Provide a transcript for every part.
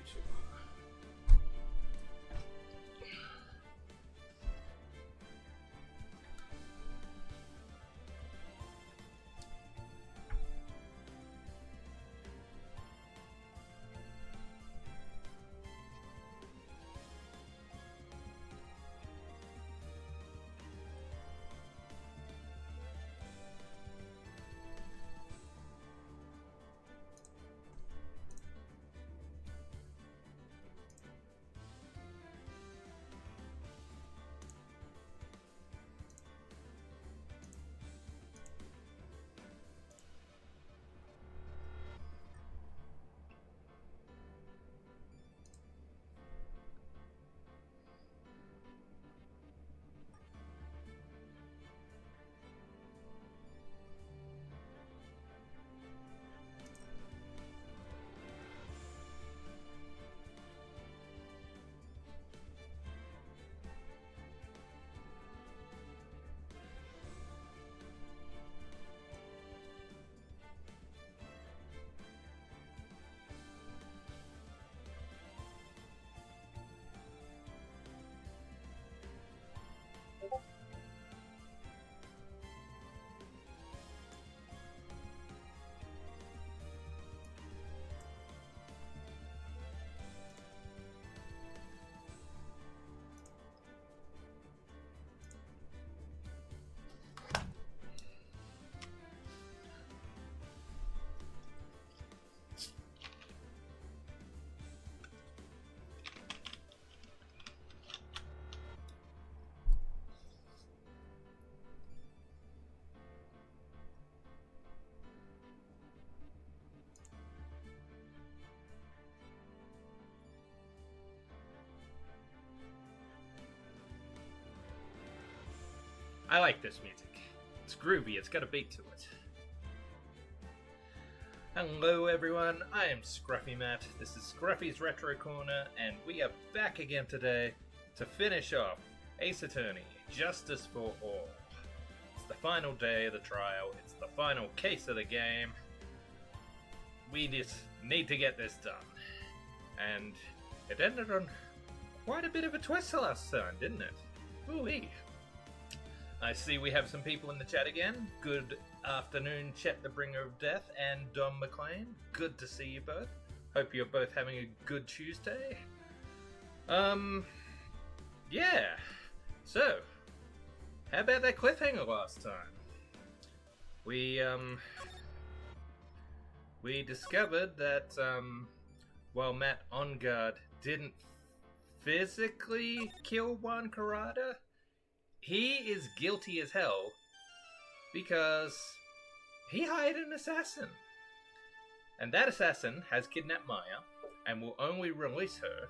YouTube. I like this music. It's groovy, it's got a beat to it. Hello everyone, I am Scruffy Matt. This is Scruffy's Retro Corner, and we are back again today to finish off Ace Attorney, Justice for All. It's the final day of the trial, it's the final case of the game. We just need to get this done. And it ended on quite a bit of a twist last time, didn't it? Ooh-wee. I see we have some people in the chat again. Good afternoon, Chet the Bringer of Death and Dom McLean. Good to see you both. Hope you're both having a good Tuesday. Yeah. So, how about that cliffhanger last time? We discovered that, while Matt on guard didn't physically kill Juan Carrada, he is guilty as hell because he hired an assassin. And that assassin has kidnapped Maya and will only release her.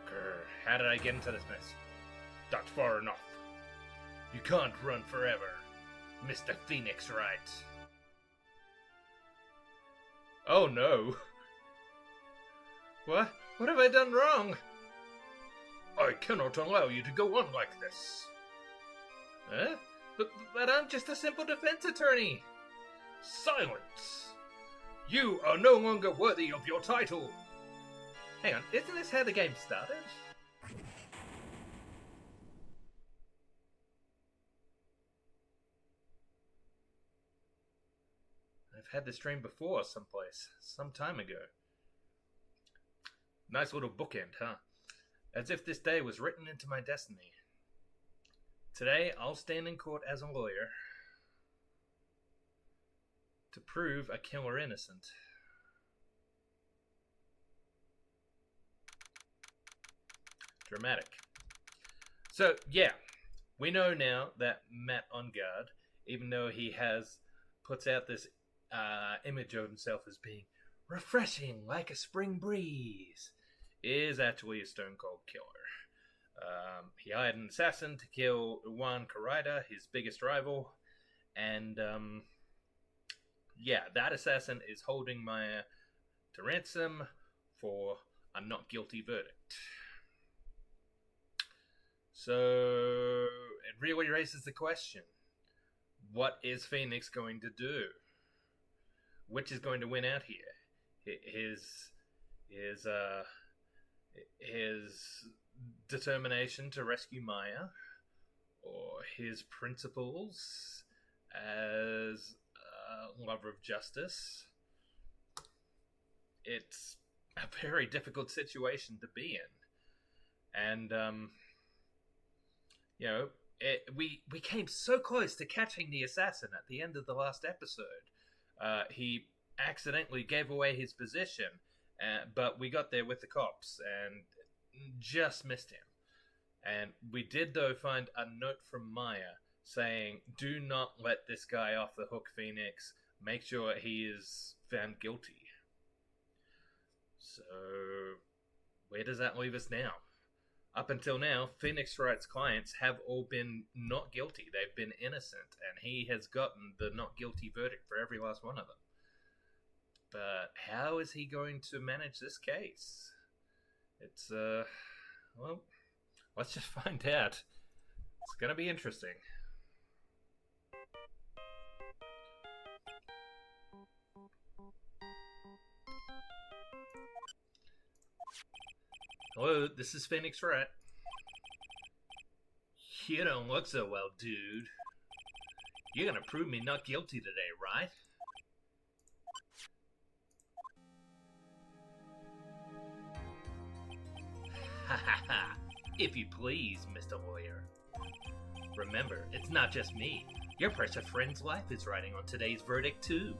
Grr, how did I get into this mess? That's far enough. You can't run forever, Mr. Phoenix Wright. Oh no. What? What have I done wrong? I cannot allow you to go on like this. Huh? But I'm just a simple defense attorney. Silence! You are no longer worthy of your title. Hang on, isn't this how the game started? I've had this dream before someplace, some time ago. Nice little bookend, huh? As if this day was written into my destiny. Today, I'll stand in court as a lawyer to prove a killer innocent. Dramatic. So, yeah, we know now that Matt on guard, even though he puts out this image of himself as being refreshing like a spring breeze, is actually a stone cold killer. He hired an assassin to kill Juan Carrada, his biggest rival, and yeah, that assassin is holding Maya to ransom for a not guilty verdict. So it really raises the question: what is Phoenix going to do? Which is going to win out here? His his determination to rescue Maya, or his principles as a lover of justice. It's a very difficult situation to be in. And, we came so close to catching the assassin at the end of the last episode. He accidentally gave away his position, but we got there with the cops and just missed him. And we did, though, find a note from Maya saying, "Do not let this guy off the hook, Phoenix. Make sure he is found guilty." So, where does that leave us now? Up until now, Phoenix Wright's clients have all been not guilty. They've been innocent, and he has gotten the not guilty verdict for every last one of them. But how is he going to manage this case? It's, well, let's just find out. It's gonna be interesting. Hello, this is Phoenix Wright. You don't look so well, dude. You're gonna prove me not guilty today, right? Ha ha ha. If you please, Mr. Lawyer. Remember, it's not just me. Your precious friend's life is riding on today's verdict, too.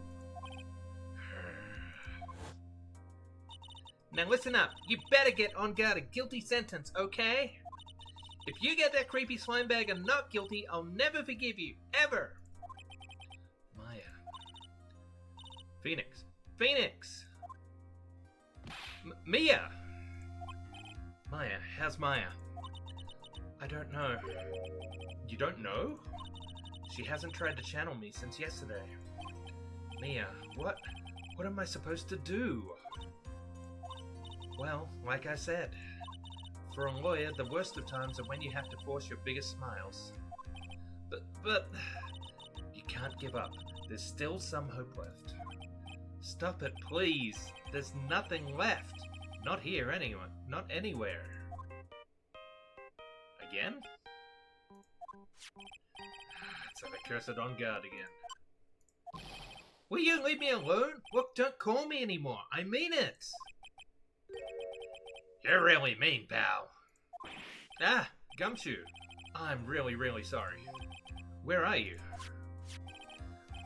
Now listen up. You better get on guard a guilty sentence, okay? If you get that creepy slime bag and not guilty, I'll never forgive you. Ever! Maya. Phoenix. Phoenix! Mia! Maya, how's Maya? I don't know. You don't know? She hasn't tried to channel me since yesterday. Mia, what am I supposed to do? Well, like I said, for a lawyer, the worst of times are when you have to force your biggest smiles. But, you can't give up. There's still some hope left. Stop it, please. There's nothing left. Not here, anyone. Not anywhere. Again? It's that accursed on guard again. Will you leave me alone? Look, don't call me anymore. I mean it. You're really mean, pal. Ah, Gumshoe. I'm really, really sorry. Where are you?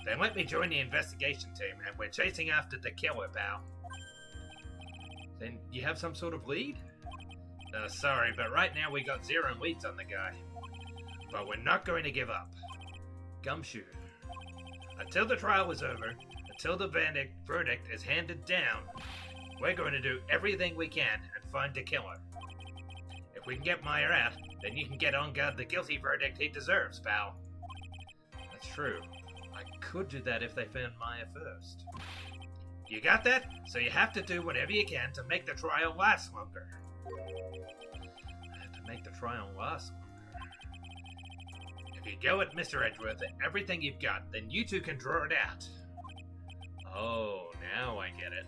Then let me join the investigation team, and we're chasing after the killer, pal. Then you have some sort of lead? Sorry, but right now we got 0 leads on the guy. But we're not going to give up. Gumshoe. Until the trial is over, until the verdict is handed down, we're going to do everything we can and find the killer. If we can get Meyer out, then you can get on guard the guilty verdict he deserves, pal. That's true. I could do that if they found Maya first. You got that? So you have to do whatever you can to make the trial last longer. To make the trial last longer. If you go at Mr. Edgeworth and everything you've got, then you two can draw it out. Oh, now I get it.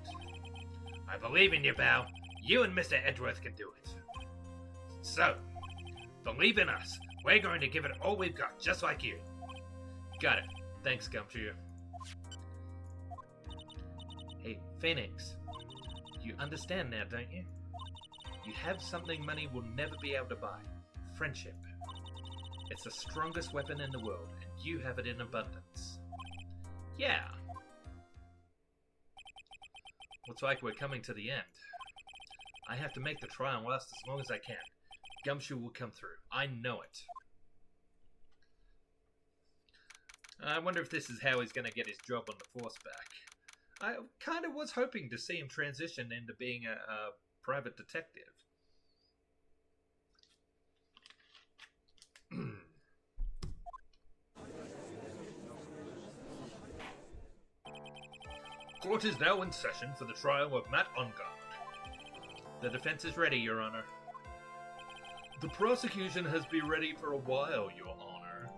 I believe in you, pal. You and Mr. Edgeworth can do it. So, believe in us. We're going to give it all we've got, just like you. Got it. Thanks, Gumshoe. Hey, Phoenix. You understand now, don't you? You have something money will never be able to buy. Friendship. It's the strongest weapon in the world, and you have it in abundance. Yeah. Looks like we're coming to the end. I have to make the trial last as long as I can. Gumshoe will come through. I know it. I wonder if this is how he's going to get his job on the force back. I kind of was hoping to see him transition into being a private detective. Court is now in session for the trial of Matt Ungard. The defense is ready, Your Honor. The prosecution has been ready for a while, Your Honor.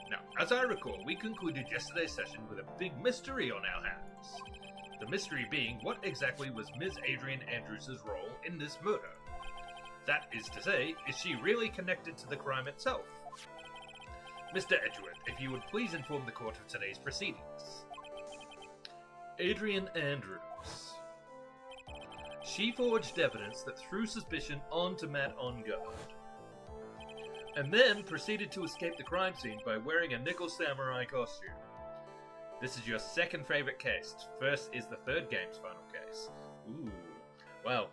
Now, as I recall, we concluded yesterday's session with a big mystery on our hands. The mystery being, what exactly was Ms. Adrian Andrews' role in this murder? That is to say, is she really connected to the crime itself? Mr. Edgeworth, if you would please inform the court of today's proceedings. Adrian Andrews. She forged evidence that threw suspicion onto Matt on guard, and then proceeded to escape the crime scene by wearing a nickel samurai costume. This is your second favorite case. First is the third game's final case. Ooh. Well,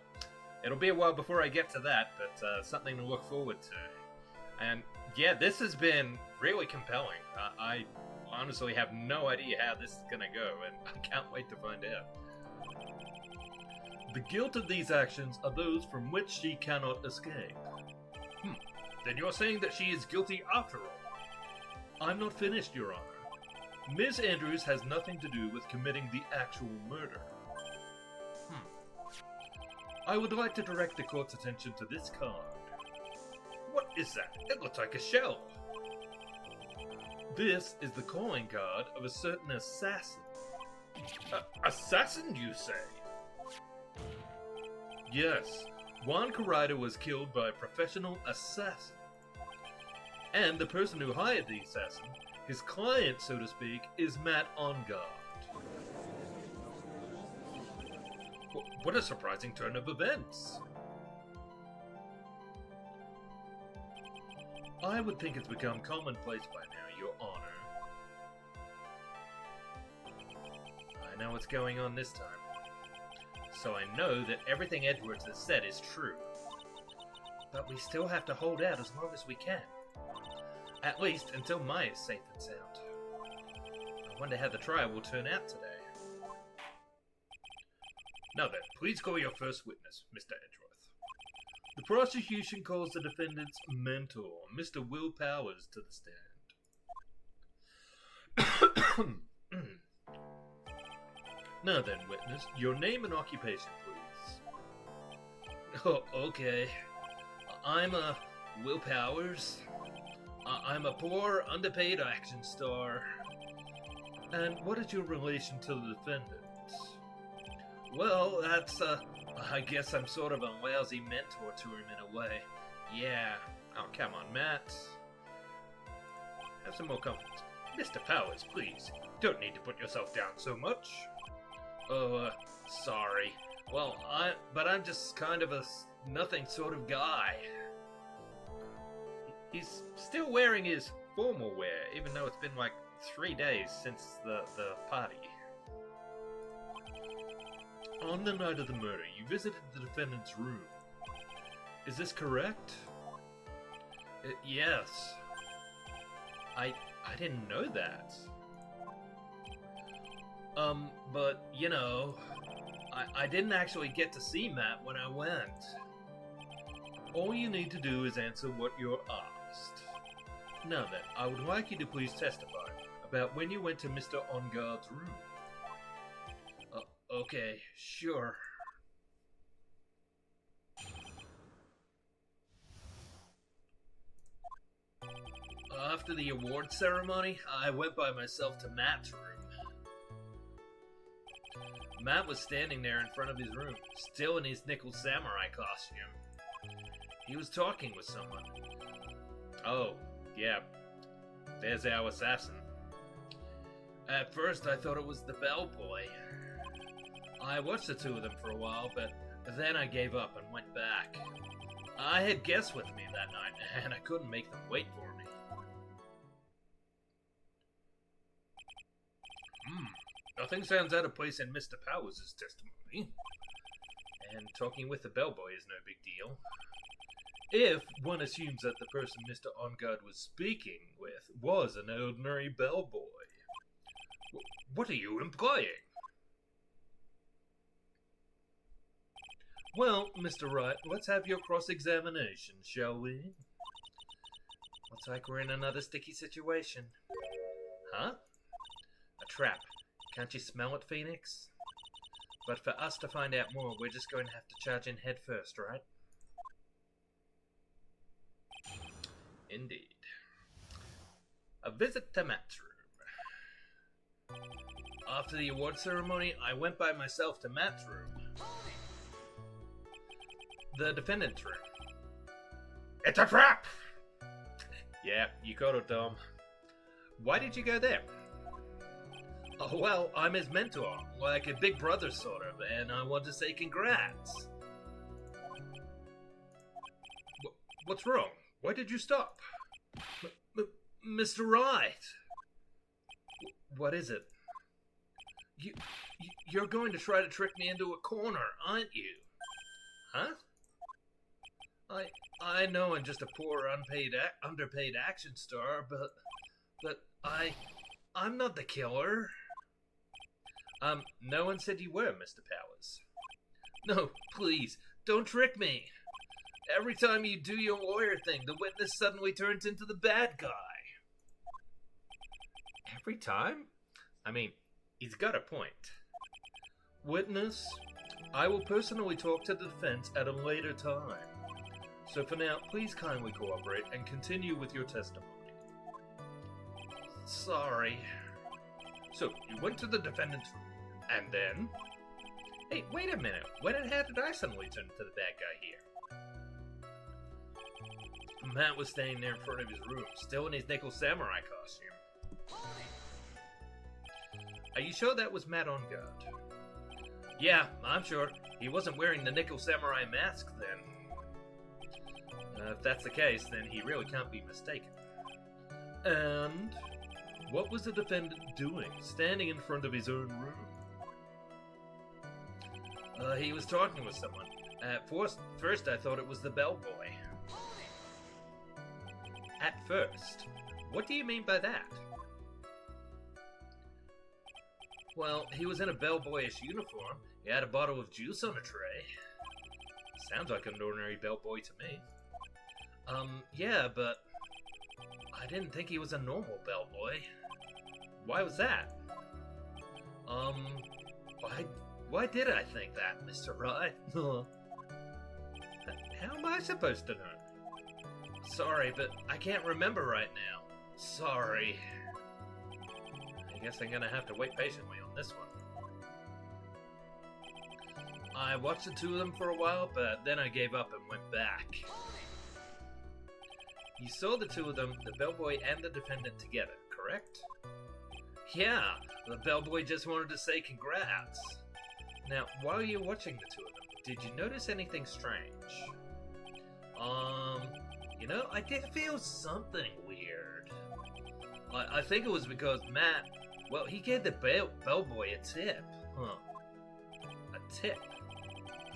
it'll be a while before I get to that, but something to look forward to. And yeah, this has been really compelling. I honestly have no idea how this is gonna go, and I can't wait to find out. The guilt of these actions are those from which she cannot escape. Then you're saying that she is guilty after all? I'm not finished, Your Honor. Ms. Andrews has nothing to do with committing the actual murder. I would like to direct the court's attention to this card. What is that? It looks like a shell. This is the calling card of a certain assassin. Assassin, you say? Yes, Juan Corrida was killed by a professional assassin. And the person who hired the assassin, his client, so to speak, is Matt Ongard. What a surprising turn of events. I would think it's become commonplace by now, Your Honor. I know what's going on this time. So I know that everything Edwards has said is true. But we still have to hold out as long as we can. At least until Mai is safe and sound. I wonder how the trial will turn out today. Now then, please call your first witness, Mr. Edgeworth. The prosecution calls the defendant's mentor, Mr. Will Powers, to the stand. Now then, witness, your name and occupation, please. Oh, okay. I'm Will Powers. I'm a poor, underpaid action star. And what is your relation to the defendant? Well, that's, I guess I'm sort of a lousy mentor to him in a way. Yeah. Oh, come on, Matt. Have some more confidence. Mr. Powers, please. Don't need to put yourself down so much. Oh, sorry. Well, I'm just kind of a nothing sort of guy. He's still wearing his formal wear, even though it's been like 3 days since the party. On the night of the murder, you visited the defendant's room. Is this correct? Yes. I didn't know that. But, you know, I didn't actually get to see Matt when I went. All you need to do is answer what you're asked. Now then, I would like you to please testify about when you went to Mr. Ongard's room. Okay, sure. After the award ceremony, I went by myself to Matt's room. Matt was standing there in front of his room, still in his nickel samurai costume. He was talking with someone. Oh, yeah. There's our assassin. At first, I thought it was the bellboy. I watched the two of them for a while, but then I gave up and went back. I had guests with me that night, and I couldn't make them wait for me. Nothing sounds out of place in Mr. Powers' testimony. And talking with the bellboy is no big deal. If one assumes that the person Mr. Ongard was speaking with was an ordinary bellboy. What are you implying? Well, Mr. Wright, let's have your cross-examination, shall we? Looks like we're in another sticky situation. Huh? A trap. Can't you smell it, Phoenix? But for us to find out more, we're just going to have to charge in head first, right? Indeed. A visit to Matt's room. After the award ceremony, I went by myself to Matt's room. The defendant's room. It's a trap! Yeah, you got it, Dom. Why did you go there? Oh, well, I'm his mentor, like a big brother sort of, and I want to say congrats. What's wrong? Why did you stop? Mr. Wright! What is it? You're going to try to trick me into a corner, aren't you? Huh? I know I'm just a poor, underpaid action star, but I'm not the killer. No one said you were, Mr. Powers. No, please, don't trick me. Every time you do your lawyer thing, the witness suddenly turns into the bad guy. Every time? I mean, he's got a point. Witness, I will personally talk to the defense at a later time. So for now, please kindly cooperate and continue with your testimony. Sorry. So, you went to the defendant's room, and then? Hey, wait a minute. When and how did I suddenly turn into the bad guy here? Matt was standing there in front of his room, still in his nickel samurai costume. Are you sure that was Matt on guard? Yeah, I'm sure. He wasn't wearing the nickel samurai mask then. If that's the case, then he really can't be mistaken. And what was the defendant doing, standing in front of his own room? He was talking with someone. At first I thought it was the bellboy. At first? What do you mean by that? Well, he was in a bellboyish uniform. He had a bottle of juice on a tray. Sounds like an ordinary bellboy to me. Yeah, but I didn't think he was a normal bellboy. Why was that? Why did I think that, Mr. Wright? How am I supposed to know? Sorry, but I can't remember right now. Sorry. I guess I'm gonna have to wait patiently on this one. I watched the two of them for a while, but then I gave up and went back. You saw the two of them, the bellboy and the defendant together, correct? Yeah, the bellboy just wanted to say congrats. Now, while you were watching the two of them, did you notice anything strange? You know, I did feel something weird. I think it was because Matt, well, he gave the bellboy a tip. Huh. A tip?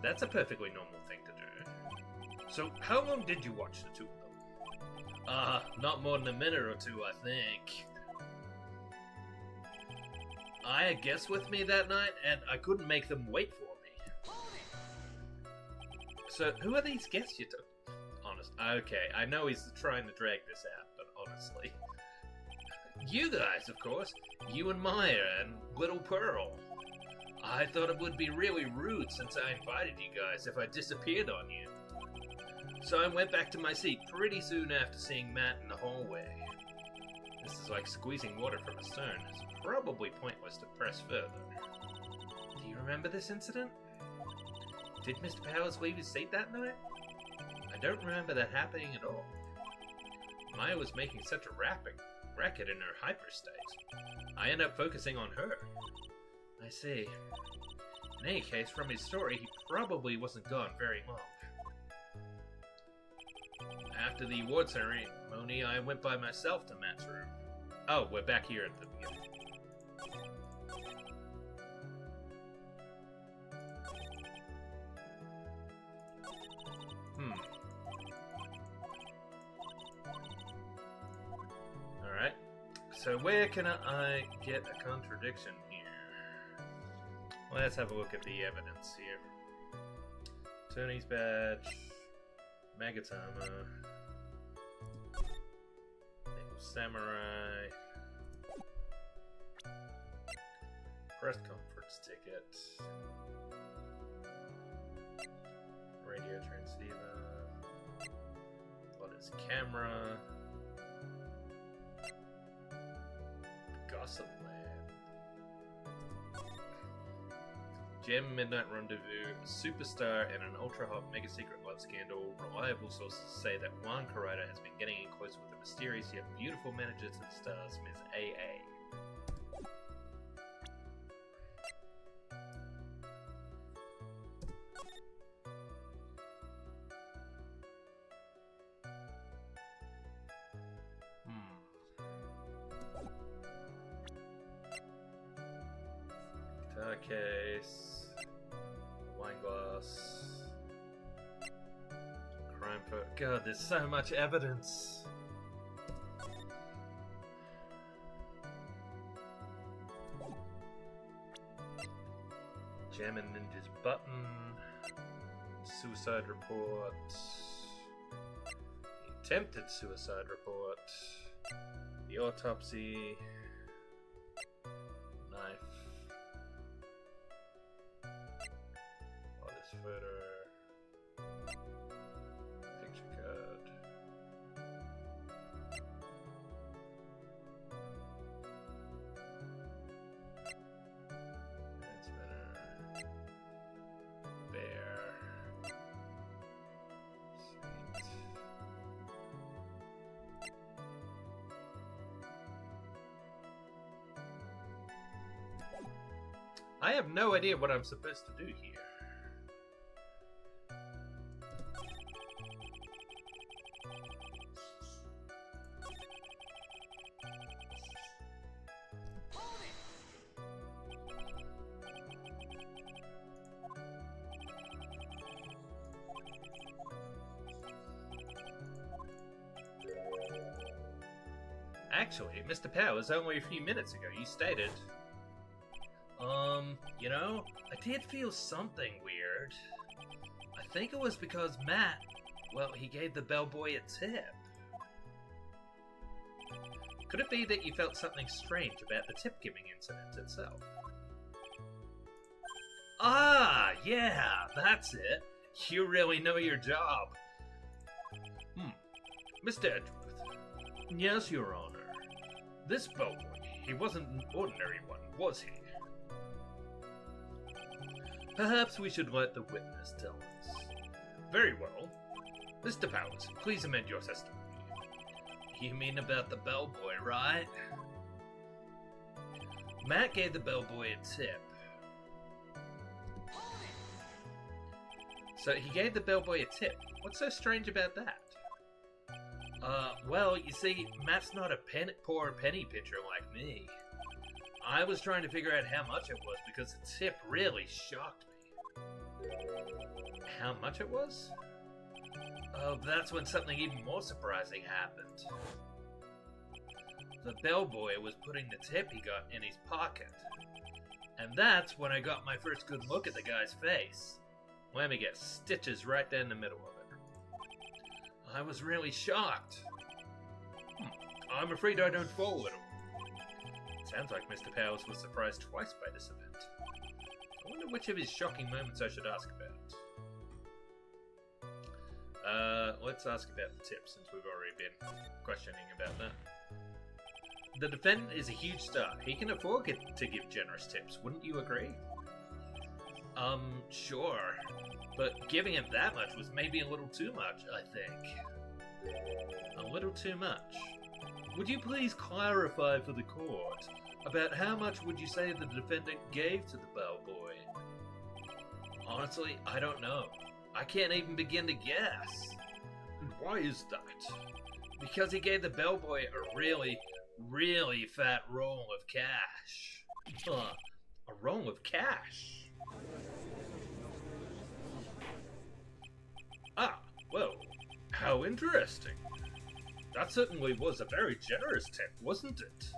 That's a perfectly normal thing to do. So, how long did you watch the two of them? Not more than a minute or two, I think. I had guests with me that night, and I couldn't make them wait for me. So, who are these guests you took? Okay, I know he's trying to drag this out, but honestly. You guys, of course. You and Maya and Little Pearl. I thought it would be really rude since I invited you guys if I disappeared on you. So I went back to my seat pretty soon after seeing Matt in the hallway. This is like squeezing water from a stone. It's probably pointless to press further. Do you remember this incident? Did Mr. Powers leave his seat that night? I don't remember that happening at all. Maya was making such a racket in her hyperstate. I ended up focusing on her. I see. In any case, from his story, he probably wasn't gone very long. After the award ceremony, I went by myself to Matt's room. Oh, we're back here at the beginning. Alright. So where can I get a contradiction here? Let's have a look at the evidence here. Tony's badge. Magatama. Samurai. Press conference ticket. Radio transceiver. What is camera? Gossip lab. Gem Midnight Rendezvous, a superstar, and an ultra-hot mega-secret love scandal. Reliable sources say that Juan Corrida has been getting in close with a mysterious yet beautiful manager to the stars, Ms. A.A. Case, wine glass, crime photo. God, there's so much evidence. Gem and Ninja's button, suicide report, attempted suicide report, the autopsy, knife. Photo, picture card, transmitter, bear, seat. I have no idea what I'm supposed to do here. Actually, Mr. Powers, only a few minutes ago you stated... you know, I did feel something weird. I think it was because Matt, well, he gave the bellboy a tip. Could it be that you felt something strange about the tip-giving incident itself? Ah, yeah, that's it. You really know your job. Mr. Edgeworth. Yes, Your Honor. This bellboy, he wasn't an ordinary one, was he? Perhaps we should let the witness tell us. Very well. Mr. Powers, please amend your testimony. You mean about the bellboy, right? Matt gave the bellboy a tip. So he gave the bellboy a tip. What's so strange about that? Well, you see, Matt's not a poor penny pincher like me. I was trying to figure out how much it was because the tip really shocked me. How much it was? Oh, that's when something even more surprising happened. The bellboy was putting the tip he got in his pocket. And that's when I got my first good look at the guy's face. Let me get stitches right down the middle of it. I was really shocked. I'm afraid I don't follow it all. Sounds like Mr. Powers was surprised twice by this event. I wonder which of his shocking moments I should ask about. Let's ask about the tip, since we've already been questioning about that. The defendant is a huge star. He can afford to give generous tips, wouldn't you agree? Sure. But giving him that much was maybe a little too much, I think. A little too much. Would you please clarify for the court about how much would you say the defendant gave to the bellboy? Honestly, I don't know. I can't even begin to guess. And why is that? Because he gave the bellboy a really, really fat roll of cash. A roll of cash? Ah, well, how interesting. That certainly was a very generous tip, wasn't it?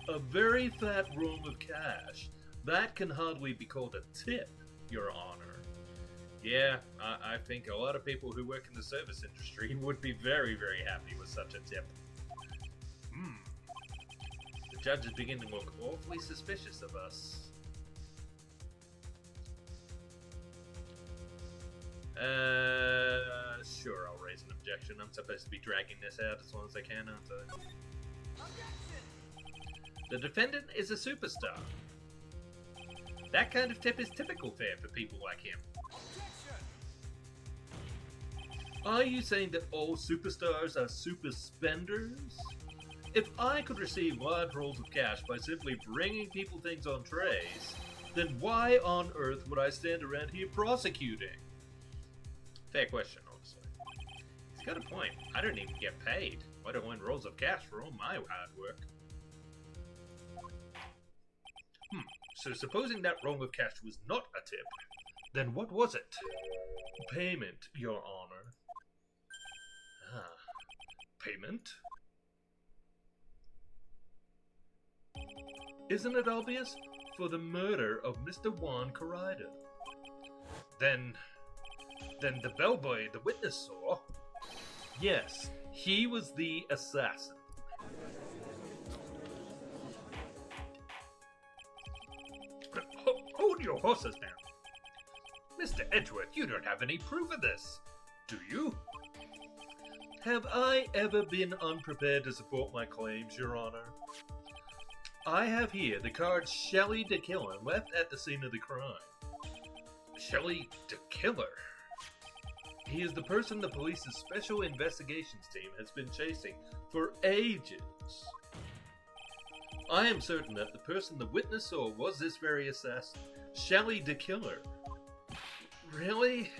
A very fat roll of cash. That can hardly be called a tip, Your Honor. Yeah, I think a lot of people who work in the service industry would be very, very happy with such a tip. The judge is beginning to look awfully suspicious of us. Sure, I'll raise an objection. I'm supposed to be dragging this out as long as I can, aren't I? The defendant is a superstar. That kind of tip is typical fare for people like him. Are you saying that all superstars are super spenders? If I could receive large rolls of cash by simply bringing people things on trays, then why on earth would I stand around here prosecuting? Fair question, honestly. He's got a point. I don't even get paid. I don't win rolls of cash for all my hard work. So supposing that roll of cash was not a tip, then what was it? Payment, Your Honor. Payment? Isn't it obvious? For the murder of Mr. Juan Corrida. Then the bellboy the witness saw? Yes, he was the assassin. Hold your horses now. Mr. Edgeworth, you don't have any proof of this, do you? Have I ever been unprepared to support my claims, Your Honor? I have here the card Shelley the Killer left at the scene of the crime. Shelley the Killer? He is the person the police's special investigations team has been chasing for ages. I am certain that the person the witness saw was this very assassin, Shelley the Killer. Really?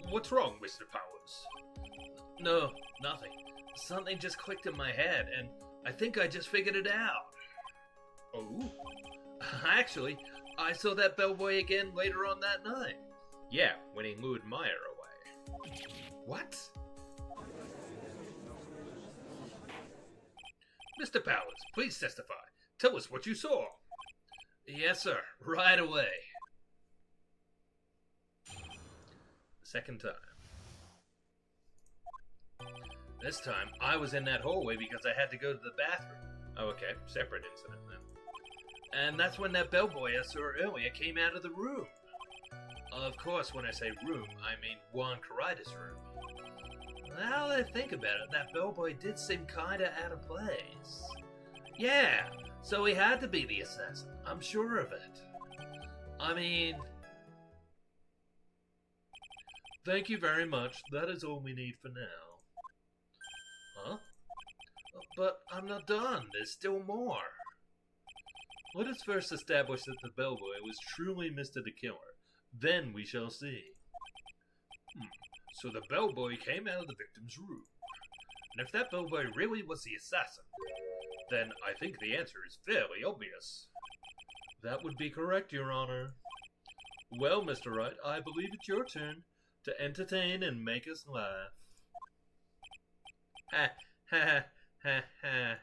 What's wrong, Mr. Powers? No, nothing. Something just clicked in my head, and I think I just figured it out. Oh? Actually, I saw that bellboy again later on that night. Yeah, when he lured Meyer away. What? Mr. Powers, please testify. Tell us what you saw. Yes, sir. Right away. Second time. This time, I was in that hallway because I had to go to the bathroom. Oh, okay. Separate incident then. And that's when that bellboy I saw earlier came out of the room. Of course, when I say room, I mean Juan Corrida's room. Now that I think about it, that bellboy did seem kinda out of place. Yeah, so he had to be the assassin. I'm sure of it. I mean... Thank you very much. That is all we need for now. Huh? But I'm not done. There's still more. Let us first establish that the bellboy was truly Mr. the Killer. Then we shall see. So the bellboy came out of the victim's room. And if that bellboy really was the assassin, then I think the answer is fairly obvious. That would be correct, Your Honor. Well, Mr. Wright, I believe it's your turn to entertain and make us laugh. Ha ha ha ha.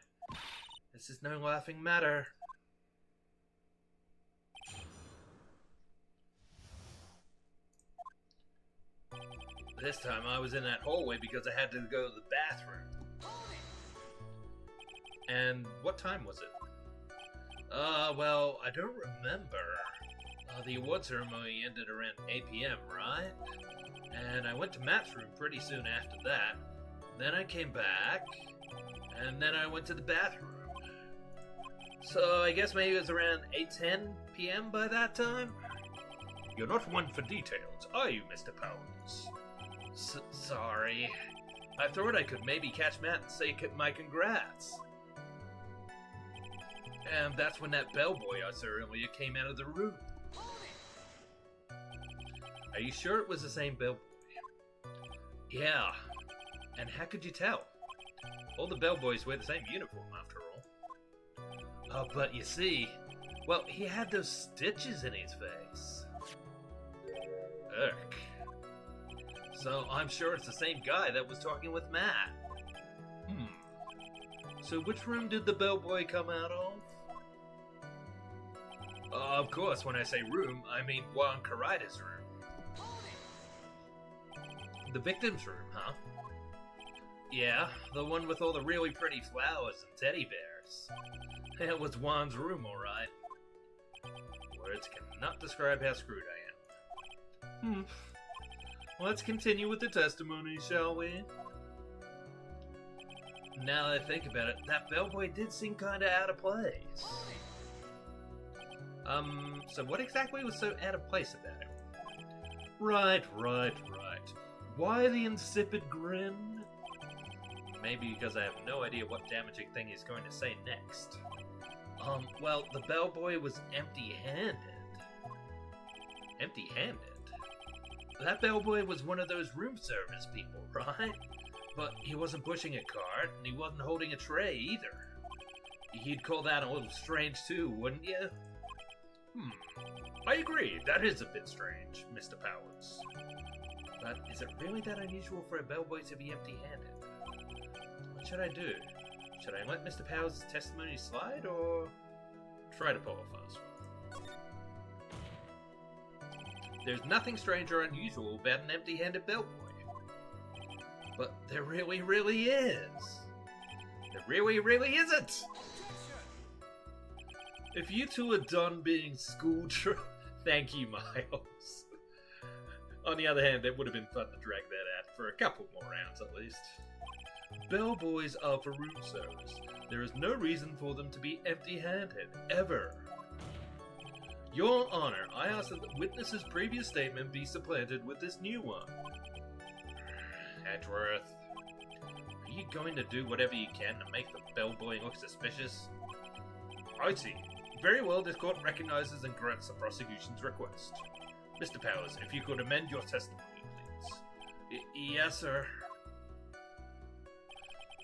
This is no laughing matter. This time I was in that hallway because I had to go to the bathroom. And what time was it? Well, I don't remember. The award ceremony ended around 8 p.m., right? And I went to Matt's room pretty soon after that. Then I came back, and then I went to the bathroom. So I guess maybe it was around 8:10 p.m. by that time? You're not one for details, are you, Mr. Powers? Sorry. I thought I could maybe catch Matt and say my congrats. And that's when that bellboy I saw earlier came out of the room. Are you sure it was the same bellboy? Yeah. And how could you tell? All the bellboys wear the same uniform, after all. But you see, well, he had those stitches in his face. Ugh. So I'm sure it's the same guy that was talking with Matt. So which room did the bellboy come out of? Of course, when I say room, I mean Juan Corrida's room. The victim's room, huh? Yeah, the one with all the really pretty flowers and teddy bears. It was Juan's room, alright. Words cannot describe how screwed I am. Let's continue with the testimony, shall we? Now that I think about it, that bellboy did seem kinda out of place. So what exactly was so out of place about him? Right. Why the insipid grin? Maybe because I have no idea what damaging thing he's going to say next. Well, the bellboy was empty-handed. Empty-handed? That bellboy was one of those room service people, right? But he wasn't pushing a cart, and he wasn't holding a tray either. You'd call that a little strange too, wouldn't you? I agree, that is a bit strange, Mr. Powers. But is it really that unusual for a bellboy to be empty-handed? What should I do? Should I let Mr. Powers' testimony slide, or try to pull a fast one? There's nothing strange or unusual about an empty-handed bellboy. But there really is. There really isn't! If you two are done being thank you, Miles. On the other hand, it would have been fun to drag that out for a couple more rounds at least. Bellboys are for room service. There is no reason for them to be empty-handed, ever. Your Honor, I ask that the witness's previous statement be supplanted with this new one. Edgeworth, are you going to do whatever you can to make the bellboy look suspicious? I see. Very well, this court recognizes and grants the prosecution's request. Mr. Powers, if you could amend your testimony, please. Yes, sir.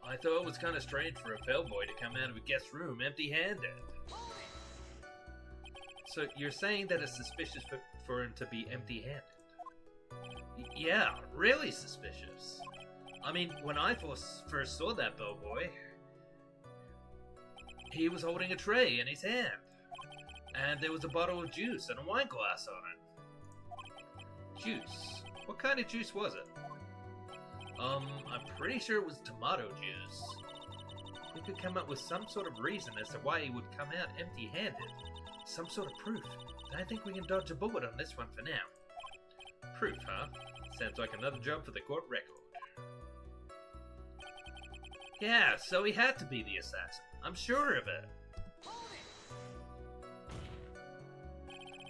I thought it was kind of strange for a bellboy to come out of a guest room empty-handed. So you're saying that it's suspicious for him to be empty-handed? Yeah, really suspicious. I mean, when I first saw that bellboy, he was holding a tray in his hand. And there was a bottle of juice and a wine glass on it. Juice? What kind of juice was it? I'm pretty sure it was tomato juice. We could come up with some sort of reason as to why he would come out empty-handed. Some sort of proof. I think we can dodge a bullet on this one for now. Proof, huh? Sounds like another job for the court record. Yeah, so he had to be the assassin. I'm sure of it.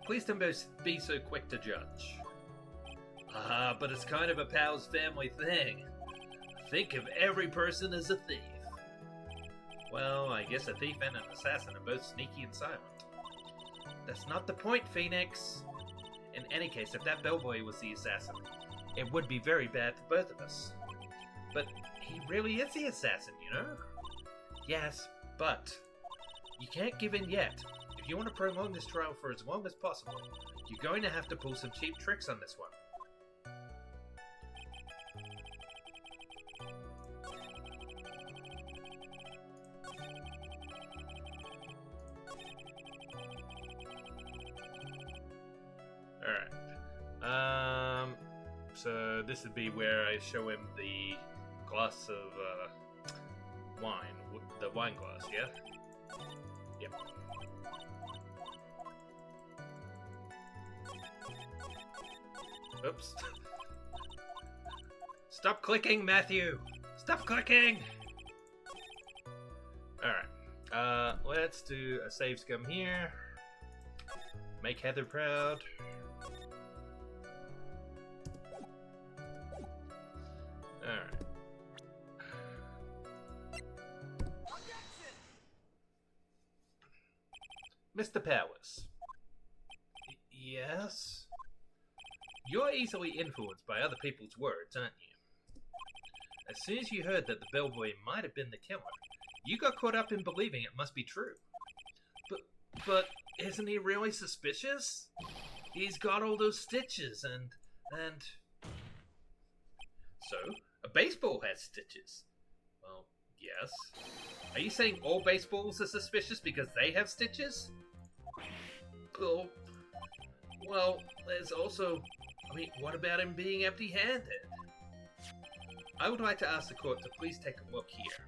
Please don't be so quick to judge. But it's kind of a Powers family thing. Think of every person as a thief. Well, I guess a thief and an assassin are both sneaky and silent. That's not the point, Phoenix. In any case, if that bellboy was the assassin, it would be very bad for both of us. But he really is the assassin, you know? Yes, but you can't give in yet. If you want to prolong this trial for as long as possible, you're going to have to pull some cheap tricks on this one. Alright. So this would be where I show him the glass of wine. The wine glass, yeah? Yep. Oops. Stop clicking, Matthew! Stop clicking! Alright. Let's do a save scum here. Make Heather proud. Alright. Mr. Powers. Yes? You're easily influenced by other people's words, aren't you? As soon as you heard that the bellboy might have been the killer, you got caught up in believing it must be true. But isn't he really suspicious? He's got all those stitches and... So, a baseball has stitches. Well, yes. Are you saying all baseballs are suspicious because they have stitches? Well, there's also... I mean, what about him being empty-handed? I would like to ask the court to please take a look here.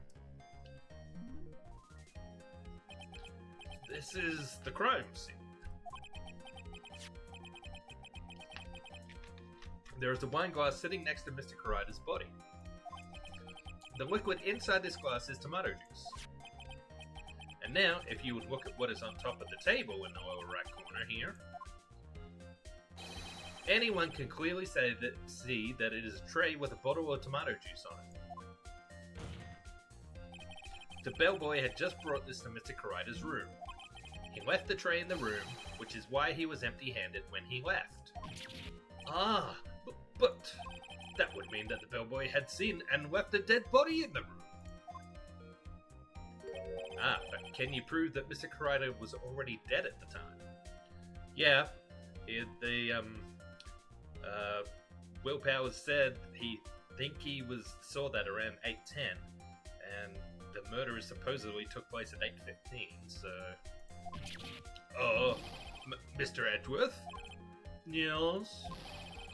This is the crime scene. There is a wine glass sitting next to Mr. Karida's body. The liquid inside this glass is tomato juice. And now, if you would look at what is on top of the table in the lower right corner here, anyone can clearly see that it is a tray with a bottle of tomato juice on it. The bellboy had just brought this to Mr. Karida's room. He left the tray in the room, which is why he was empty-handed when he left. Ah, but that would mean that the bellboy had seen and left a dead body in the room. Ah, but can you prove that Mr. Karida was already dead at the time? Yeah, Willpower said he saw that around 8:10, and the murder supposedly took place at 8:15. So, Mr. Edgeworth, yes,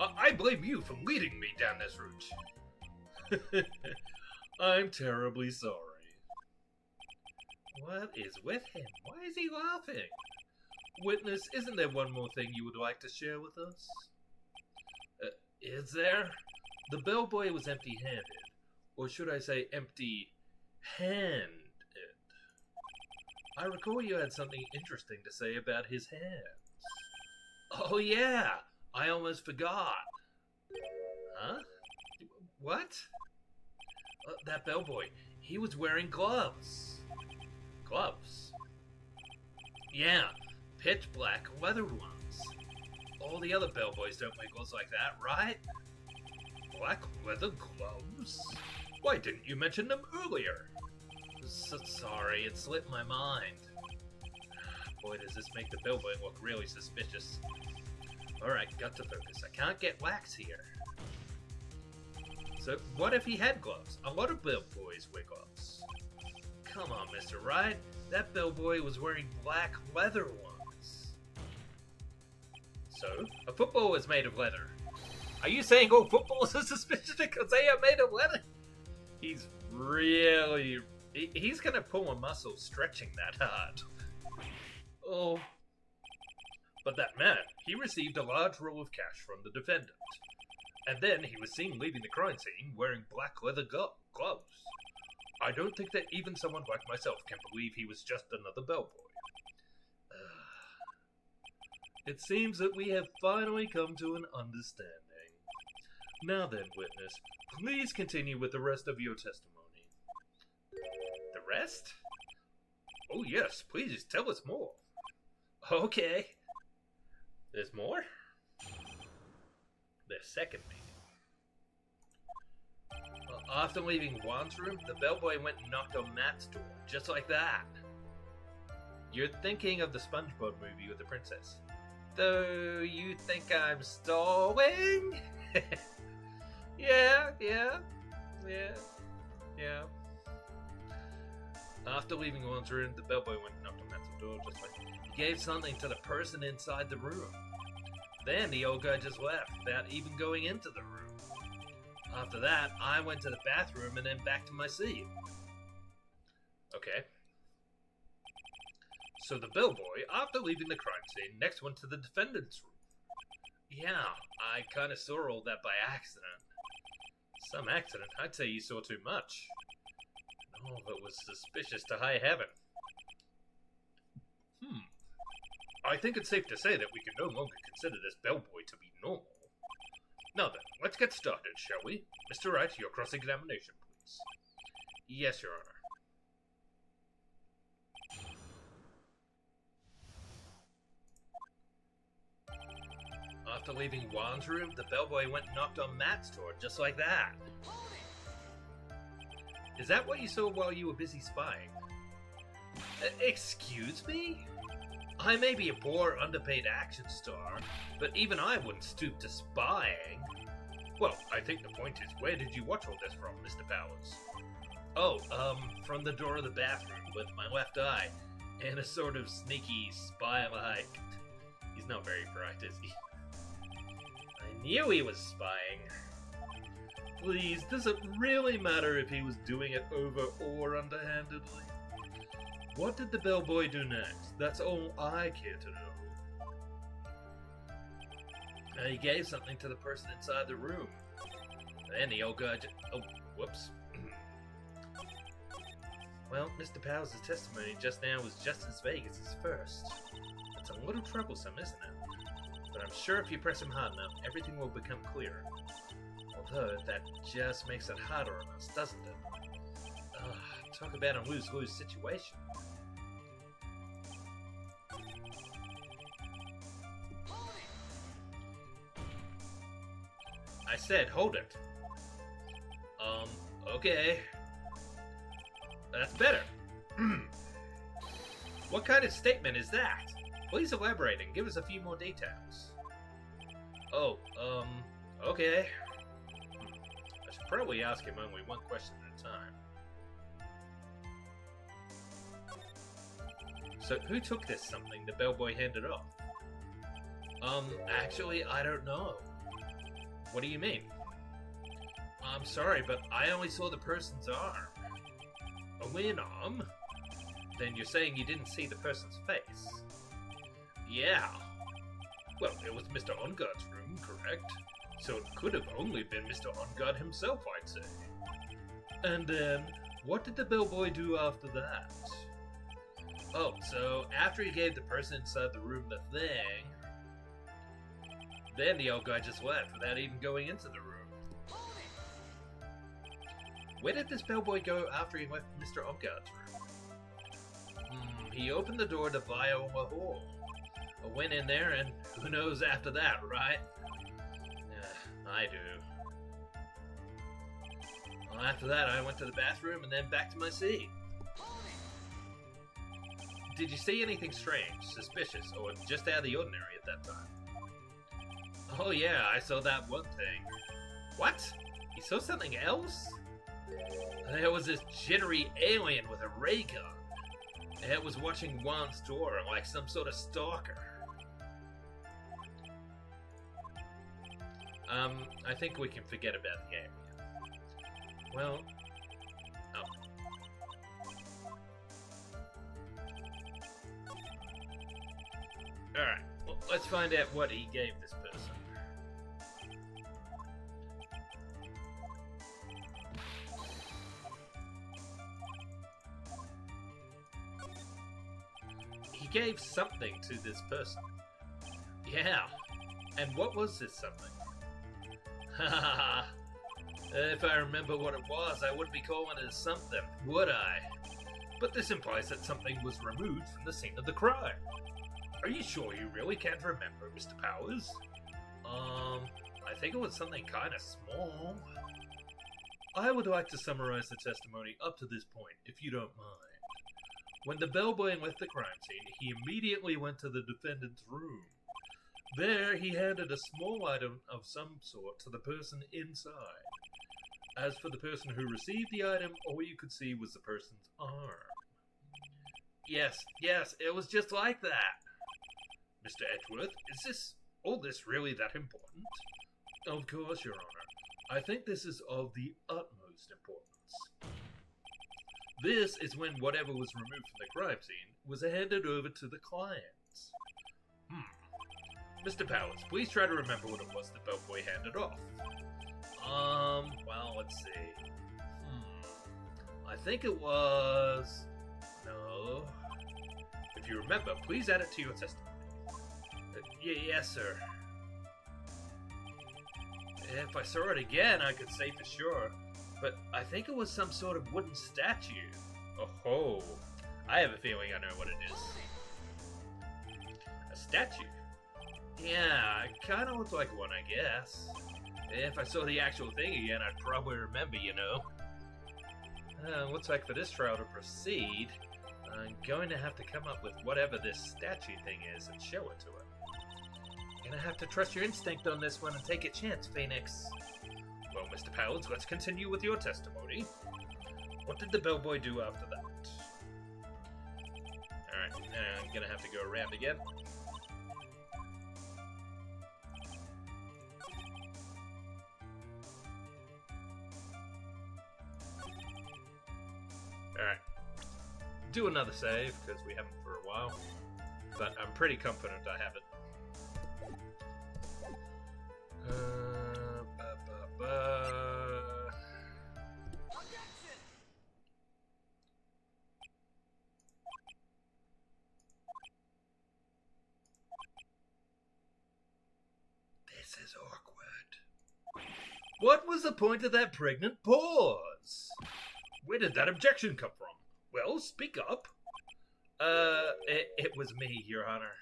I blame you for leading me down this route. I'm terribly sorry. What is with him? Why is he laughing? Witness, isn't there one more thing you would like to share with us? Is there? The bellboy was empty-handed. Or should I say empty-handed? I recall you had something interesting to say about his hands. Oh yeah! I almost forgot. Huh? What? That bellboy. He was wearing gloves. Gloves? Yeah, pitch black leather ones. All the other bellboys don't wear gloves like that, right? Black leather gloves? Why didn't you mention them earlier? Sorry, it slipped my mind. Boy, does this make the bellboy look really suspicious. Alright, got to focus. I can't get wax here. So, what if he had gloves? A lot of bellboys wear gloves. Come on, Mr. Wright. That bellboy was wearing black leather ones. So, a football is made of leather. Are you saying all footballs are suspicious because they are made of leather? He's really... He's gonna pull a muscle stretching that hard. Oh. But that man, he received a large roll of cash from the defendant. And then he was seen leaving the crime scene wearing black leather gloves. I don't think that even someone like myself can believe he was just another bellboy. It seems that we have finally come to an understanding. Now then, witness, please continue with the rest of your testimony. The rest? Oh yes, please tell us more. Okay. There's more? There's second meeting. After leaving Juan's room, the bellboy went and knocked on Matt's door, just like that. You're thinking of the SpongeBob movie with the princess. Though you think I'm stalling? Yeah. After leaving Juan's room, the bellboy went and knocked on Matt's door, just like he gave something to the person inside the room. Then the old guy just left, without even going into the room. After that, I went to the bathroom and then back to my seat. Okay. So the bellboy, after leaving the crime scene, next went to the defendant's room. Yeah, I kinda saw all that by accident. Some accident? I'd say you saw too much. Oh, that was suspicious to high heaven. I think it's safe to say that we can no longer consider this bellboy to be normal. Now then, let's get started, shall we? Mr. Wright, your cross-examination, please. Yes, Your Honor. After leaving Juan's room, the bellboy went and knocked on Matt's door, just like that. Is that what you saw while you were busy spying? Excuse me? I may be a poor, underpaid action star, but even I wouldn't stoop to spying. Well, I think the point is, where did you watch all this from, Mr. Powers? Oh, from the door of the bathroom with my left eye, and a sort of sneaky, spy-like... He's not very bright, is he? I knew he was spying. Please, does it really matter if he was doing it over or underhandedly? What did the bellboy do next? That's all I care to know. He gave something to the person inside the room. Then the old guy oh, whoops. Well, Mr. Powers' testimony just now was just as vague as his first. It's a little troublesome, isn't it? But I'm sure if you press him hard enough, everything will become clearer. Although, that just makes it harder on us, doesn't it? Talk about a lose-lose situation. I said, hold it. Okay. That's better. What kind of statement is that? Please elaborate and give us a few more details. Oh, okay. I should probably ask him only one question at a time. So, who took this something the bellboy handed off? Actually, I don't know. What do you mean? I'm sorry, but I only saw the person's arm. Only an arm? Then you're saying you didn't see the person's face? Yeah. Well, it was Mr. Onguard's room, correct? So it could have only been Mr. Onguard himself, I'd say. And then, what did the bellboy do after that? Oh, so after he gave the person inside the room the thing, then the old guy just left without even going into the room. Where did this bellboy go after he left Mr. Onguard's room? He opened the door to Viola Hall. I went in there, and who knows after that, right? I do. Well, after that, I went to the bathroom and then back to my seat. Did you see anything strange, suspicious, or just out of the ordinary at that time? Oh yeah, I saw that one thing. What? You saw something else? There was this jittery alien with a ray gun. It was watching Juan's door like some sort of stalker. I think we can forget about the alien. Well, Alright, well, let's find out what he gave this person. He gave something to this person. Yeah, and what was this something? Haha. If I remember what it was, I wouldn't be calling it something, would I? But this implies that something was removed from the scene of the crime. Are you sure you really can't remember, Mr. Powers? I think it was something kinda small. I would like to summarize the testimony up to this point, if you don't mind. When the bellboy left the crime scene, he immediately went to the defendant's room. There, he handed a small item of some sort to the person inside. As for the person who received the item, all you could see was the person's arm. Yes, it was just like that. Mr. Edgeworth, is all this really that important? Of course, Your Honor. I think this is of the utmost importance. This is when whatever was removed from the crime scene was handed over to the clients. Mr. Powers, please try to remember what it was the bellboy handed off. Well, let's see. I think it was... No. If you remember, please add it to your testimony. Yes, sir. If I saw it again, I could say for sure. But I think it was some sort of wooden statue. Oh, I have a feeling I know what it is. A statue? Yeah, it kind of looked like one, I guess. If I saw the actual thing again, I'd probably remember, you know. Looks like for this trial to proceed, I'm going to have to come up with whatever this statue thing is and show it to her. Gonna have to trust your instinct on this one and take a chance, Phoenix. Well, Mr. Powers, let's continue with your testimony. What did the bellboy do after that? Alright, I'm gonna have to go around again. Alright. Do another save, because we haven't for a while. But I'm pretty confident I have it. was awkward. What was the point of that pregnant pause? Where did that objection come from? Well, speak up. It was me, Your Honor.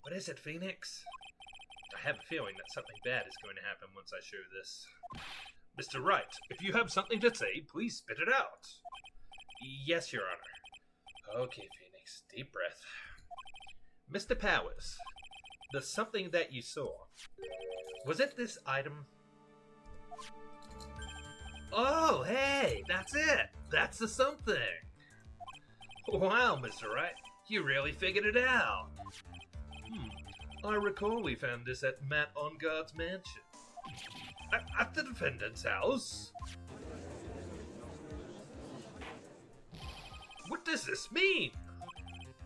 What is it, Phoenix? I have a feeling that something bad is going to happen once I show this. Mr. Wright, if you have something to say, please spit it out. Yes, Your Honor. Okay, Phoenix, deep breath. Mr. Powers, the something that you saw, was it this item? Oh, hey, that's it. That's the something. Wow, Mr. Wright, you really figured it out. I recall we found this at Matt Onguard's mansion. At the defendant's house? What does this mean?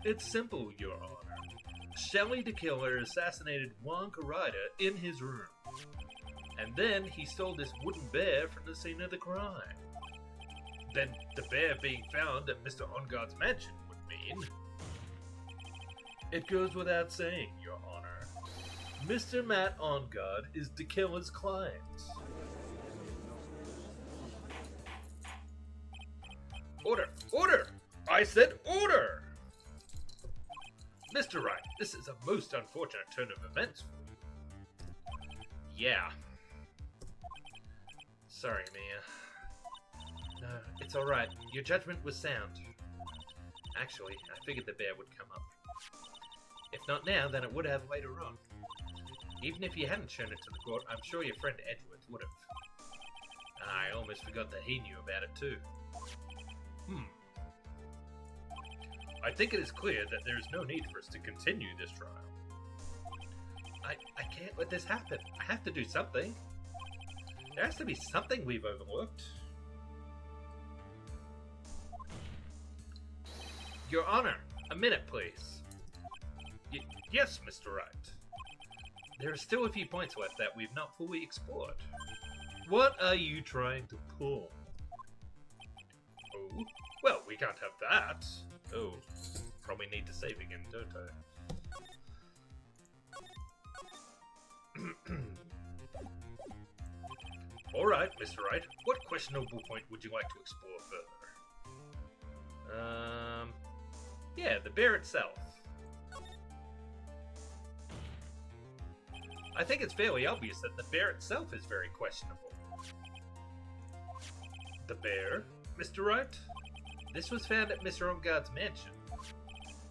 It's simple, Your Honor. Shelley the Killer assassinated Juan Carida in his room. And then he stole this wooden bear from the scene of the crime. Then the bear being found at Mr. Onguard's mansion would mean... It goes without saying, Your Honor. Mr. Matt Onguard is the killer's client. Order! Order! I said order! Mr. Wright, this is a most unfortunate turn of events for you. Yeah. Sorry, Mia. No, it's alright. Your judgment was sound. Actually, I figured the bear would come up. If not now, then it would have later on. Even if you hadn't shown it to the court, I'm sure your friend Edgeworth would have. I almost forgot that he knew about it too. I think it is clear that there is no need for us to continue this trial. I can't let this happen. I have to do something. There has to be something we've overlooked. Your Honor, a minute, please. Yes, Mr. Wright. There are still a few points left that we've not fully explored. What are you trying to pull? Oh, well, we can't have that. Oh, probably need to save again, don't I? Alright, Mr. Wright, what questionable point would you like to explore further? Yeah, the bear itself. I think it's fairly obvious that the bear itself is very questionable. The bear, Mr. Wright? This was found at Mr. Onguard's mansion.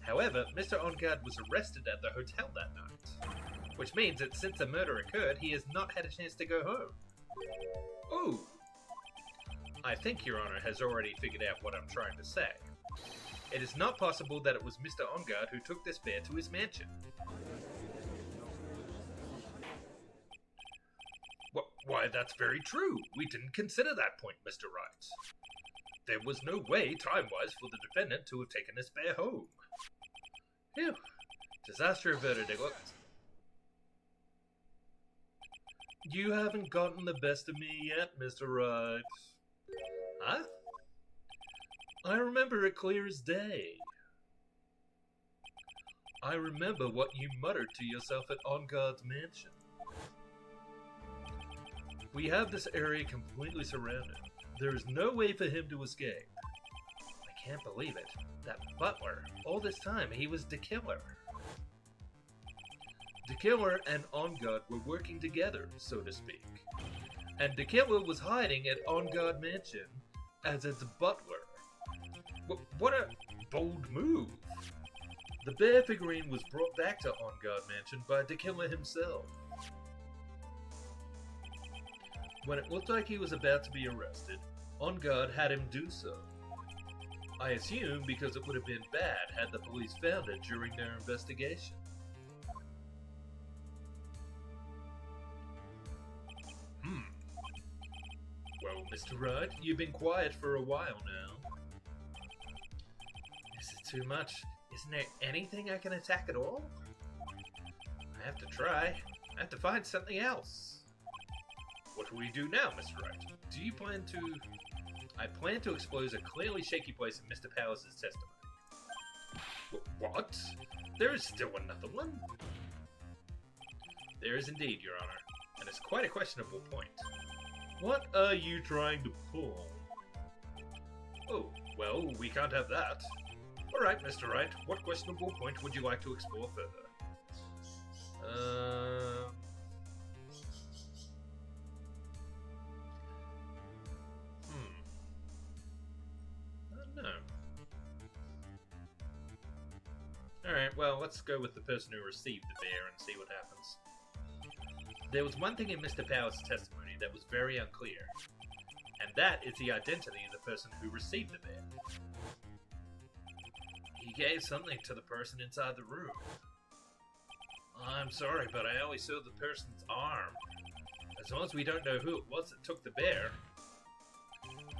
However, Mr. Onguard was arrested at the hotel that night, which means that since the murder occurred, he has not had a chance to go home. Oh! I think Your Honor has already figured out what I'm trying to say. It is not possible that it was Mr. Onguard who took this bear to his mansion. Why, that's very true. We didn't consider that point, Mr. Wright. There was no way, time-wise, for the defendant to have taken this bear home. Phew. Disaster averted, it looked. You haven't gotten the best of me yet, Mr. Wright. Huh? I remember it clear as day. I remember what you muttered to yourself at Onguard's mansion. We have this area completely surrounded. There is no way for him to escape. I can't believe it. That butler, all this time, he was the killer. The killer and Onguard were working together, so to speak. And the killer was hiding at Onguard Mansion as its butler. What a bold move. The bear figurine was brought back to Onguard Mansion by the killer himself. When it looked like he was about to be arrested, Onguard had him do so. I assume because it would have been bad had the police found it during their investigation. Well, Mr. Wright, you've been quiet for a while now. This is too much. Isn't there anything I can attack at all? I have to try. I have to find something else. What will we do now, Mr. Wright? Do you plan to... I plan to expose a clearly shaky place in Mr. Powers' testimony. What? There is still another one? There is indeed, Your Honor. and it's quite a questionable point. What are you trying to pull? Oh, well, we can't have that. Alright, Mr. Wright, what questionable point would you like to explore further? I don't know. Alright, well, let's go with the person who received the bear and see what happens. There was one thing in Mr. Power's testimony that was very unclear, and that is the identity of the person who received the bear. He gave something to the person inside the room. I'm sorry, but I only saw the person's arm. As long as we don't know who it was that took the bear,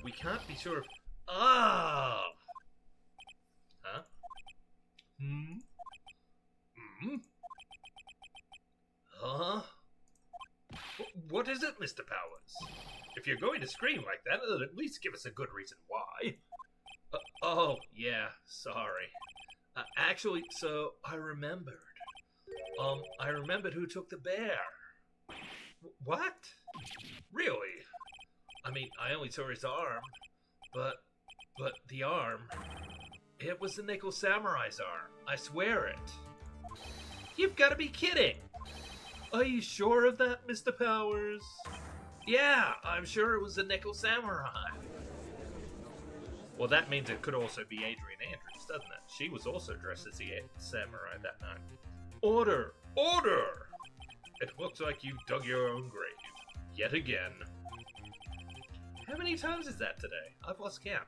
we can't be sure if... Ah! Huh? Huh? What is it, Mr. Powers? If you're going to scream like that, at least give us a good reason why. Oh, yeah, sorry. Actually, so I remembered. I remembered who took the bear. What? Really? I mean, I only saw his arm, but the arm, it was the Nickel Samurai's arm. I swear it. You've got to be kidding. Are you sure of that, Mr. Powers? Yeah, I'm sure it was the Nickel Samurai. Well, that means it could also be Adrian Andrews, doesn't it? She was also dressed as the samurai that night. Order! Order! It looks like you dug your own grave. Yet again. How many times is that today? I've lost count.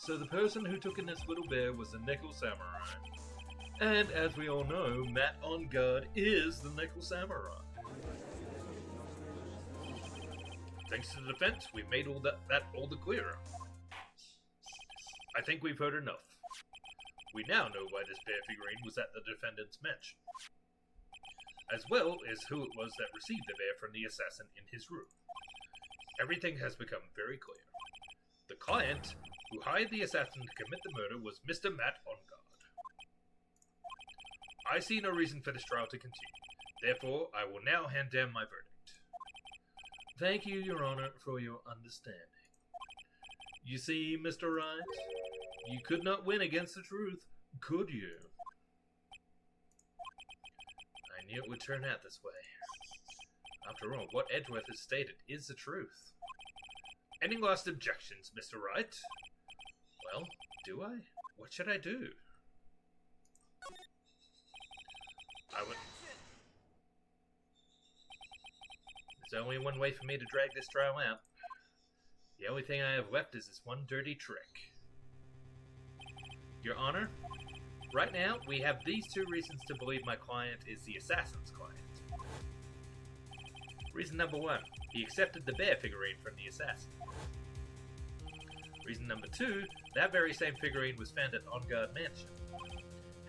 So the person who took in this little bear was the Nickel Samurai. And as we all know, Matt on guard is the Nickel Samurai. Thanks to the defense, we've made all that all the clearer. I think we've heard enough. We now know why this bear figurine was at the defendant's mansion, as well as who it was that received the bear from the assassin in his room. Everything has become very clear. The client who hired the assassin to commit the murder was Mr. Matt Ongard. I see no reason for this trial to continue. Therefore, I will now hand down my verdict. Thank you, Your Honor, for your understanding. You see, Mr. Wright, you could not win against the truth, could you? I knew it would turn out this way. After all, what Edgeworth has stated is the truth. Any last objections, Mr. Wright? Well, do I? What should I do? I would... There's only one way for me to drag this trial out. The only thing I have left is this one dirty trick. Your Honor, right now we have these two reasons to believe my client is the assassin's client. Reason number one, he accepted the bear figurine from the assassin. Reason number two, that very same figurine was found at On Guard Mansion.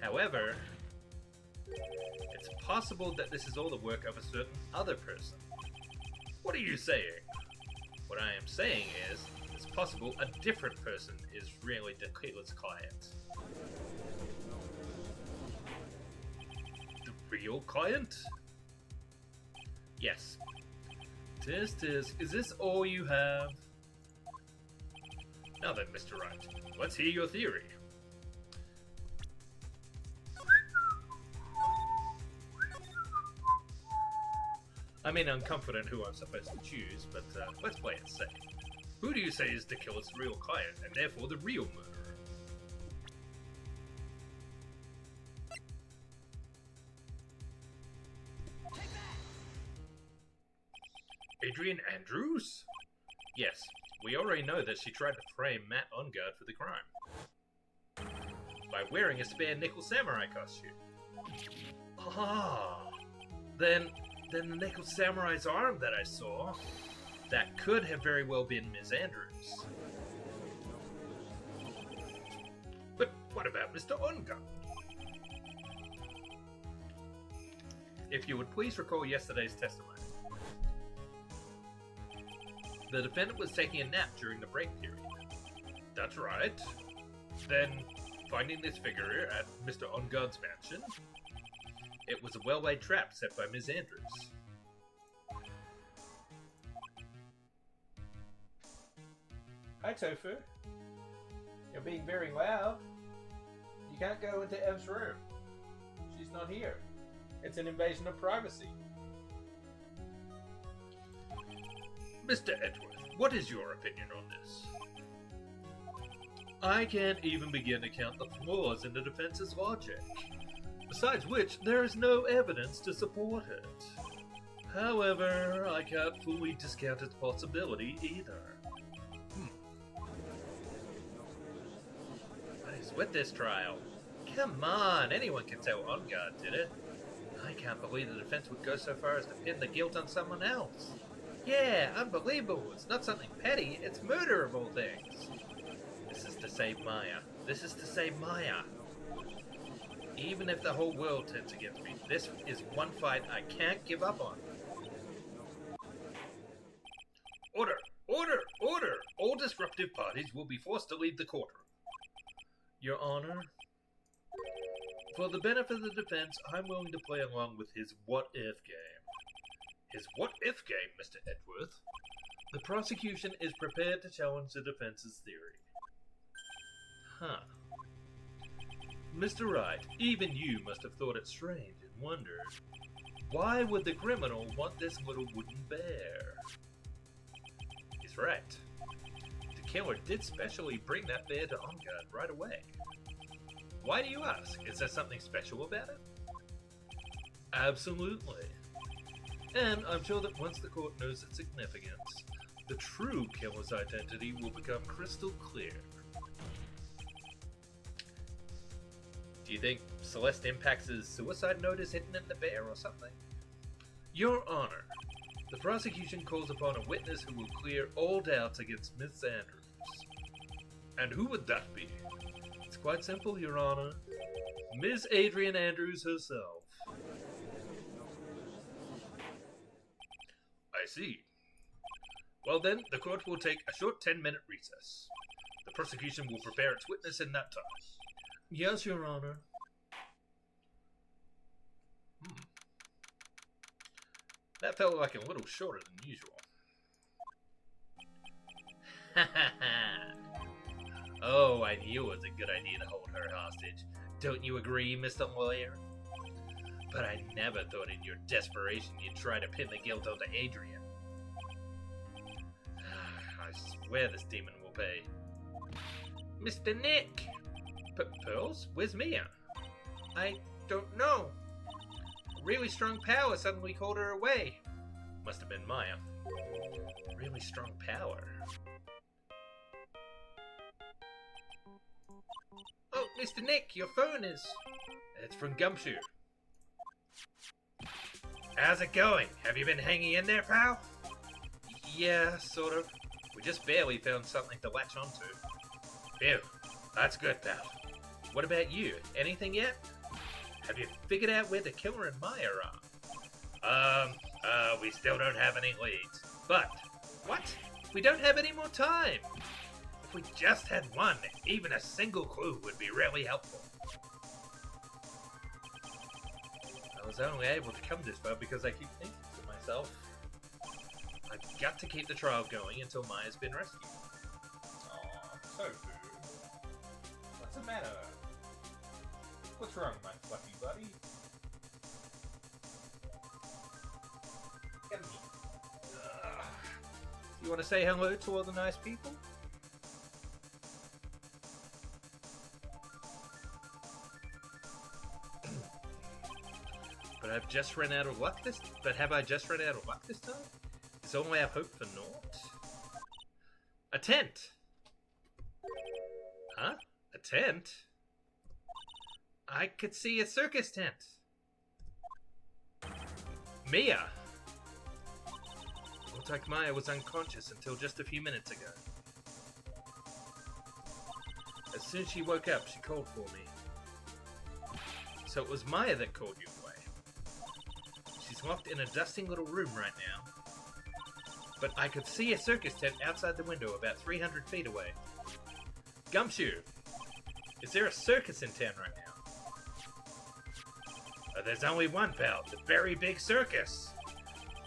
However, it's possible that this is all the work of a certain other person. What are you saying? What I am saying is, it's possible a different person is really Tequila's client. The real client? Yes. Tis, is this all you have? Now then, Mr. Wright, let's hear your theory. I mean, I'm confident who I'm supposed to choose, but let's play it safe. Who do you say is Tequila's real client, and therefore the real murderer? Adrian Andrews? Yes, we already know that she tried to frame Matt Ongard for the crime. By wearing a spare Nickel Samurai costume. Ah, then the Nickel Samurai's arm that I saw, that could have very well been Ms. Andrews. But what about Mr. Ongard? If you would please recall yesterday's testimony. The defendant was taking a nap during the break period. That's right. Then, finding this figure at Mr. Ongard's mansion, it was a well-laid trap set by Ms. Andrews. Hi, Tofu. You're being very loud. You can't go into Ev's room. She's not here. It's an invasion of privacy. Mr. Edgeworth, what is your opinion on this? I can't even begin to count the flaws in the defense's logic. Besides which, there is no evidence to support it. However, I can't fully discount its possibility either. What is with this trial? Come on, anyone can tell On Guard did it. I can't believe the defense would go so far as to pin the guilt on someone else. Yeah, unbelievable. It's not something petty, it's murder of all things. This is to save Maya. This is to save Maya. Even if the whole world turns against me, this is one fight I can't give up on. Order! Order! Order! All disruptive parties will be forced to leave the courtroom. Your Honor, for the benefit of the defense, I'm willing to play along with his what-if game. His what-if game, Mr. Edgeworth? The prosecution is prepared to challenge the defense's theory. Huh. Mr. Wright, even you must have thought it strange and wondered, why would the criminal want this little wooden bear? He's right. The killer did specially bring that bear to On Guard right away. Why do you ask? Is there something special about it? Absolutely. And I'm sure that once the court knows its significance, the true killer's identity will become crystal clear. Do you think Celeste Impact's suicide note is hidden in the bear or something? Your Honor, the prosecution calls upon a witness who will clear all doubts against Miss Andrews. And who would that be? It's quite simple, Your Honor. Ms. Adrian Andrews herself. I see. Well then, the court will take a short 10-minute recess. The prosecution will prepare its witness in that time. Yes, Your Honor. That felt like a little shorter than usual. Oh, I knew it was a good idea to hold her hostage. Don't you agree, Mr. Lawyer? But I never thought in your desperation you'd try to pin the guilt onto Adrian. I swear this demon will pay. Mr. Nick! Pearls? Where's Mia? I don't know. A really strong power suddenly called her away. Must have been Maya. Really strong power. Oh, Mr. Nick, your phone is... It's from Gumshoe. How's it going? Have you been hanging in there, pal? Yeah, sort of. We just barely found something to latch onto. Phew, that's good, pal. What about you? Anything yet? Have you figured out where the killer and Maya are? We still don't have any leads. But, what? We don't have any more time! If we just had one, even a single clue would be really helpful. I was only able to come this far because I keep thinking to myself, I've got to keep the trial going until Maya's been rescued. Aw, Tofu. What's the matter? What's wrong, my fluffy buddy? Come here. You want to say hello to all the nice people? But have I just run out of luck this time? Is all our hope for naught? A tent! Huh? A tent? I could see a circus tent. Mia! Looks like Maya was unconscious until just a few minutes ago. As soon as she woke up, she called for me. So it was Maya that called you away. She's locked in a dusty little room right now. But I could see a circus tent outside the window about 300 feet away. Gumshoe! Is there a circus in town right now? There's only one, pal. The very big circus.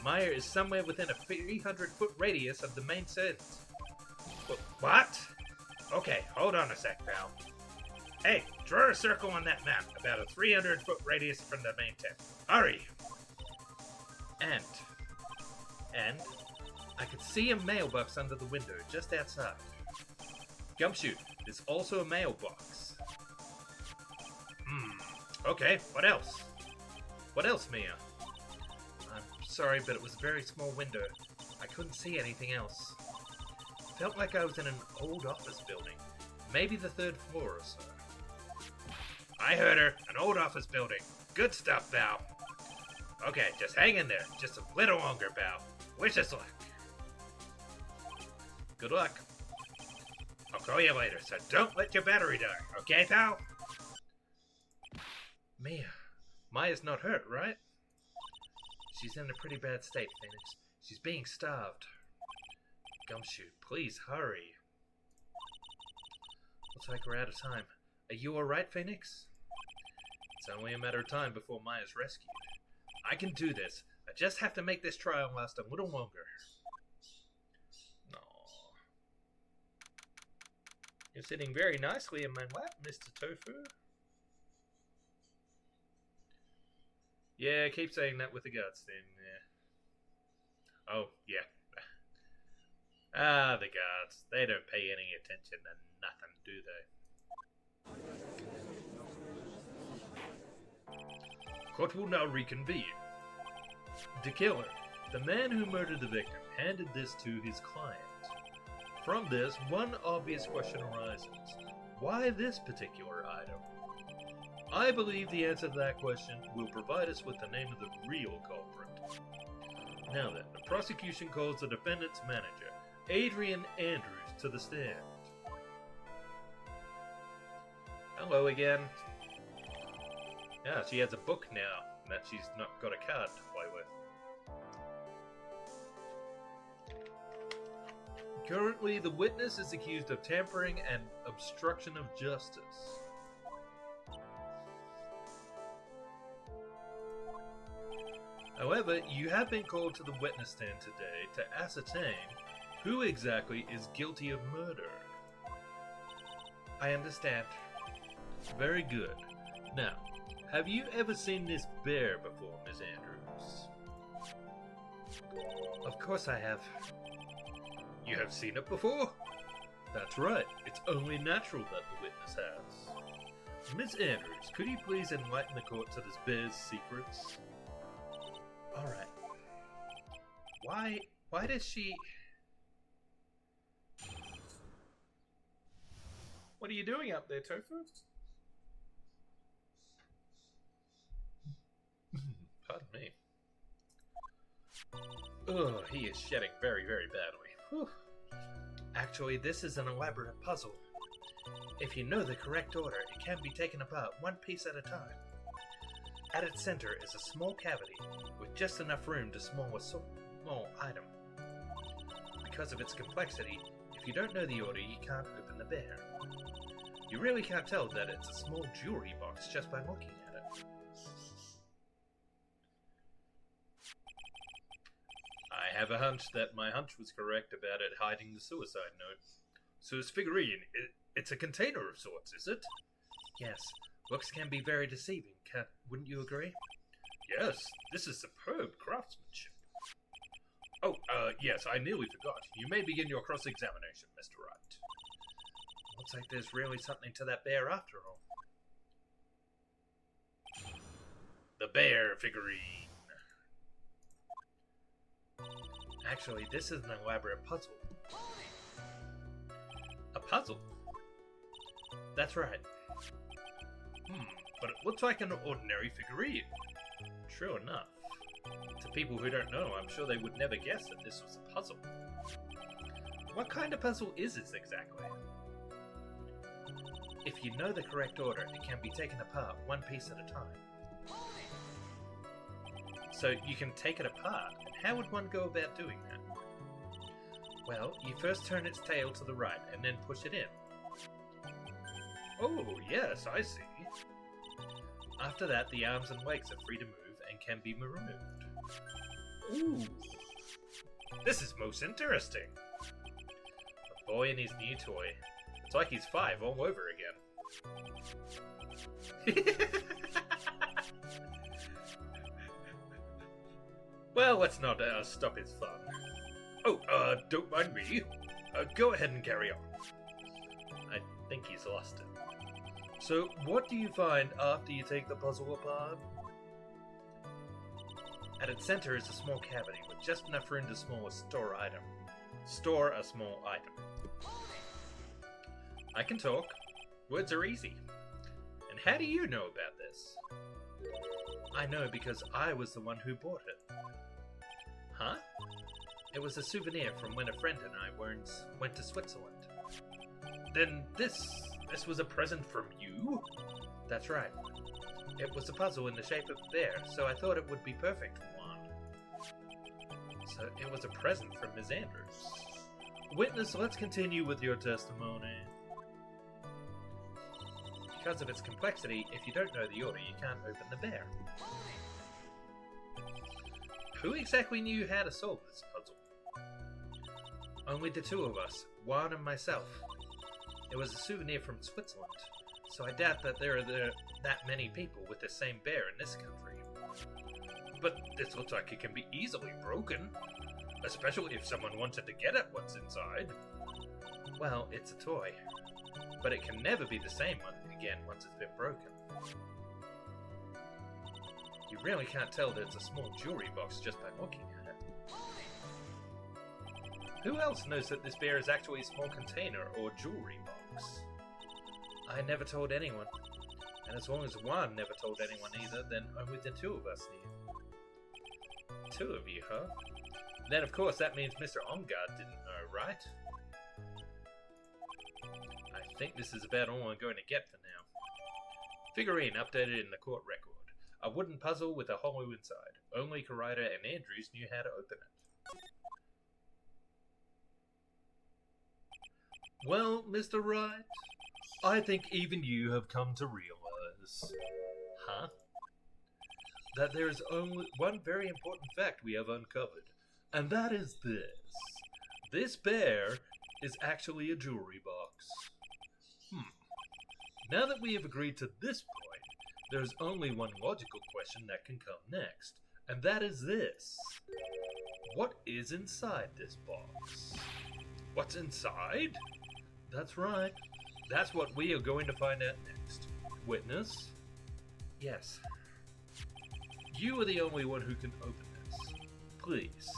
Maya is somewhere within a 300-foot radius of the main tent. What? Okay, hold on a sec, pal. Hey, draw a circle on that map, about a 300-foot radius from the main tent. Hurry! And I could see a mailbox under the window just outside. Gumshoe, there's also a mailbox. Okay, what else? What else, Mia? I'm sorry, but it was a very small window. I couldn't see anything else. Felt like I was in an old office building. Maybe the 3rd floor or so. I heard her. An old office building. Good stuff, Val. Okay, just hang in there. Just a little longer, Val. Wish us luck. Good luck. I'll call you later, so don't let your battery die. Okay, pal? Mia. Maya's not hurt, right? She's in a pretty bad state, Phoenix. She's being starved. Gumshoe, please hurry. Looks like we're out of time. Are you alright, Phoenix? It's only a matter of time before Maya's rescued. I can do this. I just have to make this trial last a little longer. Aww. You're sitting very nicely in my lap, Mr. Tofu. Yeah, keep saying that with the guards then. Yeah. Oh, yeah. Ah, the guards. They don't pay any attention to nothing, do they? Court will now reconvene. The killer, the man who murdered the victim, handed this to his client. From this, one obvious question arises. Why this particular item? I believe the answer to that question will provide us with the name of the real culprit. Now then, the prosecution calls the defendant's manager, Adrian Andrews, to the stand. Hello again. Yeah, she has a book now that she's not got a card to play with. Currently, the witness is accused of tampering and obstruction of justice. However, you have been called to the witness stand today to ascertain who exactly is guilty of murder. I understand. Very good. Now, have you ever seen this bear before, Miss Andrews? Of course I have. You have seen it before? That's right. It's only natural that the witness has. Miss Andrews, could you please enlighten the court to this bear's secrets? Alright. Why does she... What are you doing up there, Tofu? Pardon me. Oh, he is shedding very, very badly. Whew. Actually, this is an elaborate puzzle. If you know the correct order, it can be taken apart one piece at a time. At its center is a small cavity with just enough room to small a small item. Because of its complexity, if you don't know the order, you can't open the bear. You really can't tell that it's a small jewelry box just by looking at it. I have a hunch that my hunch was correct about it hiding the suicide note. So this figurine, it's a container of sorts, is it? Yes. Looks can be very deceiving, wouldn't you agree? Yes, this is superb craftsmanship. Oh, yes, I nearly forgot. You may begin your cross-examination, Mr. Wright. Looks like there's really something to that bear after all. The bear figurine. Actually, this is an elaborate puzzle. A puzzle? That's right. But it looks like an ordinary figurine. True enough. To people who don't know, I'm sure they would never guess that this was a puzzle. What kind of puzzle is this exactly? If you know the correct order, it can be taken apart one piece at a time. So you can take it apart, and how would one go about doing that? Well, you first turn its tail to the right, and then push it in. Oh, yes, I see. After that, the arms and legs are free to move and can be removed. Ooh. This is most interesting. boy and his new toy. It's like he's 5 all over again. Well, let's not stop his fun. Oh, don't mind me. Go ahead and carry on. I think he's lost it. So, what do you find after you take the puzzle apart? At its center is a small cavity with just enough room to store a small item. I can talk. Words are easy. And how do you know about this? I know because I was the one who bought it. Huh? It was a souvenir from when a friend and I went to Switzerland. Then this was a present from you? That's right. It was a puzzle in the shape of a bear, so I thought it would be perfect for one. So it was a present from Ms. Andrews. Witness, let's continue with your testimony. Because of its complexity, if you don't know the order, you can't open the bear. Who exactly knew how to solve this puzzle? Only the two of us, Juan and myself. It was a souvenir from Switzerland, so I doubt that there are that many people with the same bear in this country. But this looks like it can be easily broken, especially if someone wanted to get at what's inside. Well, it's a toy, but it can never be the same one again once it's been broken. You really can't tell that it's a small jewelry box just by looking at it. Who else knows that this bear is actually a small container or jewelry box? I never told anyone. And as long as Juan never told anyone either, then only the two of us knew. 2 of you, huh? Then of course that means Mr. Omgard didn't know, right? I think this is about all I'm going to get for now. Figurine updated in the court record. A wooden puzzle with a hollow inside. Only Karaita and Andrews knew how to open it. Well, Mr. Wright, I think even you have come to realize... Huh? That there is only one very important fact we have uncovered, and that is this. This bear is actually a jewelry box. Now that we have agreed to this point, there is only one logical question that can come next, and that is this. What is inside this box? What's inside? That's right. That's what we are going to find out next. Witness? Yes. You are the only one who can open this. Please.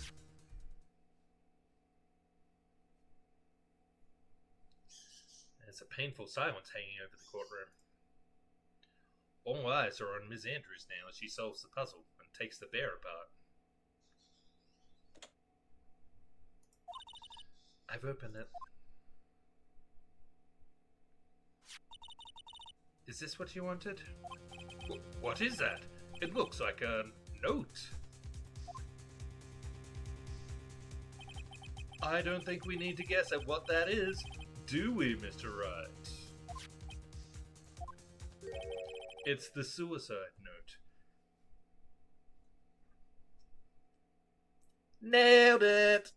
There's a painful silence hanging over the courtroom. All eyes are on Ms. Andrews now as she solves the puzzle and takes the bear apart. I've opened it. Is this what you wanted? What is that? It looks like a note. I don't think we need to guess at what that is, do we, Mr. Wright? It's the suicide note. Nailed it!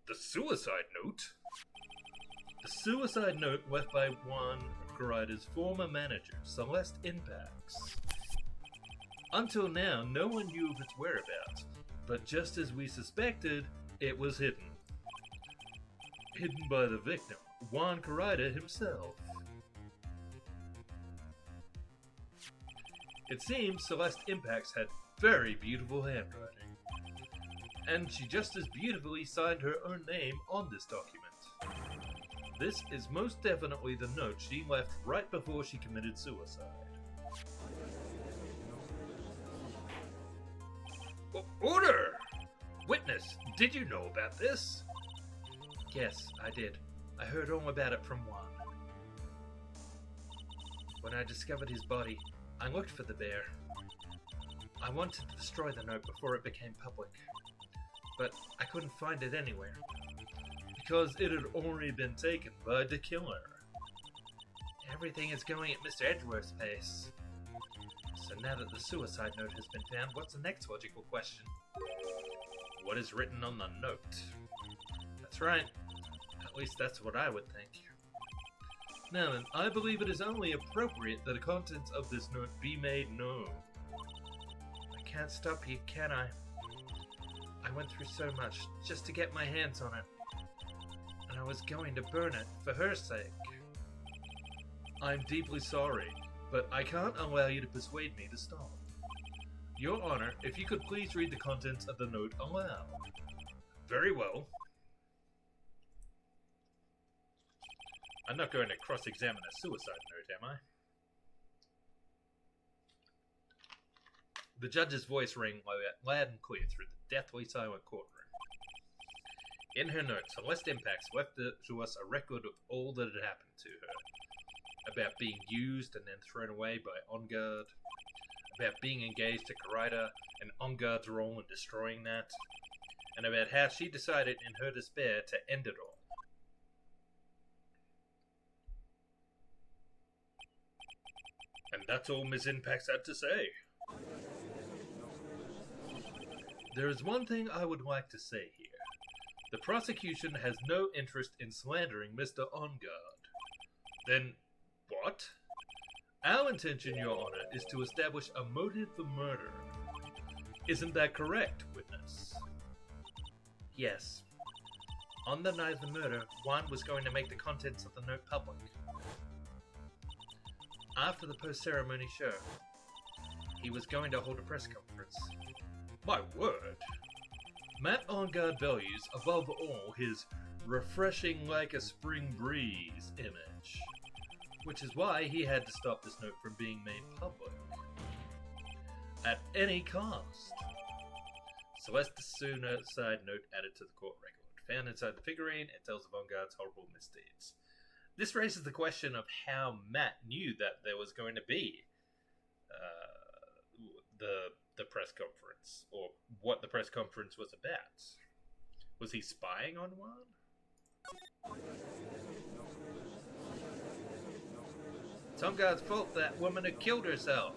The suicide note? The suicide note left by Juan Karaita's former manager, Celeste Impax. Until now, no one knew of its whereabouts, but just as we suspected, it was hidden. Hidden by the victim, Juan Karaita himself. It seems Celeste Impax had very beautiful handwriting, and she just as beautifully signed her own name on this document. This is most definitely the note she left right before she committed suicide. Order! Witness, did you know about this? Yes, I did. I heard all about it from Juan. When I discovered his body, I looked for the bear. I wanted to destroy the note before it became public, but I couldn't find it anywhere, because it had already been taken by the killer. Everything is going at Mr. Edgeworth's pace. So now that the suicide note has been found, what's the next logical question? what is written on the note. That's right. At least that's what I would think. Now then, I believe it is only appropriate that the contents of this note be made known. I can't stop you, can I? I went through so much just to get my hands on it. And I was going to burn it for her sake. I'm deeply sorry, but I can't allow you to persuade me to stop. Your Honor, if you could please read the contents of the note aloud. Very well. I'm not going to cross-examine a suicide note, am I? The judge's voice rang loud and clear through the deathly silent courtroom. In her note, Celeste Impax left to us a record of all that had happened to her. About being used and then thrown away by On Guard. About being engaged to Karaita and On Guard's role in destroying that. And about how she decided in her despair to end it all. And that's all Ms. Impax had to say. There is one thing I would like to say here. The prosecution has no interest in slandering Mr. On Guard. Then, what? Our intention, Your Honor, is to establish a motive for murder. Isn't that correct, witness? Yes. On the night of the murder, Juan was going to make the contents of the note public. After the post-ceremony show, he was going to hold a press conference. My word! Matt On Guard values, above all, his refreshing like a spring breeze image, which is why he had to stop this note from being made public. At any cost. Celeste's suicide note added to the court record. Found inside the figurine, it tells of On Guard's horrible misdeeds. This raises the question of how Matt knew that there was going to be the press conference, or what the press conference was about. Was he spying on one? It's On Guard's fault that woman had killed herself.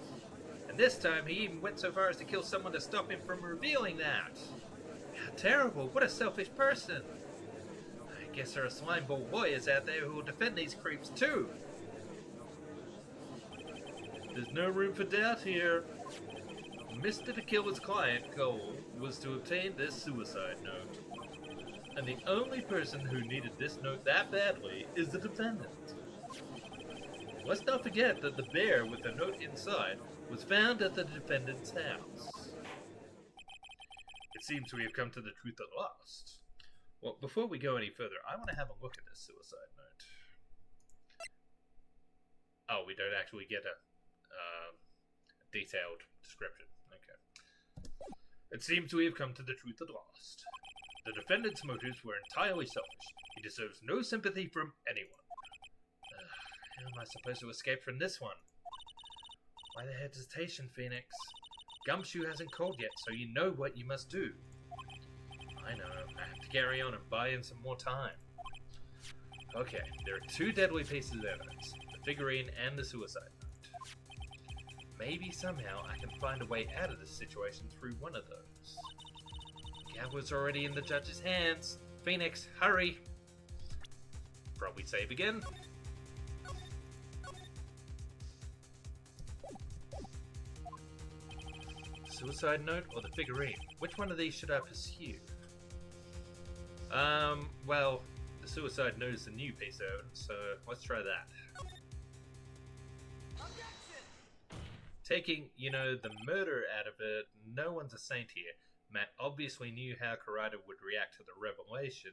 And this time he even went so far as to kill someone to stop him from revealing that. How terrible, what a selfish person. I guess there are slimeball lawyers out there who will defend these creeps too. There's no room for doubt here. Mr. The Killer's client, Cole, was to obtain this suicide note. And the only person who needed this note that badly is the defendant. Let's not forget that the bear with the note inside was found at the defendant's house. It seems we have come to the truth at last. Well, before we go any further, I want to have a look at this suicide note. Oh, we don't actually get a detailed description. Okay. It seems we have come to the truth at last. The defendant's motives were entirely selfish. He deserves no sympathy from anyone. How am I supposed to escape from this one? Why the hesitation, Phoenix? Gumshoe hasn't called yet, so you know what you must do. I know, I have to carry on and buy in some more time. Okay, there are two deadly pieces of evidence, the figurine and the suicide note. Maybe somehow I can find a way out of this situation through one of those. The gavel's already in the judge's hands. Phoenix, hurry! Probably save again. Suicide note or the figurine? Which one of these should I pursue? Well, the suicide note is the new piece of evidence, so let's try that. Taking, the murder out of it, no one's a saint here. Matt obviously knew how Karaita would react to the revelation,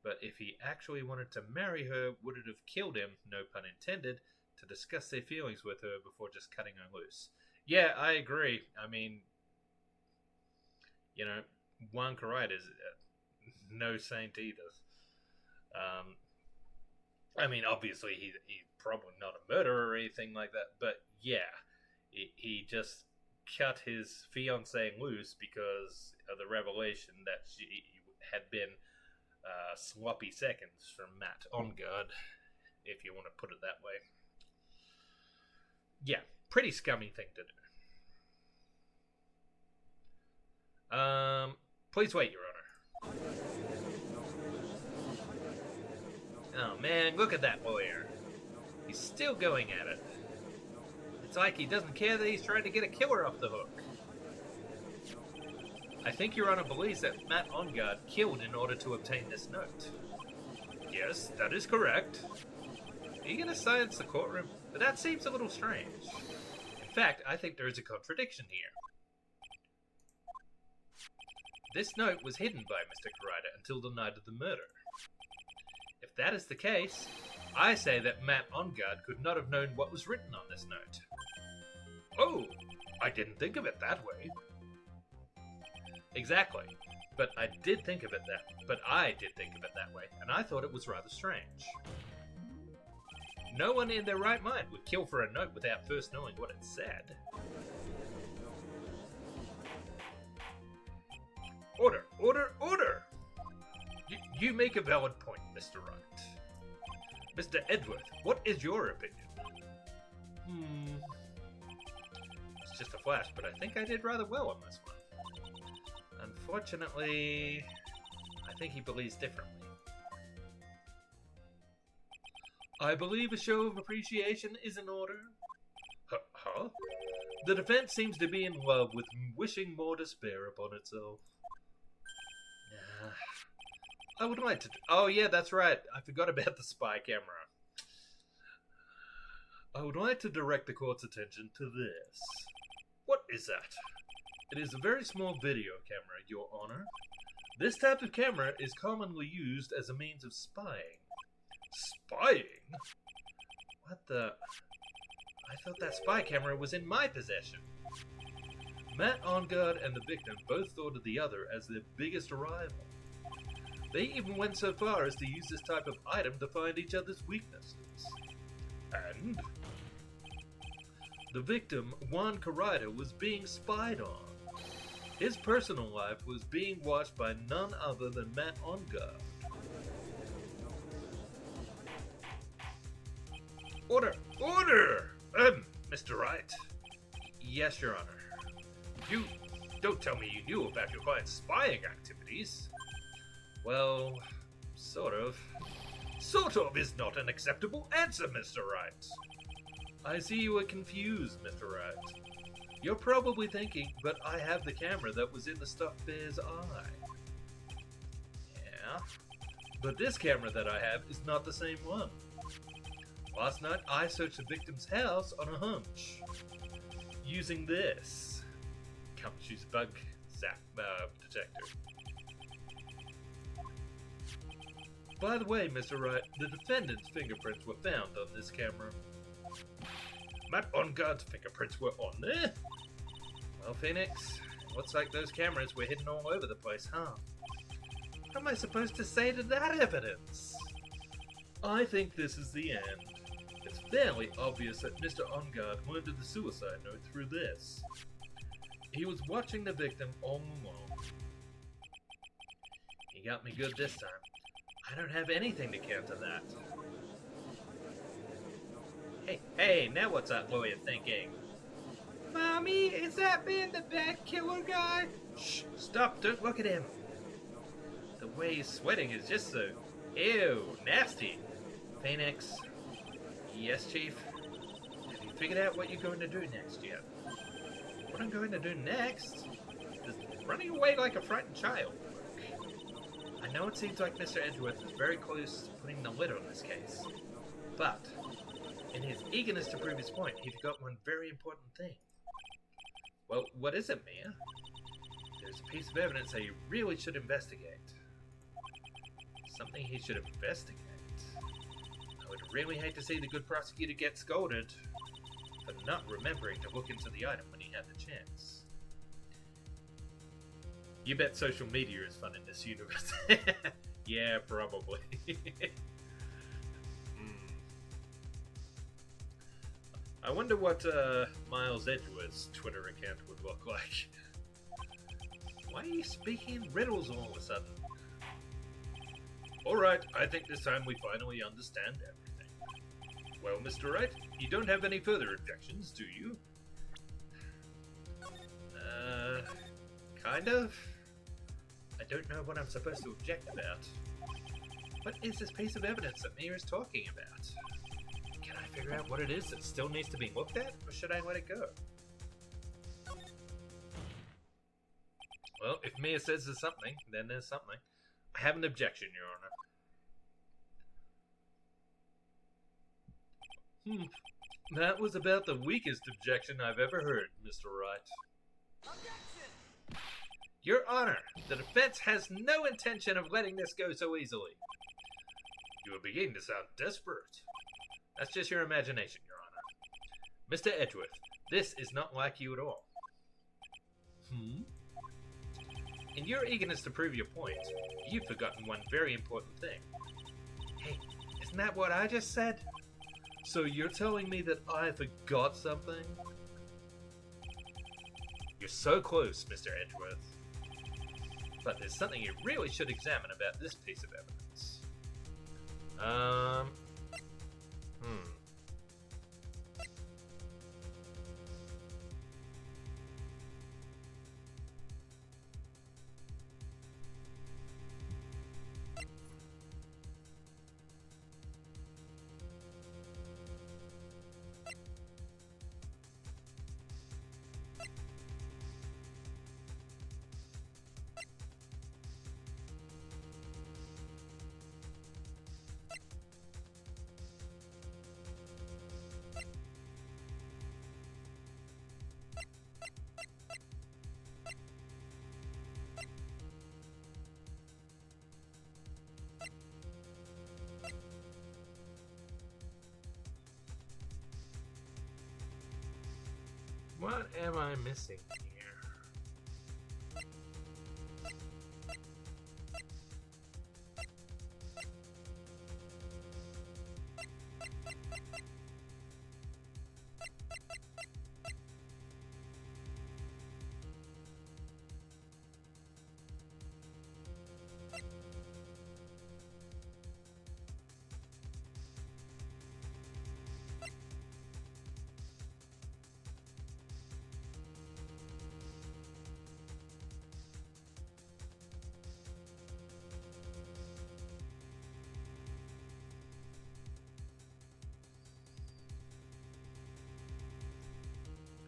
but if he actually wanted to marry her, would it have killed him, no pun intended, to discuss their feelings with her before just cutting her loose? Yeah, I agree. I mean, Juan Karaita is no saint either. I mean, obviously he's probably not a murderer or anything like that, but yeah, he just cut his fiancée loose because of the revelation that she had been sloppy seconds from Matt On Guard, if you want to put it that way. Yeah, pretty scummy thing to do. Please wait, Your Honor. Oh man, look at that lawyer. He's still going at it. It's like he doesn't care that he's trying to get a killer off the hook. I think Your Honor believes that Matt Ongard killed in order to obtain this note. Yes, that is correct. Are you going to silence the courtroom? But that seems a little strange. In fact, I think there is a contradiction here. This note was hidden by Mr. Karaita until the night of the murder. If that is the case, I say that Matt Ongard could not have known what was written on this note. Oh, I didn't think of it that way. Exactly. But I did think of it that way, and I thought it was rather strange. No one in their right mind would kill for a note without first knowing what it said. Order! Order! Order! You make a valid point, Mr. Wright. Mr. Edgeworth, what is your opinion? It's just a flash, but I think I did rather well on this one. Unfortunately, I think he believes differently. I believe a show of appreciation is in order. Huh? The defense seems to be in love with wishing more despair upon itself. I would like to... Oh, yeah, that's right. I forgot about the spy camera. I would like to direct the court's attention to this. What is that? It is a very small video camera, Your Honor. This type of camera is commonly used as a means of spying. Spying? What the... I thought that spy camera was in my possession. Matt Ongard and the victim both thought of the other as their biggest rival. They even went so far as to use this type of item to find each other's weaknesses. And... the victim, Juan Karaita, was being spied on. His personal life was being watched by none other than Matt Ongard. Order! Order! Mr. Wright. Yes, Your Honor. You don't tell me you knew about your client's spying activities. Well, sort of. Sort of is not an acceptable answer, Mr. Wright. I see you are confused, Mr. Wright. You're probably thinking, but I have the camera that was in the stuffed bear's eye. Yeah, but this camera that I have is not the same one. Last night, I searched the victim's house on a hunch, using this. Can't use bug detector. By the way, Mr. Wright, the defendant's fingerprints were found on this camera. Matt Ongard's fingerprints were on there? Well, Phoenix, looks like those cameras were hidden all over the place, huh? What am I supposed to say to that evidence? I think this is the end. It's fairly obvious that Mr. Ongard learned of the suicide note through this. He was watching the victim all along. He got me good this time. I don't have anything to counter that. Hey, now what's that lawyer thinking? Mommy, is that man the bad killer guy? Shh, stop, don't look at him. The way he's sweating is just so... Ew, nasty. Phoenix. Yes, Chief? Have you figured out what you're going to do next yet? What I'm going to do next is running away like a frightened child. I know it seems like Mr. Edgeworth is very close to putting the lid on this case, but in his eagerness to prove his point, he forgot one very important thing. Well, what is it, Mia? There's a piece of evidence that he really should investigate. Something he should investigate. I would really hate to see the good prosecutor get scolded for not remembering to look into the item when he had the chance. You bet social media is fun in this universe. Yeah, probably. I wonder what Miles Edgeworth's Twitter account would look like. Why are you speaking in riddles all of a sudden? Alright, I think this time we finally understand everything. Well, Mr. Wright, you don't have any further objections, do you? Kind of? I don't know what I'm supposed to object about. What is this piece of evidence that Mia is talking about? Can I figure out what it is that still needs to be looked at, or should I let it go? Well, if Mia says there's something, then there's something. I have an objection, Your Honor. That was about the weakest objection I've ever heard, Mr. Wright. Objection! Your Honor, the defense has no intention of letting this go so easily. You are beginning to sound desperate. That's just your imagination, Your Honor. Mr. Edgeworth, this is not like you at all. In your eagerness to prove your point, you've forgotten one very important thing. Hey, isn't that what I just said? So you're telling me that I forgot something? You're so close, Mr. Edgeworth. But there's something you really should examine about this piece of evidence. What am I missing here?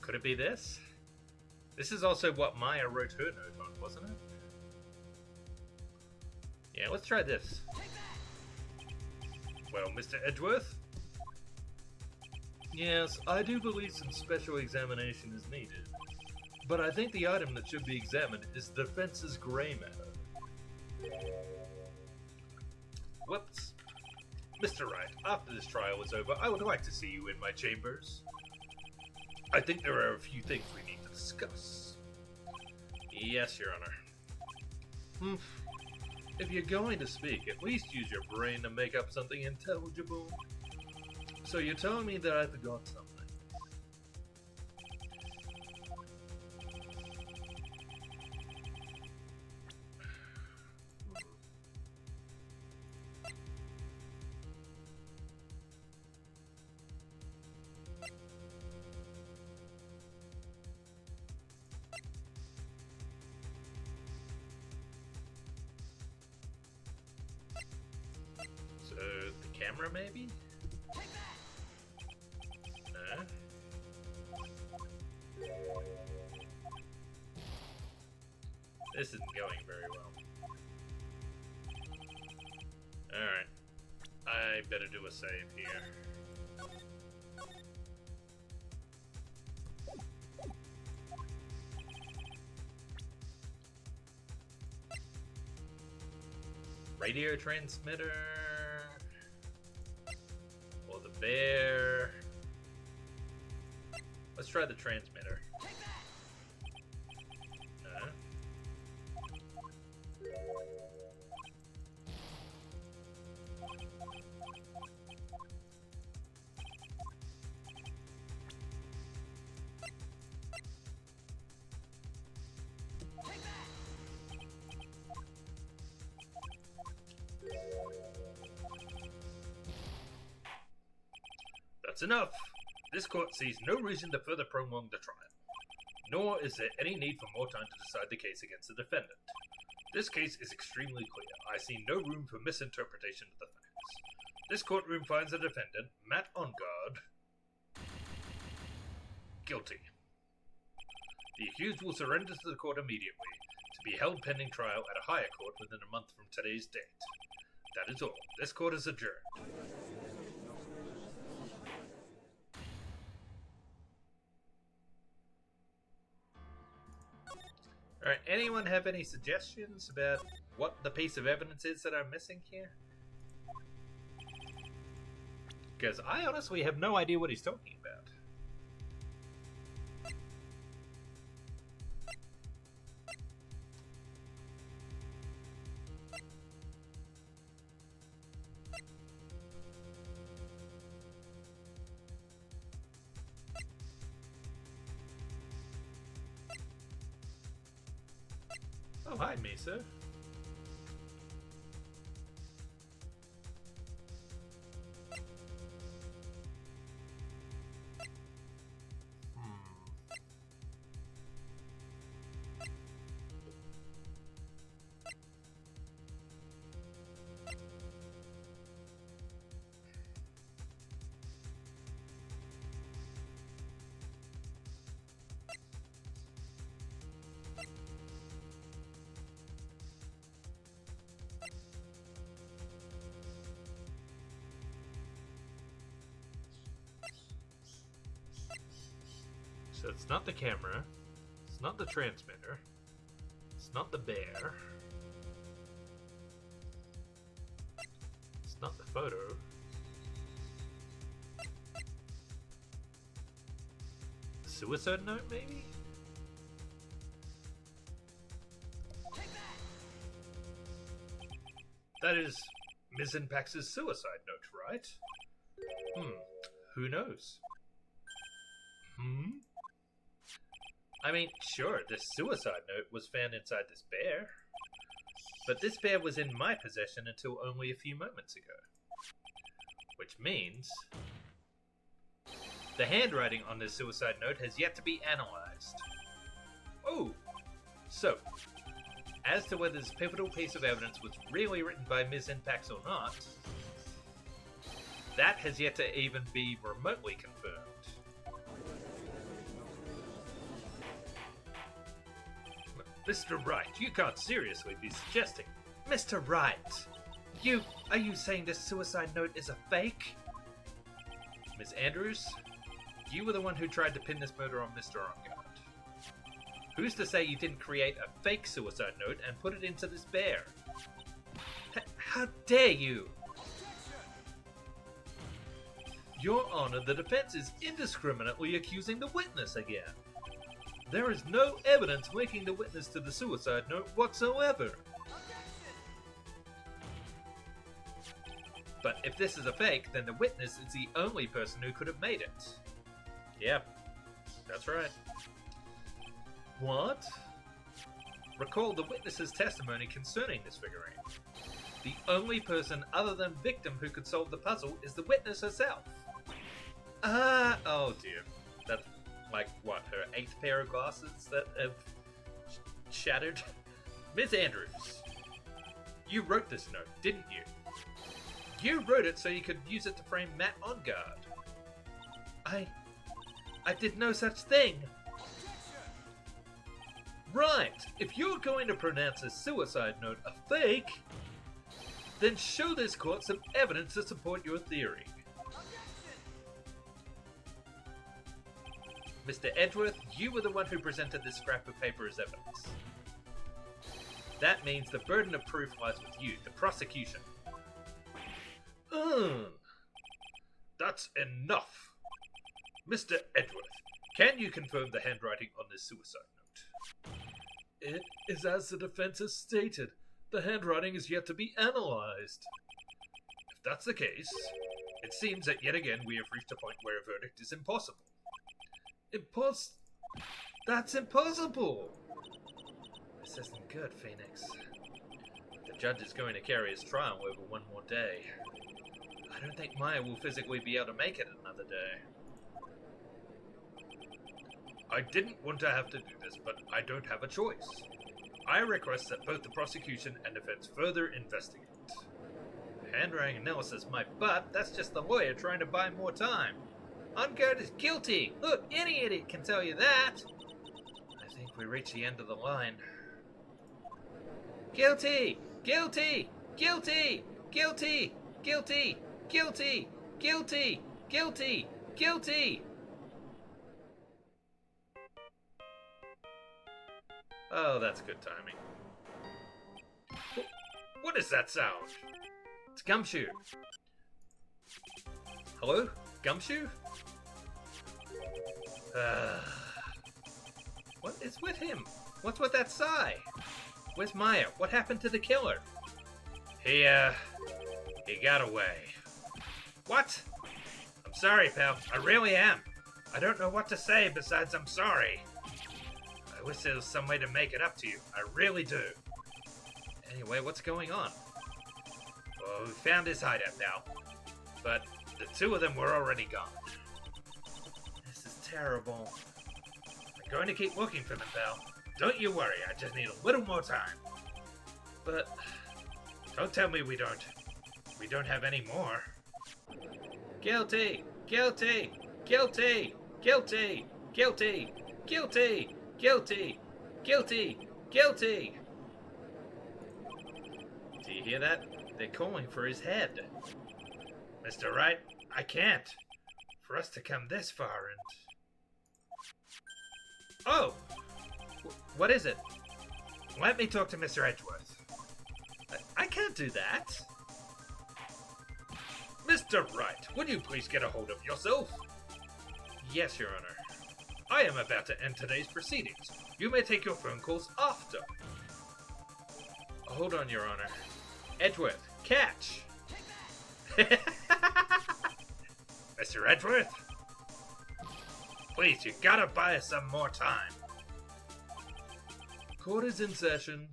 Could it be this? This is also what Maya wrote her note on, wasn't it? Yeah, let's try this. Well, Mr. Edgeworth? Yes, I do believe some special examination is needed. But I think the item that should be examined is the defense's gray matter. Whoops. Mr. Wright, after this trial is over, I would like to see you in my chambers. I think there are a few things we need to discuss. Yes, Your Honor. If you're going to speak, at least use your brain to make up something intelligible. So you're telling me that I forgot something? The camera, maybe? This isn't going very well. Alright. I better do a save here. Radio transmitter. Or the bear. Let's try the transmitter. That's enough. This court sees no reason to further prolong the trial, nor is there any need for more time to decide the case against the defendant. This case is extremely clear. I see no room for misinterpretation of the facts. This courtroom finds the defendant, Matt Ongard, guilty. The accused will surrender to the court immediately, to be held pending trial at a higher court within a month from today's date. That is all. This court is adjourned. Alright, anyone have any suggestions about what the piece of evidence is that I'm missing here? Because I honestly have no idea what he's talking about. Oh, hi, Misa. So it's not the camera, it's not the transmitter, it's not the bear, it's not the photo. The suicide note, maybe? That is Ms. Inpax's suicide note, right? Who knows? I mean, sure, this suicide note was found inside this bear. But this bear was in my possession until only a few moments ago. Which means the handwriting on this suicide note has yet to be analyzed. Oh! So, as to whether this pivotal piece of evidence was really written by Ms. Inpax or not, that has yet to even be remotely confirmed. Mr. Wright, you can't seriously be suggesting... Mr. Wright! Are you saying this suicide note is a fake? Ms. Andrews, you were the one who tried to pin this murder on Mr. Ongard. Who's to say you didn't create a fake suicide note and put it into this bear? How dare you! Your Honor, the defense is indiscriminately accusing the witness again. There is no evidence linking the witness to the suicide note whatsoever. But if this is a fake, then the witness is the only person who could have made it. Yep, that's right. What? Recall the witness's testimony concerning this figurine. The only person other than victim who could solve the puzzle is the witness herself. Oh dear. That's like, what, her 8th pair of glasses that have shattered? Ms. Andrews, you wrote this note, didn't you? You wrote it so you could use it to frame Matt Ongard. I did no such thing. Right, if you're going to pronounce a suicide note a fake, then show this court some evidence to support your theory. Mr. Edgeworth, you were the one who presented this scrap of paper as evidence. That means the burden of proof lies with you, the prosecution. That's enough. Mr. Edgeworth, can you confirm the handwriting on this suicide note? It is as the defense has stated. The handwriting is yet to be analyzed. If that's the case, it seems that yet again we have reached a point where a verdict is impossible. That's impossible! This isn't good, Phoenix. The judge is going to carry his trial over one more day. I don't think Maya will physically be able to make it another day. I didn't want to have to do this, but I don't have a choice. I request that both the prosecution and defense further investigate. Handwriting analysis, my butt, that's just the lawyer trying to buy more time. Unguard is guilty. Look, any idiot can tell you that. I think we reached the end of the line. Guilty! Guilty! Guilty! Guilty! Guilty! Guilty! Guilty! Guilty! Guilty! Oh, that's good timing. What is that sound? It's Gumshoe. Hello? Gumshoe? What is with him? What's with that sigh? Where's Maya? What happened to the killer? He got away. What? I'm sorry, pal. I really am. I don't know what to say besides I'm sorry. I wish there was some way to make it up to you. I really do. Anyway, what's going on? Well, we found his hideout now. But the two of them were already gone. This is terrible. I'm going to keep looking for them, pal. Don't you worry, I just need a little more time. But don't tell me we don't have any more. Guilty! Guilty! Guilty! Guilty! Guilty! Guilty! Guilty! Guilty! Guilty! Do you hear that? They're calling for his head. Mr. Wright, I can't. For us to come this far and... Oh! What is it? Let me talk to Mr. Edgeworth. I can't do that. Mr. Wright, would you please get a hold of yourself? Yes, Your Honor. I am about to end today's proceedings. You may take your phone calls after. Hold on, Your Honor. Edgeworth, catch! Mr. Edgeworth? Please, you gotta buy us some more time. Court is in session.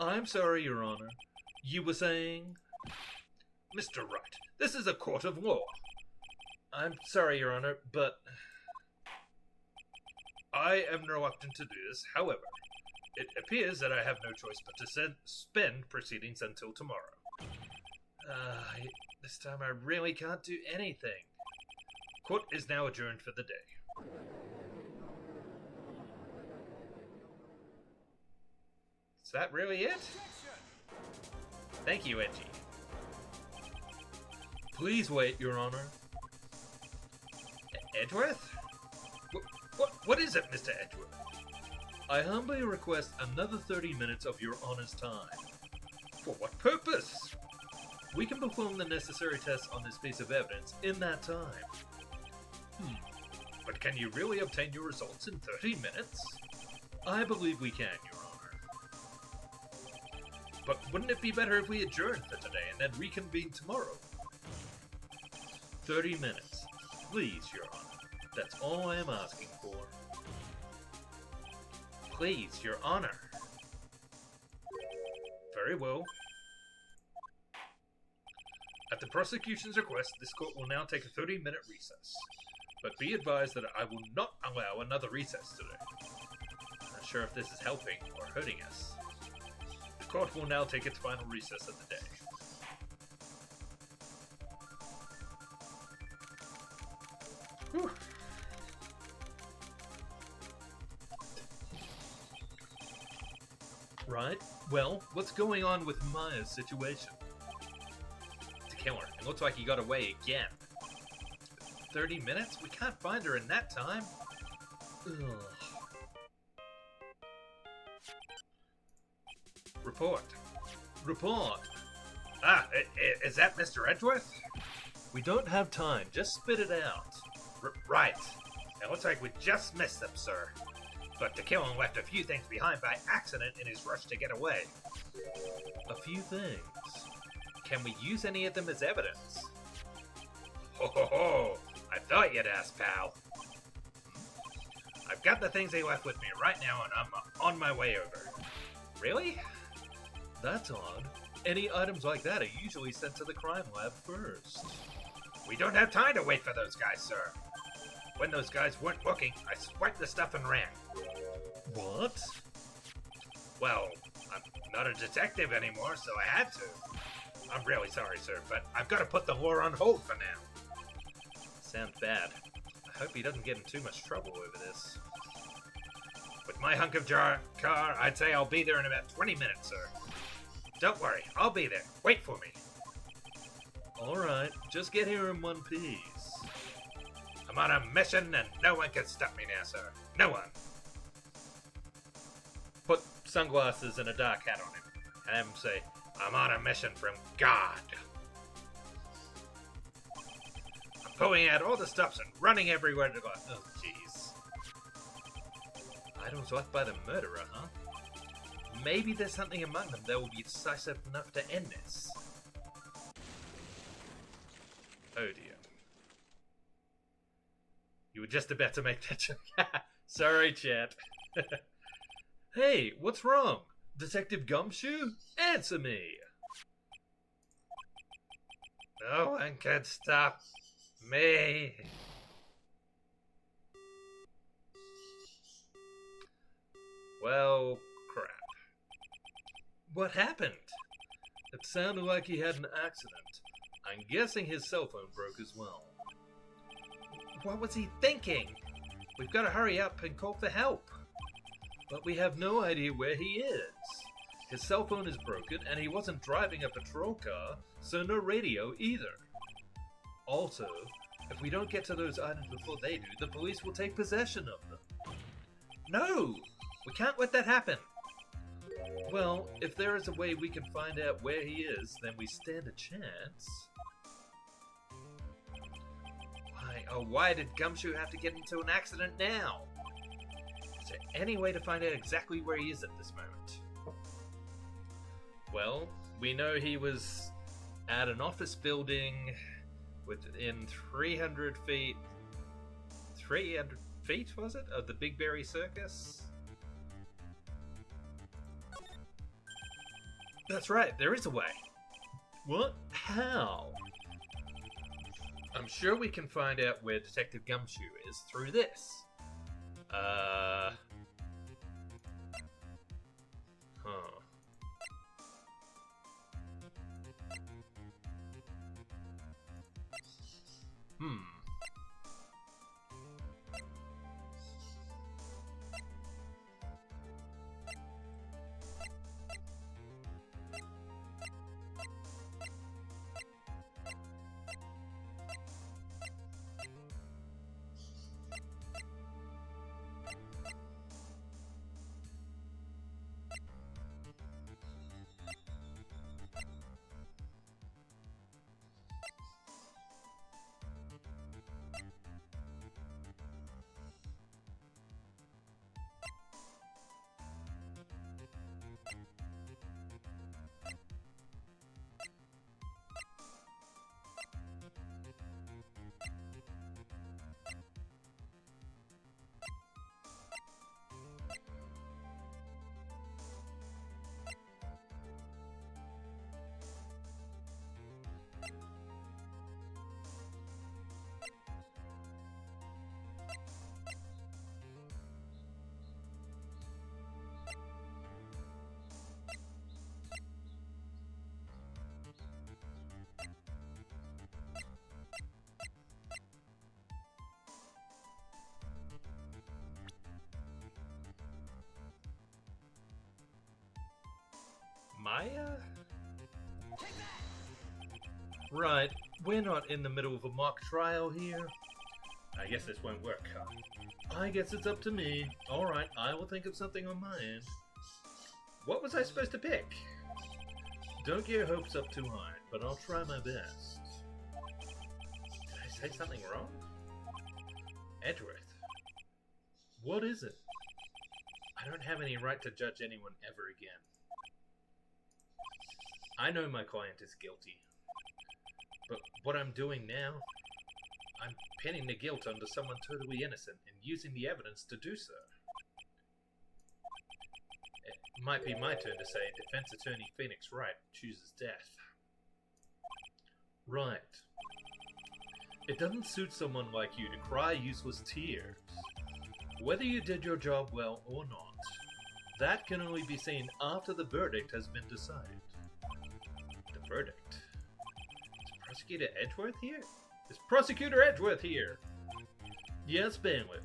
I'm sorry, Your Honor. You were saying? Mr. Wright, this is a court of law. I'm sorry, Your Honor, but... I am reluctant to do this. However, it appears that I have no choice but to suspend proceedings until tomorrow. This time I really can't do anything. Court is now adjourned for the day. Is that really it? Thank you, Edgy. Please wait, Your Honor. Edgeworth? What is it, Mr. Edgeworth? I humbly request another 30 minutes of Your Honor's time. For what purpose? We can perform the necessary tests on this piece of evidence in that time. But can you really obtain your results in 30 minutes? I believe we can, Your Honor. But wouldn't it be better if we adjourned for today and then reconvene tomorrow? 30 minutes. Please, Your Honor. That's all I am asking for. Please, Your Honor. Very well. At the prosecution's request, this court will now take a 30-minute recess. But be advised that I will not allow another recess today. I'm not sure if this is helping or hurting us. The court will now take its final recess of the day. Whew. Right, well, what's going on with Maya's situation? To kill her. It looks like he got away again. 30 minutes? We can't find her in that time. Ugh. Report. Report. Ah, is that Mr. Edgeworth? We don't have time. Just spit it out. Right. It looks like we just missed them, sir. But the killer left a few things behind by accident in his rush to get away. A few things? Can we use any of them as evidence? Ho ho ho! I thought you'd ask, pal. I've got the things they left with me right now and I'm on my way over. Really? That's odd. Any items like that are usually sent to the crime lab first. We don't have time to wait for those guys, sir. When those guys weren't looking, I swiped the stuff and ran. What? Well, I'm not a detective anymore, so I had to. I'm really sorry, sir, but I've got to put the law on hold for now. Sounds bad. I hope he doesn't get in too much trouble over this. With my hunk of car, I'd say I'll be there in about 20 minutes, sir. Don't worry, I'll be there. Wait for me. Alright, just get here in one piece. I'm on a mission and no one can stop me now, sir. No one. Put sunglasses and a dark hat on him. And have him say, I'm on a mission from God. I'm pulling out all the stops and running everywhere to go. Oh, jeez. Items left by the murderer, huh? Maybe there's something among them that will be decisive enough to end this. Oh dear. You were just about to make that joke. Sorry, chat. Hey, what's wrong? Detective Gumshoe? Answer me! No one can stop me. Well, crap. What happened? It sounded like he had an accident. I'm guessing his cell phone broke as well. What was he thinking? We've got to hurry up and call for help. But we have no idea where he is. His cell phone is broken and he wasn't driving a patrol car, so no radio either. Also, if we don't get to those items before they do, the police will take possession of them. No! We can't let that happen. Well, if there is a way we can find out where he is, then we stand a chance. Why did Gumshoe have to get into an accident now? Is there any way to find out exactly where he is at this moment? Well, we know he was at an office building within 300 feet... 300 feet, was it? Of the Big Berry Circus? That's right, there is a way. What? How? I'm sure we can find out where Detective Gumshoe is through this. Huh. Maya? Right, we're not in the middle of a mock trial here. I guess this won't work, huh? I guess it's up to me. Alright, I will think of something on my end. What was I supposed to pick? Don't get your hopes up too high, but I'll try my best. Did I say something wrong? Edgeworth. What is it? I don't have any right to judge anyone ever again. I know my client is guilty, but what I'm doing now, I'm pinning the guilt onto someone totally innocent and using the evidence to do so. It might be my turn to say defense attorney Phoenix Wright chooses death. Right. It doesn't suit someone like you to cry useless tears. Whether you did your job well or not, that can only be seen after the verdict has been decided. The verdict? Is Prosecutor Edgeworth here? Is Prosecutor Edgeworth here? Yes, Bailiff.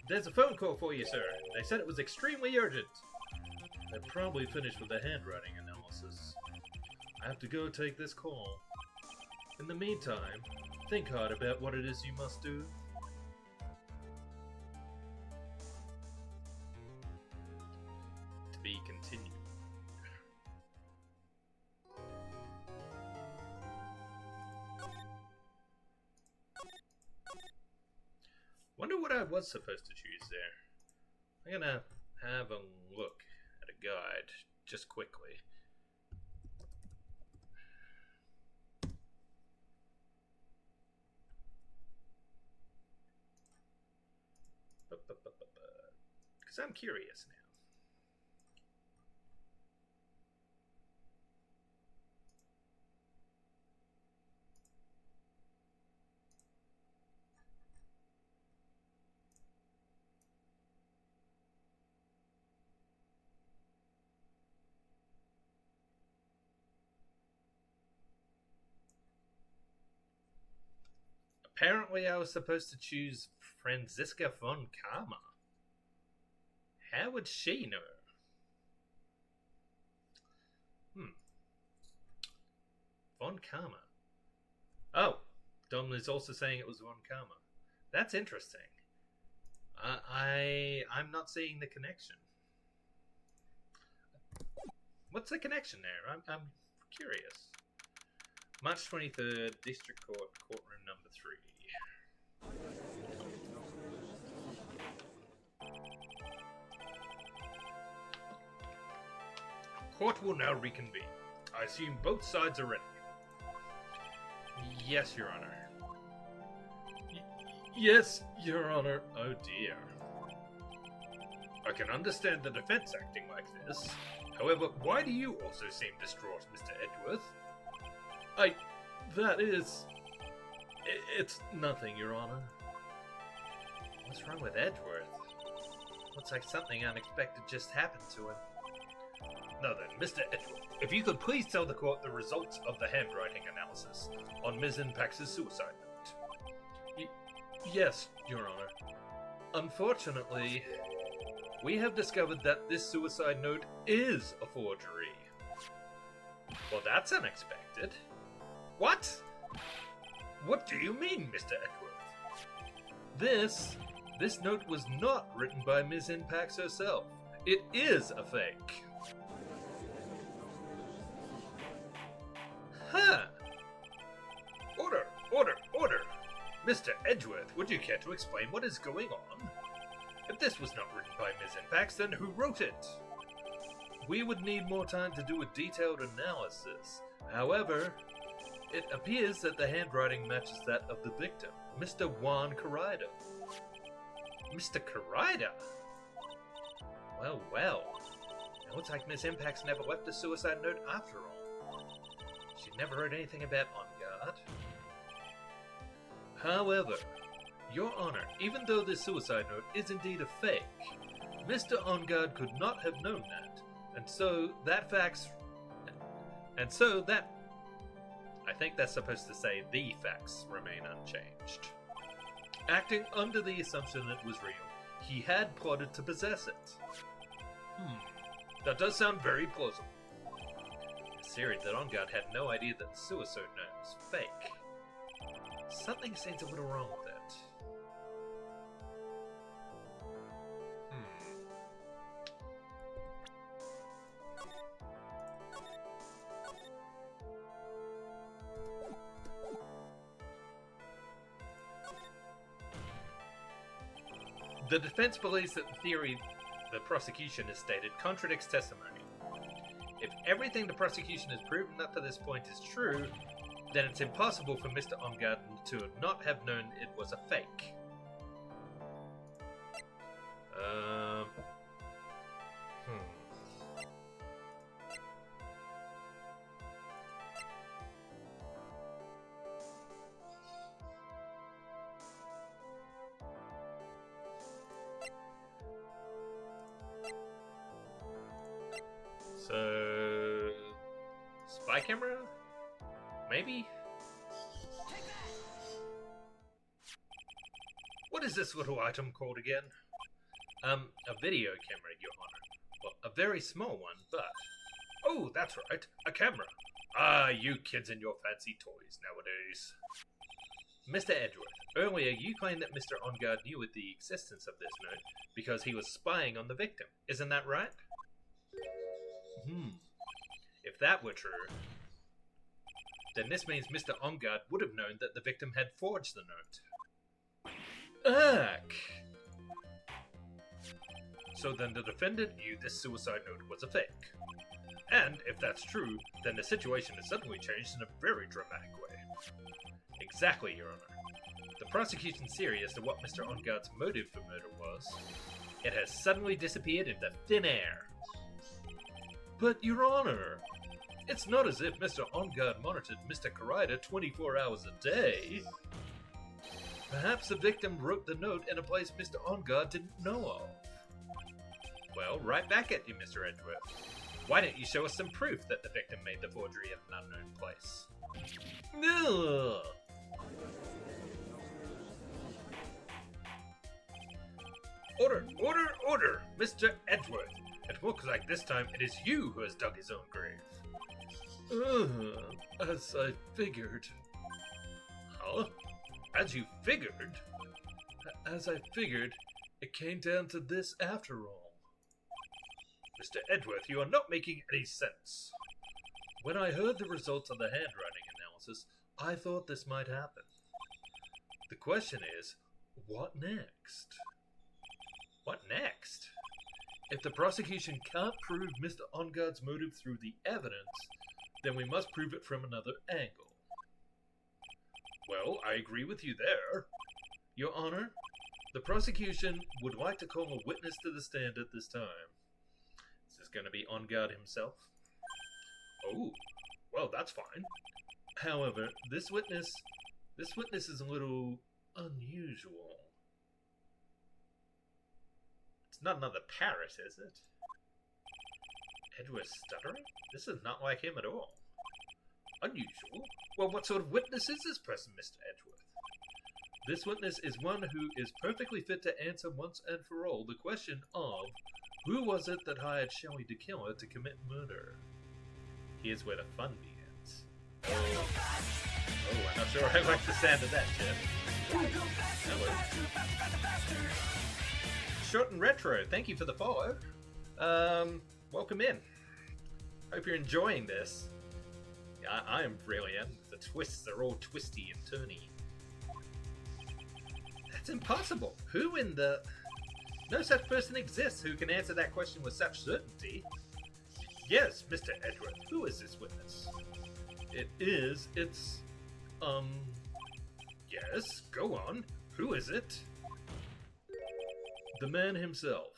There's a phone call for you, sir. They said it was extremely urgent. They're probably finished with the handwriting analysis. I have to go take this call. In the meantime, think hard about what it is you must do. To be continued. Wonder what I was supposed to choose there. I'm gonna have a look at a guide just quickly. Because I'm curious now. Apparently I was supposed to choose Franziska von Karma. How would she know? Von Karma. Oh, Dom is also saying it was Von Karma. That's interesting. I'm not seeing the connection. What's the connection there? I'm curious. March 23rd, District Court, courtroom number 3. Court will now reconvene. I assume both sides are ready. Yes, Your Honor. Yes, Your Honor. Oh dear. I can understand the defense acting like this. However, why do you also seem distraught, Mr. Edgeworth? It's nothing, Your Honor. What's wrong with Edgeworth? Looks like something unexpected just happened to him. Now then, Mr. Edgeworth, if you could please tell the court the results of the handwriting analysis on Ms. Impax's suicide note. Yes, Your Honor. Unfortunately, we have discovered that this suicide note is a forgery. Well, that's unexpected. What? What do you mean, Mr. Edgeworth? This note was not written by Ms. Impax herself. It is a fake. Huh. Order! Mr. Edgeworth, would you care to explain what is going on? If this was not written by Ms. Impax, then who wrote it? We would need more time to do a detailed analysis. However, it appears that the handwriting matches that of the victim, Mr. Juan Carida. Mr. Carida? Well. It looks like Ms. Impax never left a suicide note after all. She never heard anything about On Guard. However, Your Honor, even though this suicide note is indeed a fake, Mr. On Guard could not have known that, I think that's supposed to say the facts remain unchanged. Acting under the assumption it was real, he had plotted to possess it. That does sound very plausible. It's serious that On Guard had no idea that the suicide note was fake. Something seems a little wrong with it. The defense believes that the theory the prosecution has stated contradicts testimony. If everything the prosecution has proven up to this point is true, then it's impossible for Mr. Ongarden to not have known it was a fake. spy camera? Maybe? What is this little item called again? A video camera, Your Honor. Well, a very small one, but... Oh, that's right, a camera. Ah, you kids and your fancy toys nowadays. Mr. Edgeworth, earlier you claimed that Mr. OnGuard knew of the existence of this note because he was spying on the victim. Isn't that right? If that were true, then this means Mr. OnGuard would have known that the victim had forged the note. Ugh! So then the defendant knew this suicide note was a fake. And if that's true, then the situation has suddenly changed in a very dramatic way. Exactly, Your Honor. The prosecution's theory as to what Mr. OnGuard's motive for murder was, it has suddenly disappeared into thin air. But, Your Honor, it's not as if Mr. OnGuard monitored Mr. Karaida 24 hours a day. Perhaps the victim wrote the note in a place Mr. OnGuard didn't know of. Well, right back at you, Mr. Edgeworth. Why don't you show us some proof that the victim made the forgery at an unknown place? Ugh. Order! Order! Order! Mr. Edgeworth! It looks like this time it is you who has dug his own grave. As I figured. Huh? As you figured? As I figured, it came down to this after all. Mr. Edgeworth, you are not making any sense. When I heard the results of the handwriting analysis, I thought this might happen. The question is, what next? What next? If the prosecution can't prove Mr. OnGuard's motive through the evidence, then we must prove it from another angle. Well, I agree with you there. Your Honor, the prosecution would like to call a witness to the stand at this time. Is this going to be OnGuard himself? Oh, well, that's fine. However, this witness is a little unusual. It's not another parrot, is it? Edgeworth stuttering? This is not like him at all. Unusual? Well, what sort of witness is this person, Mr. Edgeworth? This witness is one who is perfectly fit to answer once and for all the question of who was it that hired Shelley the killer to commit murder? Here's where the fun begins. Oh, I'm not sure I like the sound of that, Jeff. Hello. Short and Retro, thank you for the follow. Welcome in. Hope you're enjoying this. I am really am. The twists are all twisty and turny. That's impossible. Who in the... No such person exists who can answer that question with such certainty. Yes, Mr. Edgeworth, who is this witness? It's... Yes, go on. Who is it? The man himself.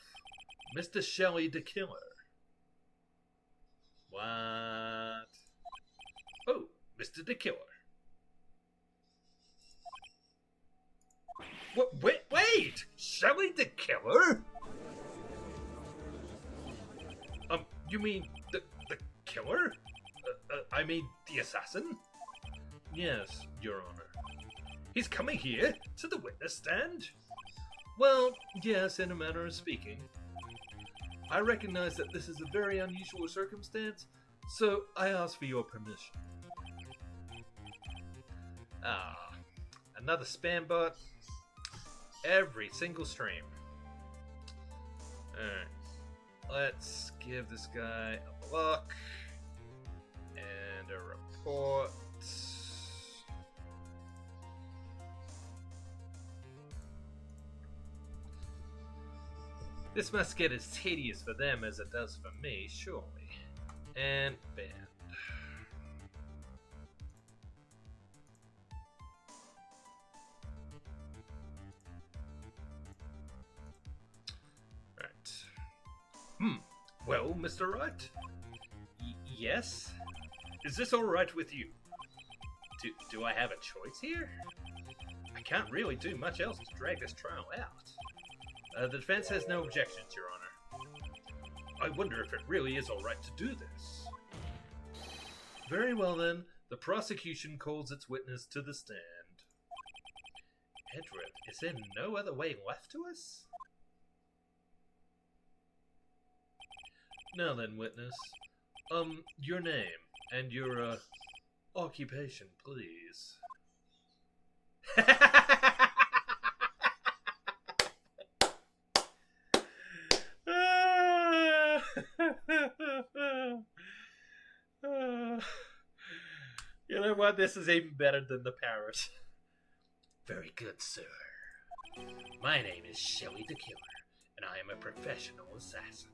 Mr. Shelley the Killer. What? Oh, Mr. the Killer. What? Wait! Shelley the Killer? You mean the killer? I mean the assassin? Yes, Your Honor. He's coming here to the witness stand? Well, yes, in a manner of speaking. I recognize that this is a very unusual circumstance, so I ask for your permission. Ah, another spam bot. Every single stream. Alright. Let's give this guy a look. And a report. This must get as tedious for them as it does for me, surely. And banned. Well, Mr. Wright? Yes? Is this alright with you? Do I have a choice here? I can't really do much else to drag this trial out. The defense has no objections, Your Honor. I wonder if it really is alright to do this. Very well then, the prosecution calls its witness to the stand. Edward, is there no other way left to us? Now then, witness. Your name and your, occupation, please. You know what? This is even better than the parrot. Very good, sir. My name is Shelley the Killer, and I am a professional assassin.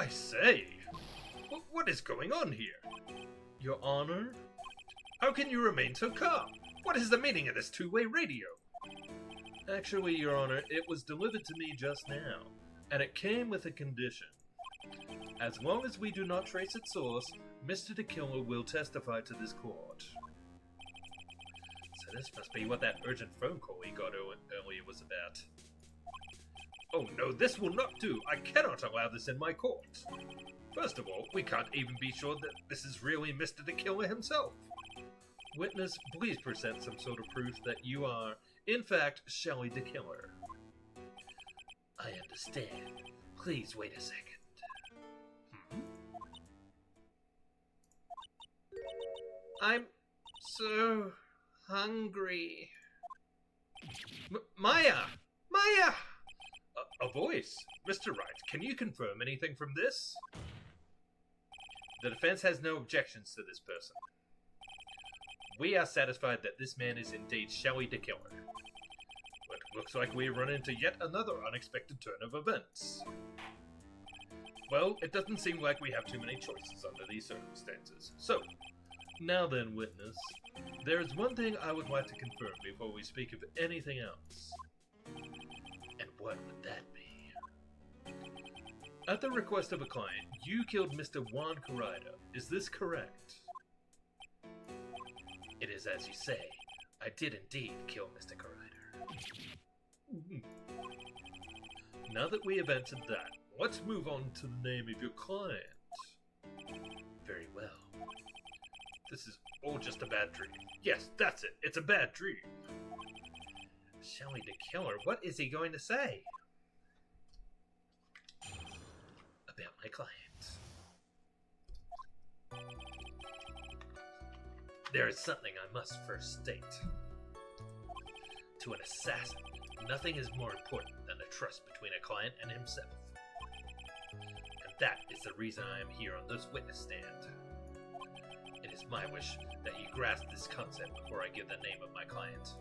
I say, what is going on here? Your Honor? How can you remain so calm? What is the meaning of this two-way radio? Actually, Your Honor, it was delivered to me just now, and it came with a condition. As long as we do not trace its source, Mr. the Killer will testify to this court. So this must be what that urgent phone call he got earlier was about. Oh no, this will not do! I cannot allow this in my court! First of all, we can't even be sure that this is really Mr. the Killer himself. Witness, please present some sort of proof that you are, in fact, Shelley the Killer. I understand. Please wait a second. I'm so hungry. Maya! Maya! A voice. Mr. Wright, can you confirm anything from this? The defense has no objections to this person. We are satisfied that this man is indeed Shelley the Killer. But looks like we run into yet another unexpected turn of events. Well, it doesn't seem like we have too many choices under these circumstances. So, now then, witness, there is one thing I would like to confirm before we speak of anything else. And what would that be? At the request of a client, you killed Mr. Juan Carida. Is this correct? It is as you say. I did indeed kill Mr. Carida. Now that we have answered that, let's move on to the name of your client. Very well. This is all just a bad dream. Yes, that's it. It's a bad dream. Shelley the Killer, what is he going to say? About my client. There is something I must first state. To an assassin, nothing is more important than the trust between a client and himself. And that is the reason I am here on this witness stand. It is my wish that you grasp this concept before I give the name of my client.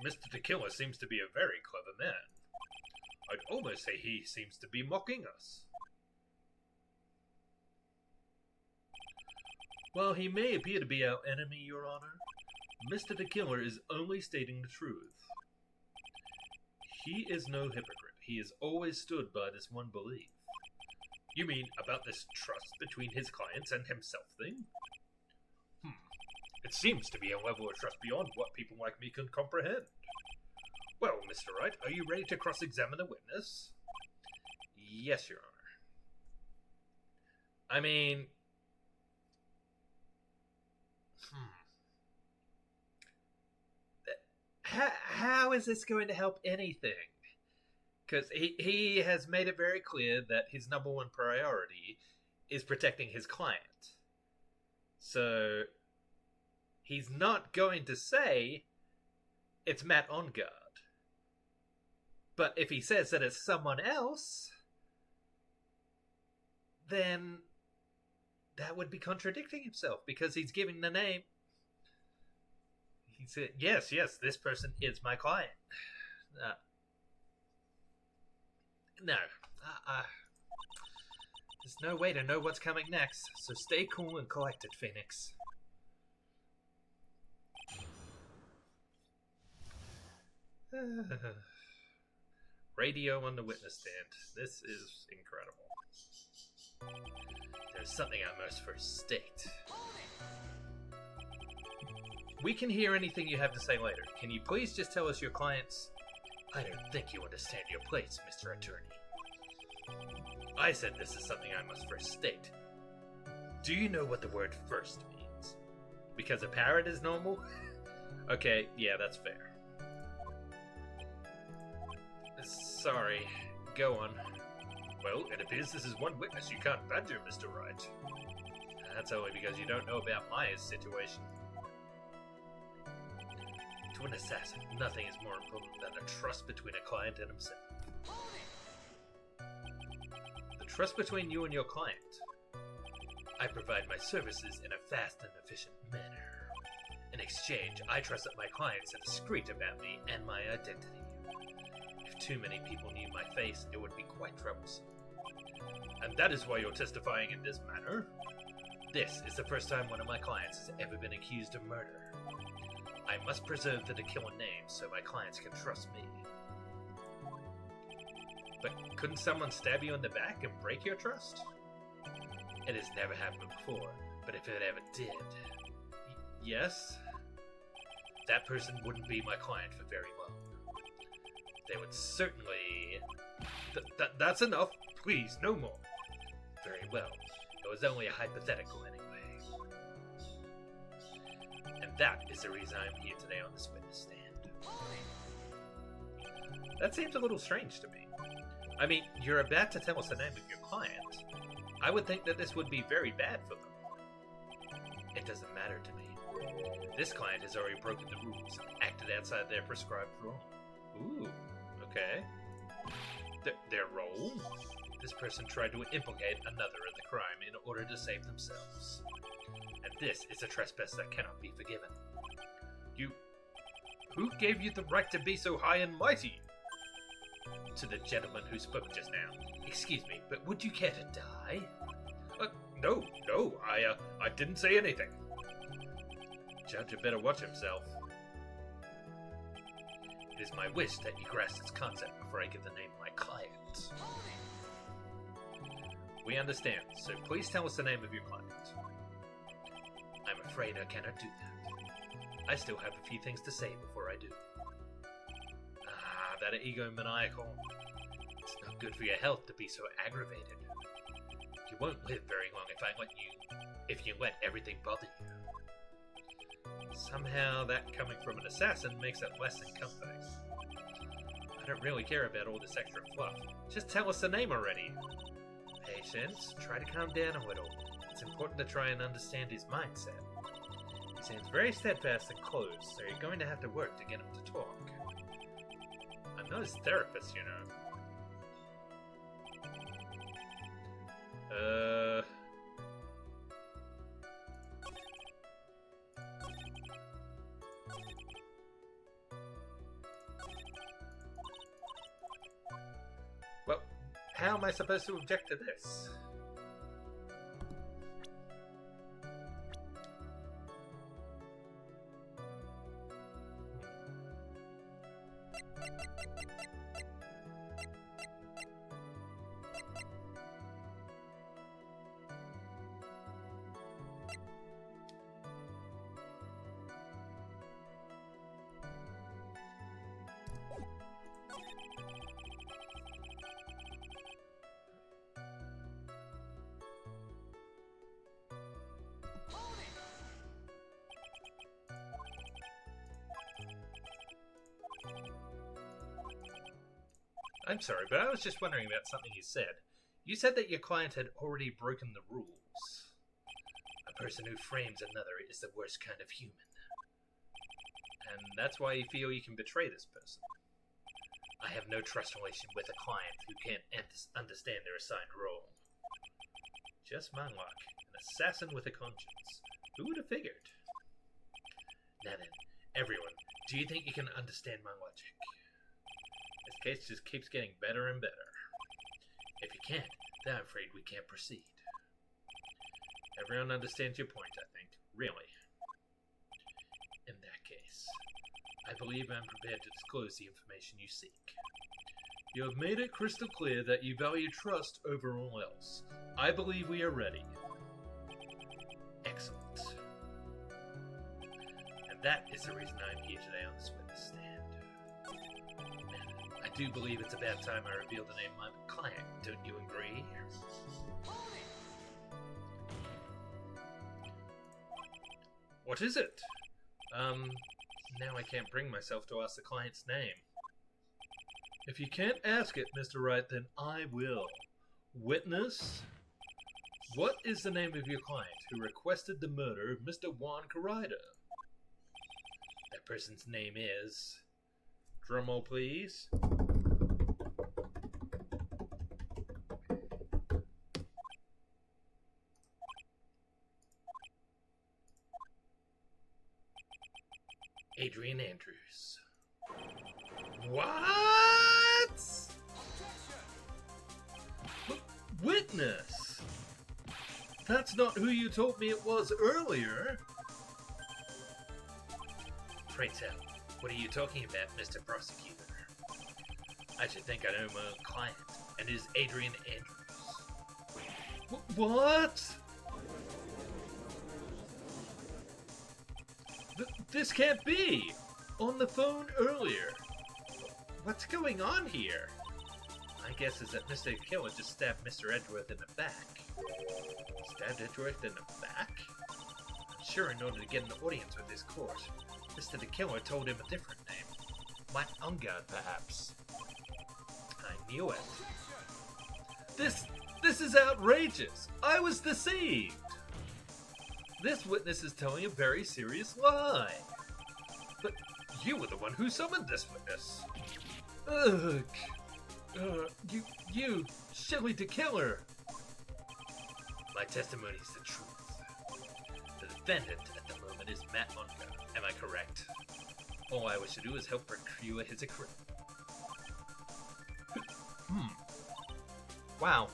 Mr. the Killer seems to be a very clever man. I'd almost say he seems to be mocking us. While he may appear to be our enemy, Your Honor, Mr. the Killer is only stating the truth. He is no hypocrite. He has always stood by this one belief. You mean about this trust between his clients and himself thing? It seems to be a level of trust beyond what people like me can comprehend. Well, Mr. Wright, are you ready to cross-examine the witness? Yes, Your Honor. I mean... How is this going to help anything? Because he has made it very clear that his number one priority is protecting his client. So... he's not going to say it's Matt on guard. But if he says that it's someone else, then that would be contradicting himself because he's giving the name. He said, yes, this person is my client. No. There's no way to know what's coming next, so stay cool and collected, Phoenix. Radio on the witness stand. This is incredible. There's something I must first state. We can hear anything you have to say later. Can you please just tell us your clients? I don't think you understand your place, Mr. Attorney. I said this is something I must first state. Do you know what the word first means? Because a parrot is normal? Okay, yeah, that's fair. Sorry, go on. Well, it appears this is one witness you can't badger, Mr. Wright. That's only because you don't know about Maya's situation. To an assassin, nothing is more important than the trust between a client and himself. The trust between you and your client. I provide my services in a fast and efficient manner. In exchange, I trust that my clients are discreet about me and my identity. If too many people knew my face, it would be quite troublesome. And that is why you're testifying in this manner? This is the first time one of my clients has ever been accused of murder. I must preserve the killer name so my clients can trust me. But couldn't someone stab you in the back and break your trust? It has never happened before, but if it ever did... Yes? That person wouldn't be my client for very long. They would certainly... That's enough! Please, no more! Very well. It was only a hypothetical anyway. And that is the reason I'm here today on this witness stand. That seems a little strange to me. I mean, you're about to tell us the name of your client. I would think that this would be very bad for them. It doesn't matter to me. This client has already broken the rules and acted outside their prescribed role. Ooh, okay. Their role? This person tried to implicate another in the crime in order to save themselves. And this is a trespass that cannot be forgiven. Who gave you the right to be so high and mighty? To the gentleman who spoke just now. Excuse me, but would you care to die? No, I didn't say anything. Judge had better watch himself. It is my wish that you grasp this concept before I give the name of my client. We understand, so please tell us the name of your client. I'm afraid I cannot do that. I still have a few things to say before I do. That egomaniacal. It's not good for your health to be so aggravated. You won't live very long if you let everything bother you. Somehow that coming from an assassin makes it less than comforting. I don't really care about all this extra fluff. Just tell us the name already. Patience, try to calm down a little. It's important to try and understand his mindset. He seems very steadfast and closed, so you're going to have to work to get him to talk. I'm not his therapist, you know. Well, how am I supposed to object to this? I'm sorry, but I was just wondering about something you said. You said that your client had already broken the rules. A person who frames another is the worst kind of human. And that's why you feel you can betray this person. I have no trust relation with a client who can't understand their assigned role. Just my luck. An assassin with a conscience. Who would have figured? Now then, everyone, do you think you can understand my logic? This case just keeps getting better and better. If you can't, then I'm afraid we can't proceed. Everyone understands your point, I think. Really. In that case, I believe I'm prepared to disclose the information you seek. You have made it crystal clear that you value trust over all else. I believe we are ready. Excellent. And that is the reason I'm here today on this witness stand. I do believe it's about time I reveal the name of my client, don't you agree? What is it? Now I can't bring myself to ask the client's name. If you can't ask it, Mr. Wright, then I will. Witness? What is the name of your client who requested the murder of Mr. Juan Carida? That person's name is... Drumroll, please. Adrian Andrews. What? Witness? That's not who you told me it was earlier. Pray tell, what are you talking about, Mr. Prosecutor? I should think I know my own client, and it is Adrian Andrews. What? This can't be! On the phone earlier. What's going on here? My guess is that Mr. Killer just stabbed Mr. Edgeworth in the back. Stabbed Edgeworth in the back? I'm sure in order to get an audience with his court, Mr. the Killer told him a different name. My Ungard, perhaps. I knew it. This is outrageous! I was deceived! This witness is telling a very serious lie. But you were the one who summoned this witness. Ugh. You, Shelley the Killer. My testimony is the truth. The defendant at the moment is Matt Ungar. Am I correct? All I wish to do is help procure his acquittal. Wow.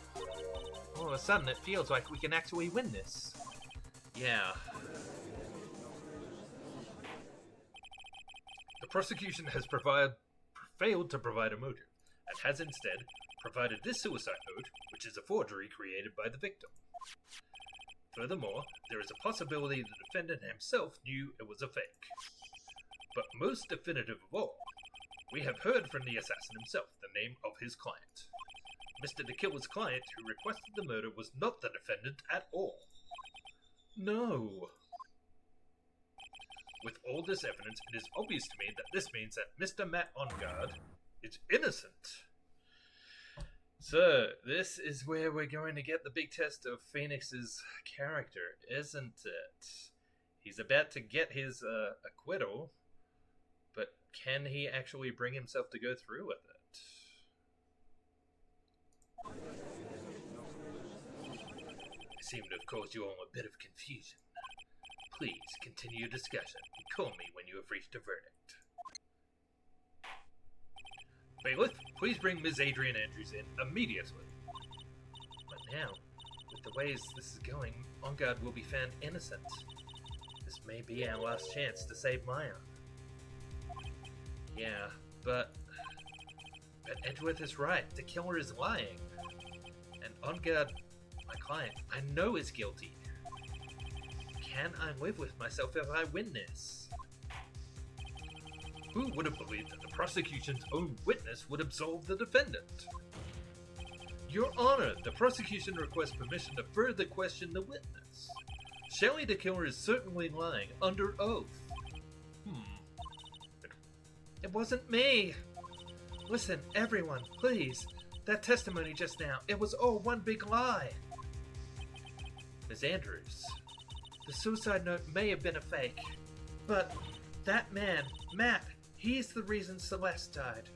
All of a sudden it feels like we can actually win this. Yeah. The prosecution has failed to provide a motive, and has instead provided this suicide note, which is a forgery created by the victim. Furthermore, there is a possibility the defendant himself knew it was a fake. But most definitive of all, we have heard from the assassin himself the name of his client. Mr. the Killer's client who requested the murder was not the defendant at all. No. With all this evidence, it is obvious to me that this means that Mr. Matt Ungard is innocent. So, this is where we're going to get the big test of Phoenix's character, isn't it? He's about to get his acquittal, but can he actually bring himself to go through with it? I seem to have caused you all a bit of confusion. Please continue your discussion and call me when you have reached a verdict. Bailiff, please bring Ms. Adrian Andrews in immediately. But now, with the ways this is going, Ungard will be found innocent. This may be our last chance to save Maya. Yeah, but Edgeworth is right. The killer is lying. And Ungard, my client, I know is guilty. Can I live with myself if I win this? Who would have believed that the prosecution's own witness would absolve the defendant? Your Honor, the prosecution requests permission to further question the witness. Shelley the Killer is certainly lying under oath. It wasn't me! Listen, everyone, please. That testimony just now, it was all one big lie. Ms. Andrews, the suicide note may have been a fake, but that man, Matt, he's the reason Celeste died.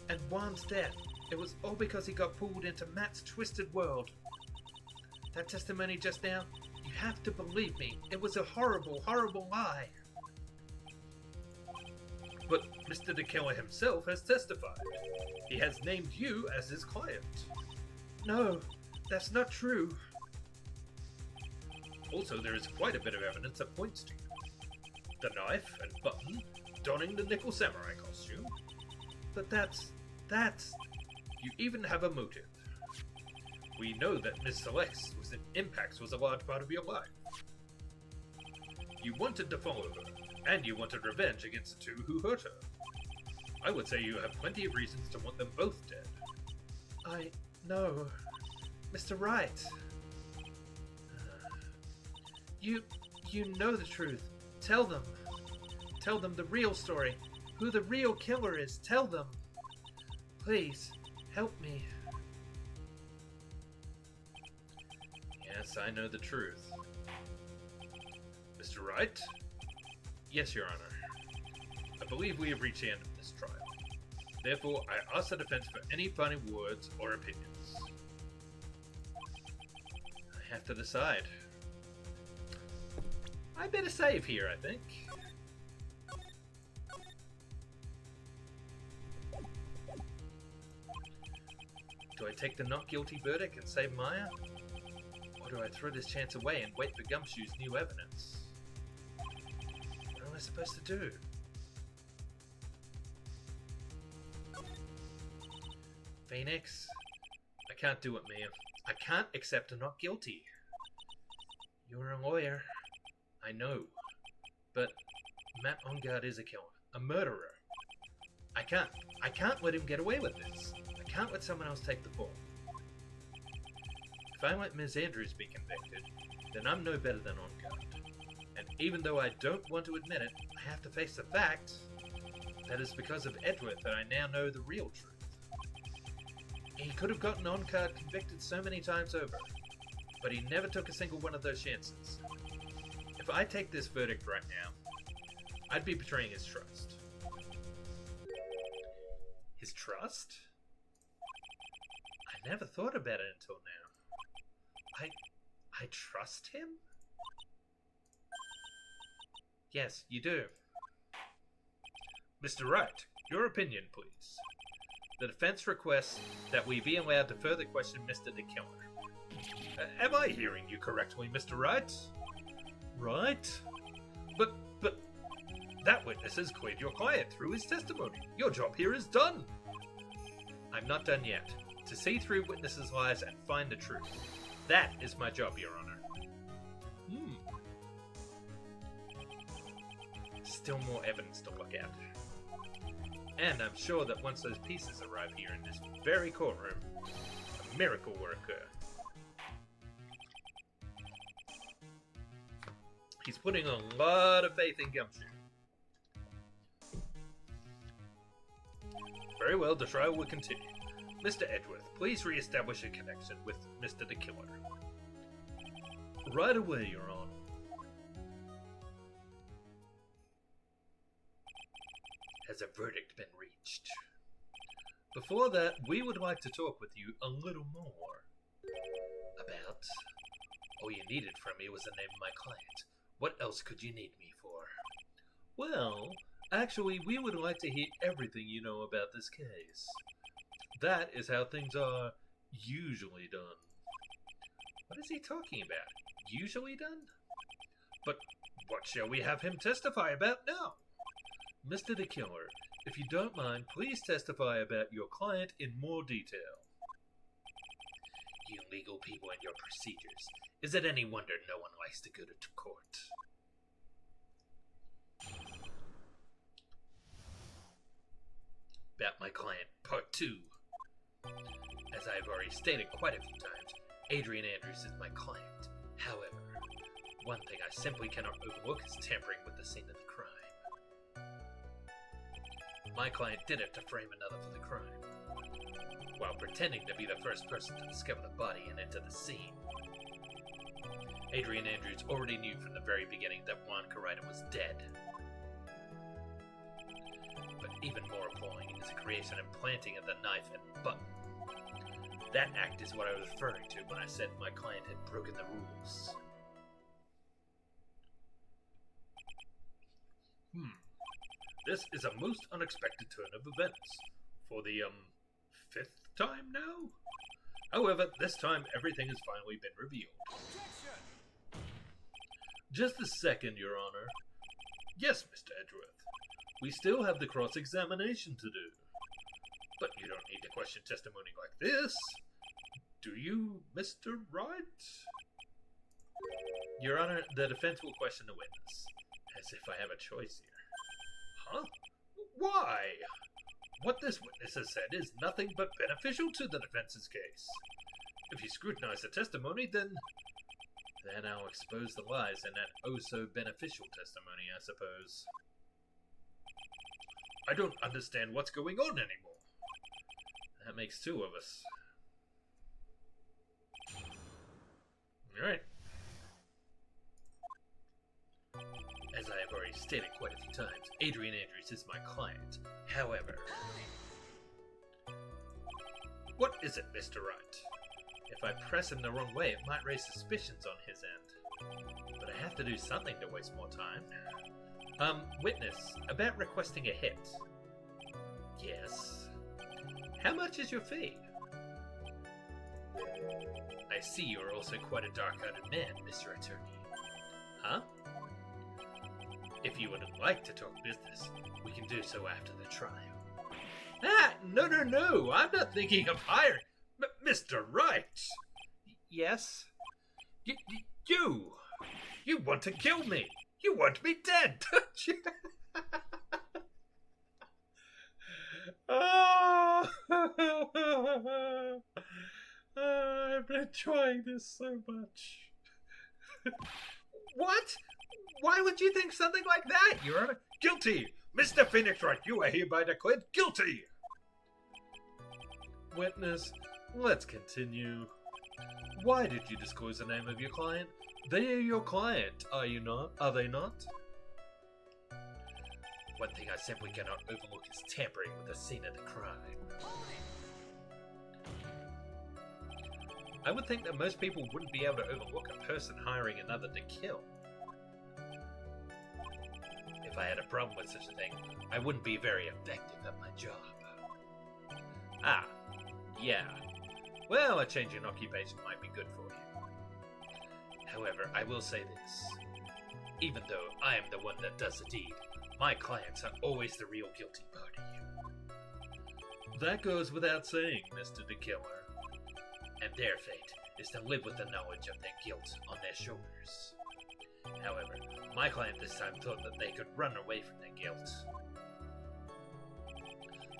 And Juan's death, it was all because he got pulled into Matt's twisted world. That testimony just now, you have to believe me, it was a horrible, horrible lie. But Mr. the Killer himself has testified. He has named you as his client. No, that's not true. Also, there is quite a bit of evidence that points to you. The knife and button, donning the nickel samurai costume. But that's... You even have a motive. We know that Miss Celeste Impax was a large part of your life. You wanted to follow her, and you wanted revenge against the two who hurt her. I would say you have plenty of reasons to want them both dead. No, Mr. Wright. You know the truth. Tell them. Tell them the real story. Who the real killer is. Tell them. Please, help me. Yes, I know the truth. Mr. Wright? Yes, Your Honor. I believe we have reached the end of this trial. Therefore, I ask the defense for any final words or opinions. I have to decide. I better save here, I think. Do I take the not guilty verdict and save Maya? Or do I throw this chance away and wait for Gumshoe's new evidence? What am I supposed to do? Phoenix? I can't do it, man. I can't accept a not guilty. You're a lawyer. I know. But Matt Ongard is a killer. A murderer. I can't let him get away with this. I can't let someone else take the fall. If I let Ms. Andrews be convicted, then I'm no better than Ongard. And even though I don't want to admit it, I have to face the fact that it's because of Edgeworth that I now know the real truth. He could have gotten Ongard convicted so many times over, but he never took a single one of those chances. If I take this verdict right now, I'd be betraying his trust. His trust? I never thought about it until now. I trust him? Yes, you do. Mr. Wright, your opinion, please. The defense requests that we be allowed to further question Mr. the Killer. Am I hearing you correctly, Mr. Wright? Right? But that witness has cleared your client through his testimony. Your job here is done. I'm not done yet. To see through witnesses' lies and find the truth. That is my job, Your Honor. Still more evidence to look at. And I'm sure that once those pieces arrive here in this very courtroom, a miracle will occur. He's putting a lot of faith in Gumshoe. Very well, the trial will continue. Mr. Edgeworth, please re-establish a connection with Mr. the Killer. Right away, Your Honor. Has a verdict been reached? Before that, we would like to talk with you a little more about... All you needed from me was the name of my client. What else could you need me for? Well, actually, we would like to hear everything you know about this case. That is how things are usually done. What is he talking about? Usually done? But what shall we have him testify about now? Mr. the Killer, if you don't mind, please testify about your client in more detail. You legal people and your procedures. Is it any wonder no one likes to go to court? About my client, Part 2. As I have already stated quite a few times, Adrian Andrews is my client. However, one thing I simply cannot overlook is tampering with the scene of the crime. My client did it to frame another for the crime, while pretending to be the first person to discover the body and enter the scene. Adrian Andrews already knew from the very beginning that Juan Carida was dead. But even more appalling is the creation and planting of the knife and button. That act is what I was referring to when I said my client had broken the rules. This is a most unexpected turn of events. For the, 5th time now? However, this time everything has finally been revealed. Objection! Just a second, Your Honor. Yes, Mr. Edgeworth. We still have the cross-examination to do. But you don't need to question testimony like this. Do you, Mr. Wright? Your Honor, the defense will question the witness. As if I have a choice here. Huh? Why? What this witness has said is nothing but beneficial to the defense's case. If you scrutinize the testimony, then I'll expose the lies in that oh-so-beneficial testimony, I suppose. I don't understand what's going on anymore. That makes two of us. Alright. As I have already stated quite a few times, Adrian Andrews is my client. However... What is it, Mr. Wright? If I press him the wrong way, it might raise suspicions on his end. But I have to do something to waste more time. Witness, about requesting a hit. Yes. How much is your fee? I see you are also quite a dark-hearted man, Mr. Attorney. Huh? If you would like to talk business, we can do so after the trial. Ah, no, I'm not thinking of hiring... Mr. Wright! Yes? You want to kill me! You want me dead, don't you? Oh, I've been enjoying this so much. What? Why would you think something like that, Your Honor? Guilty! Mr. Phoenix Wright, you are hereby declared guilty! Witness, let's continue. Why did you disclose the name of your client? They are your client, are you not? Are they not? One thing I simply cannot overlook is tampering with the scene of the crime. I would think that most people wouldn't be able to overlook a person hiring another to kill. If I had a problem with such a thing, I wouldn't be very effective at my job. Ah, yeah. Well, a change in occupation might be good for you. However, I will say this. Even though I am the one that does the deed, my clients are always the real guilty party. That goes without saying, Mr. the Killer. And their fate is to live with the knowledge of their guilt on their shoulders. However, my client this time thought that they could run away from their guilt.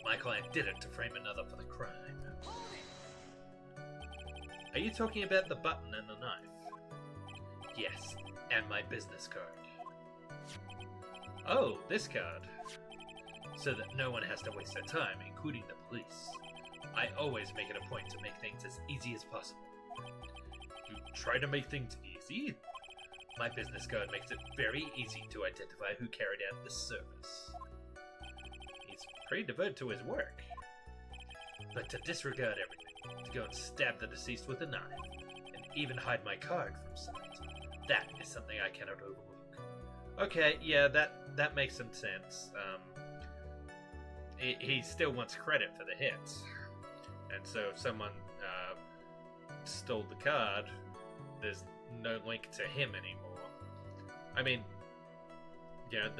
My client did it to frame another for the crime. Are you talking about the button and the knife? Yes, and my business card. Oh, this card. So that no one has to waste their time, including the police. I always make it a point to make things as easy as possible. You try to make things easy? My business card makes it very easy to identify who carried out this service. He's pretty devoted to his work. But to disregard everything, to go and stab the deceased with a knife, and even hide my card from sight, that is something I cannot overlook. Okay, yeah, that makes some sense. He still wants credit for the hits. And so if someone stole the card, there's no link to him anymore. I mean, you know,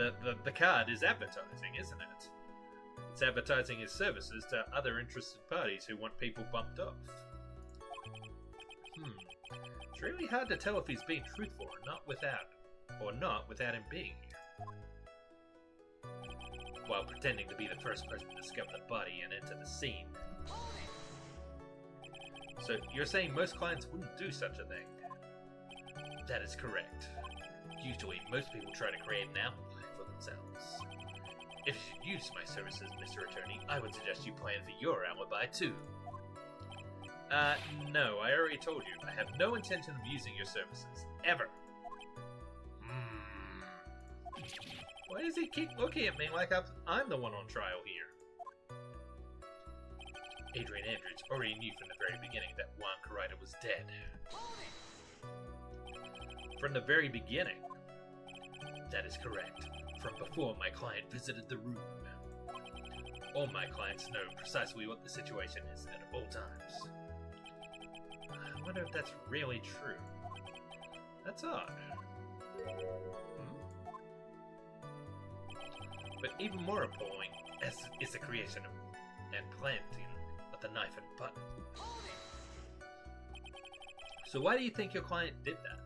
the card is advertising, isn't it? It's advertising his services to other interested parties who want people bumped off. It's really hard to tell if he's being truthful or not without him being here. While pretending to be the first person to discover the body and enter the scene. So you're saying most clients wouldn't do such a thing? That is correct. Usually, most people try to create an alibi for themselves. If you use my services, Mr. Attorney, I would suggest you plan for your alibi too. No, I already told you. I have no intention of using your services. Ever. Why does he keep looking at me like I'm the one on trial here? Adrian Andrews already knew from the very beginning that Juan Carida was dead. From the very beginning. That is correct. From before my client visited the room. All my clients know precisely what the situation is at all times. I wonder if that's really true. That's odd. But even more appalling is the creation and planting of the knife and button. So why do you think your client did that?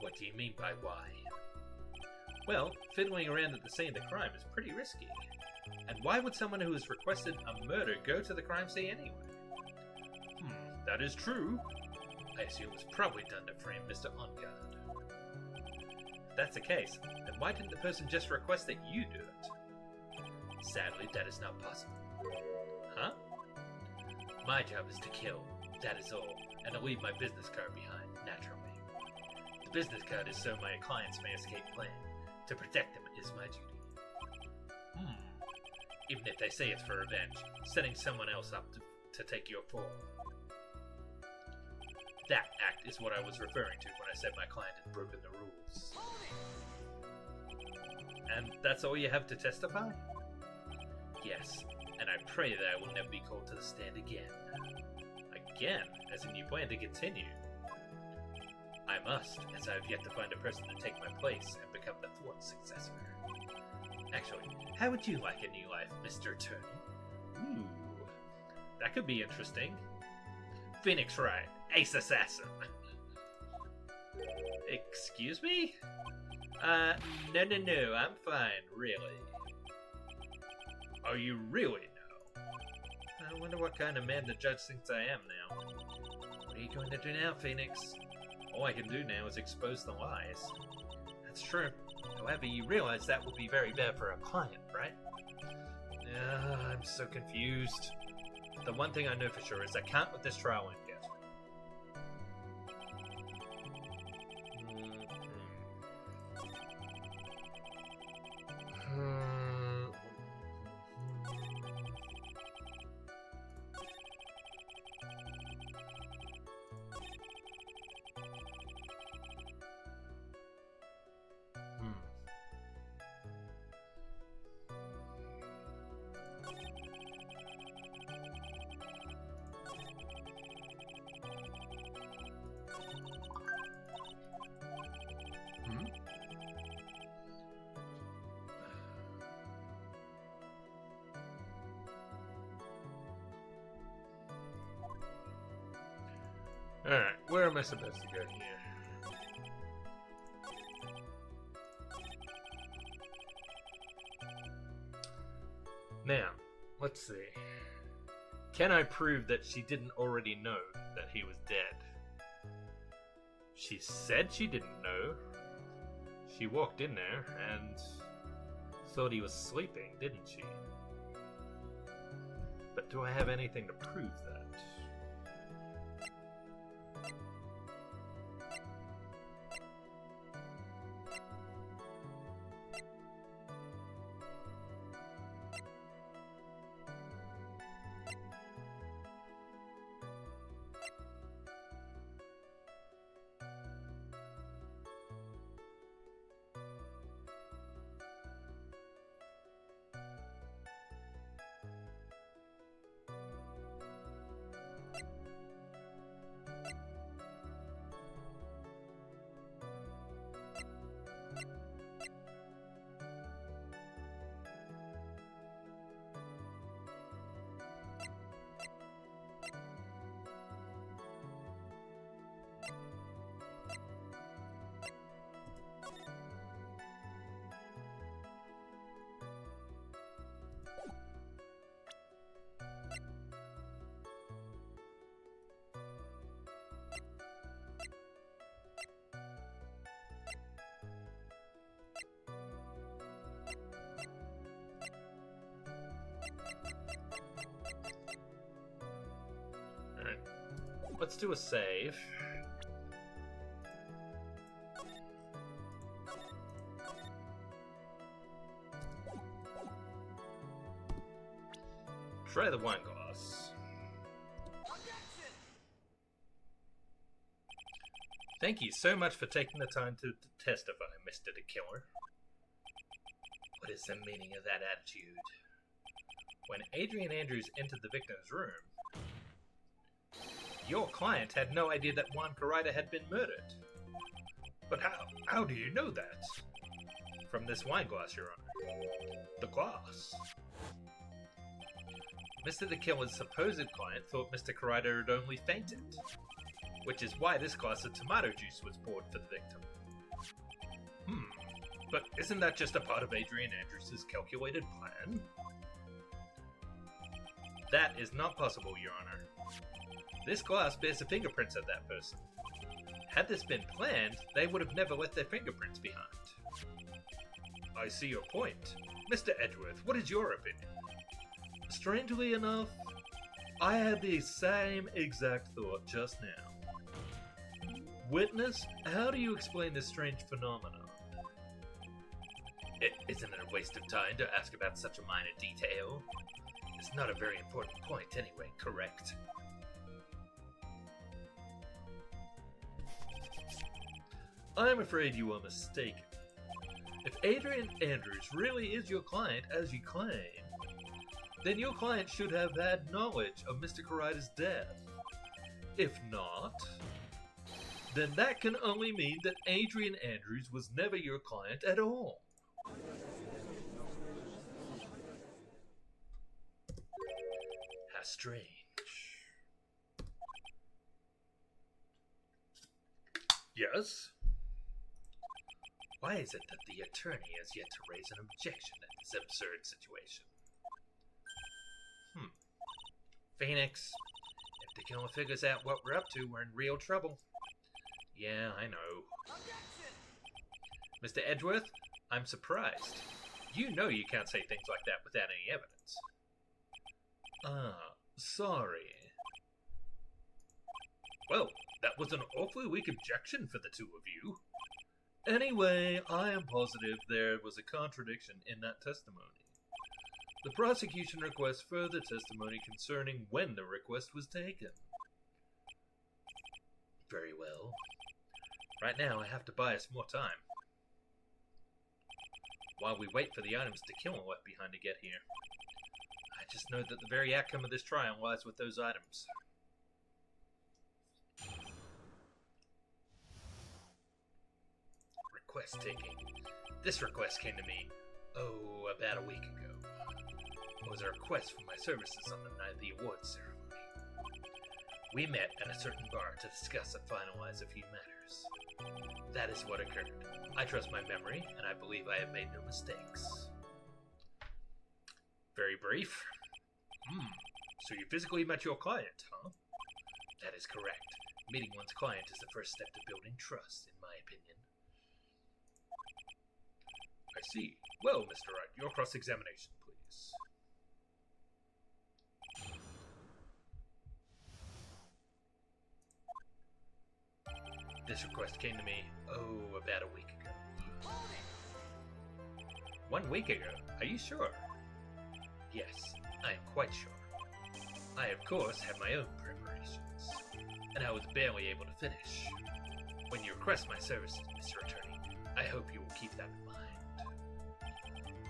What do you mean by why? Well, fiddling around at the scene of the crime is pretty risky. And why would someone who has requested a murder go to the crime scene anyway? That is true. I assume it's probably done to frame Mr. Ongard. If that's the case, then why didn't the person just request that you do it? Sadly, that is not possible. Huh? My job is to kill, that is all, and to leave my business card behind, naturally. The business card is so my clients may escape blame. To protect them is my duty. Even if they say it's for revenge, setting someone else up to take your fall. That act is what I was referring to when I said my client had broken the rules. And that's all you have to testify? Yes, and I pray that I will never be called to the stand again. Again? As in you plan to continue? I must, as I have yet to find a person to take my place and become the fourth successor. Actually, how would you like a new life, Mr. Attorney? Ooh, that could be interesting. Phoenix Wright, Ace Assassin. Excuse me? No, I'm fine, really. Oh, you really know? I wonder what kind of man the judge thinks I am now. What are you going to do now, Phoenix? All I can do now is expose the lies. That's true. However, you realize that would be very bad for a client, right? I'm so confused. The one thing I know for sure is I can't let this trial end yet. Alright, where am I supposed to go here? Now, let's see. Can I prove that she didn't already know that he was dead? She said she didn't know. She walked in there and thought he was sleeping, didn't she? But do I have anything to prove that? Let's do a save. Try the wine glass. Thank you so much for taking the time to testify, Mr. the Killer. What is the meaning of that attitude? When Adrian Andrews entered the victim's room, your client had no idea that Juan Carida had been murdered. But how? How do you know that? From this wine glass, Your Honor. The glass. Mr. the Killer's supposed client thought Mr. Carida had only fainted, which is why this glass of tomato juice was poured for the victim. But isn't that just a part of Adrian Andrews' calculated plan? That is not possible, Your Honor. This glass bears the fingerprints of that person. Had this been planned, they would have never left their fingerprints behind. I see your point. Mr. Edgeworth, what is your opinion? Strangely enough, I had the same exact thought just now. Witness, how do you explain this strange phenomenon? Isn't it a waste of time to ask about such a minor detail? It's not a very important point anyway, correct? I'm afraid you are mistaken. If Adrian Andrews really is your client as you claim, then your client should have had knowledge of Mr. Karida's death. If not, then that can only mean that Adrian Andrews was never your client at all. How strange. Yes? Why is it that the attorney has yet to raise an objection in this absurd situation? Phoenix, if the killer figures out what we're up to, we're in real trouble. Yeah, I know. Objection! Mr. Edgeworth, I'm surprised. You know you can't say things like that without any evidence. Sorry. Well, that was an awfully weak objection for the two of you. Anyway, I am positive there was a contradiction in that testimony. The prosecution requests further testimony concerning when the request was taken. Very well. Right now, I have to buy us more time. While we wait for the items the killer left behind to get here. I just know that the very outcome of this trial lies with those items. Request taking. This request came to me, about a week ago. It was a request for my services on the night of the awards ceremony. We met at a certain bar to discuss and finalize a few matters. That is what occurred. I trust my memory, and I believe I have made no mistakes. Very brief. So you physically met your client, huh? That is correct. Meeting one's client is the first step to building trust, in my opinion. I see. Well, Mr. Wright, your cross-examination, please. This request came to me, about a week ago. 1 week ago? Are you sure? Yes, I am quite sure. I, of course, had my own preparations, and I was barely able to finish. When you request my services, Mr. Attorney, I hope you will keep that in mind.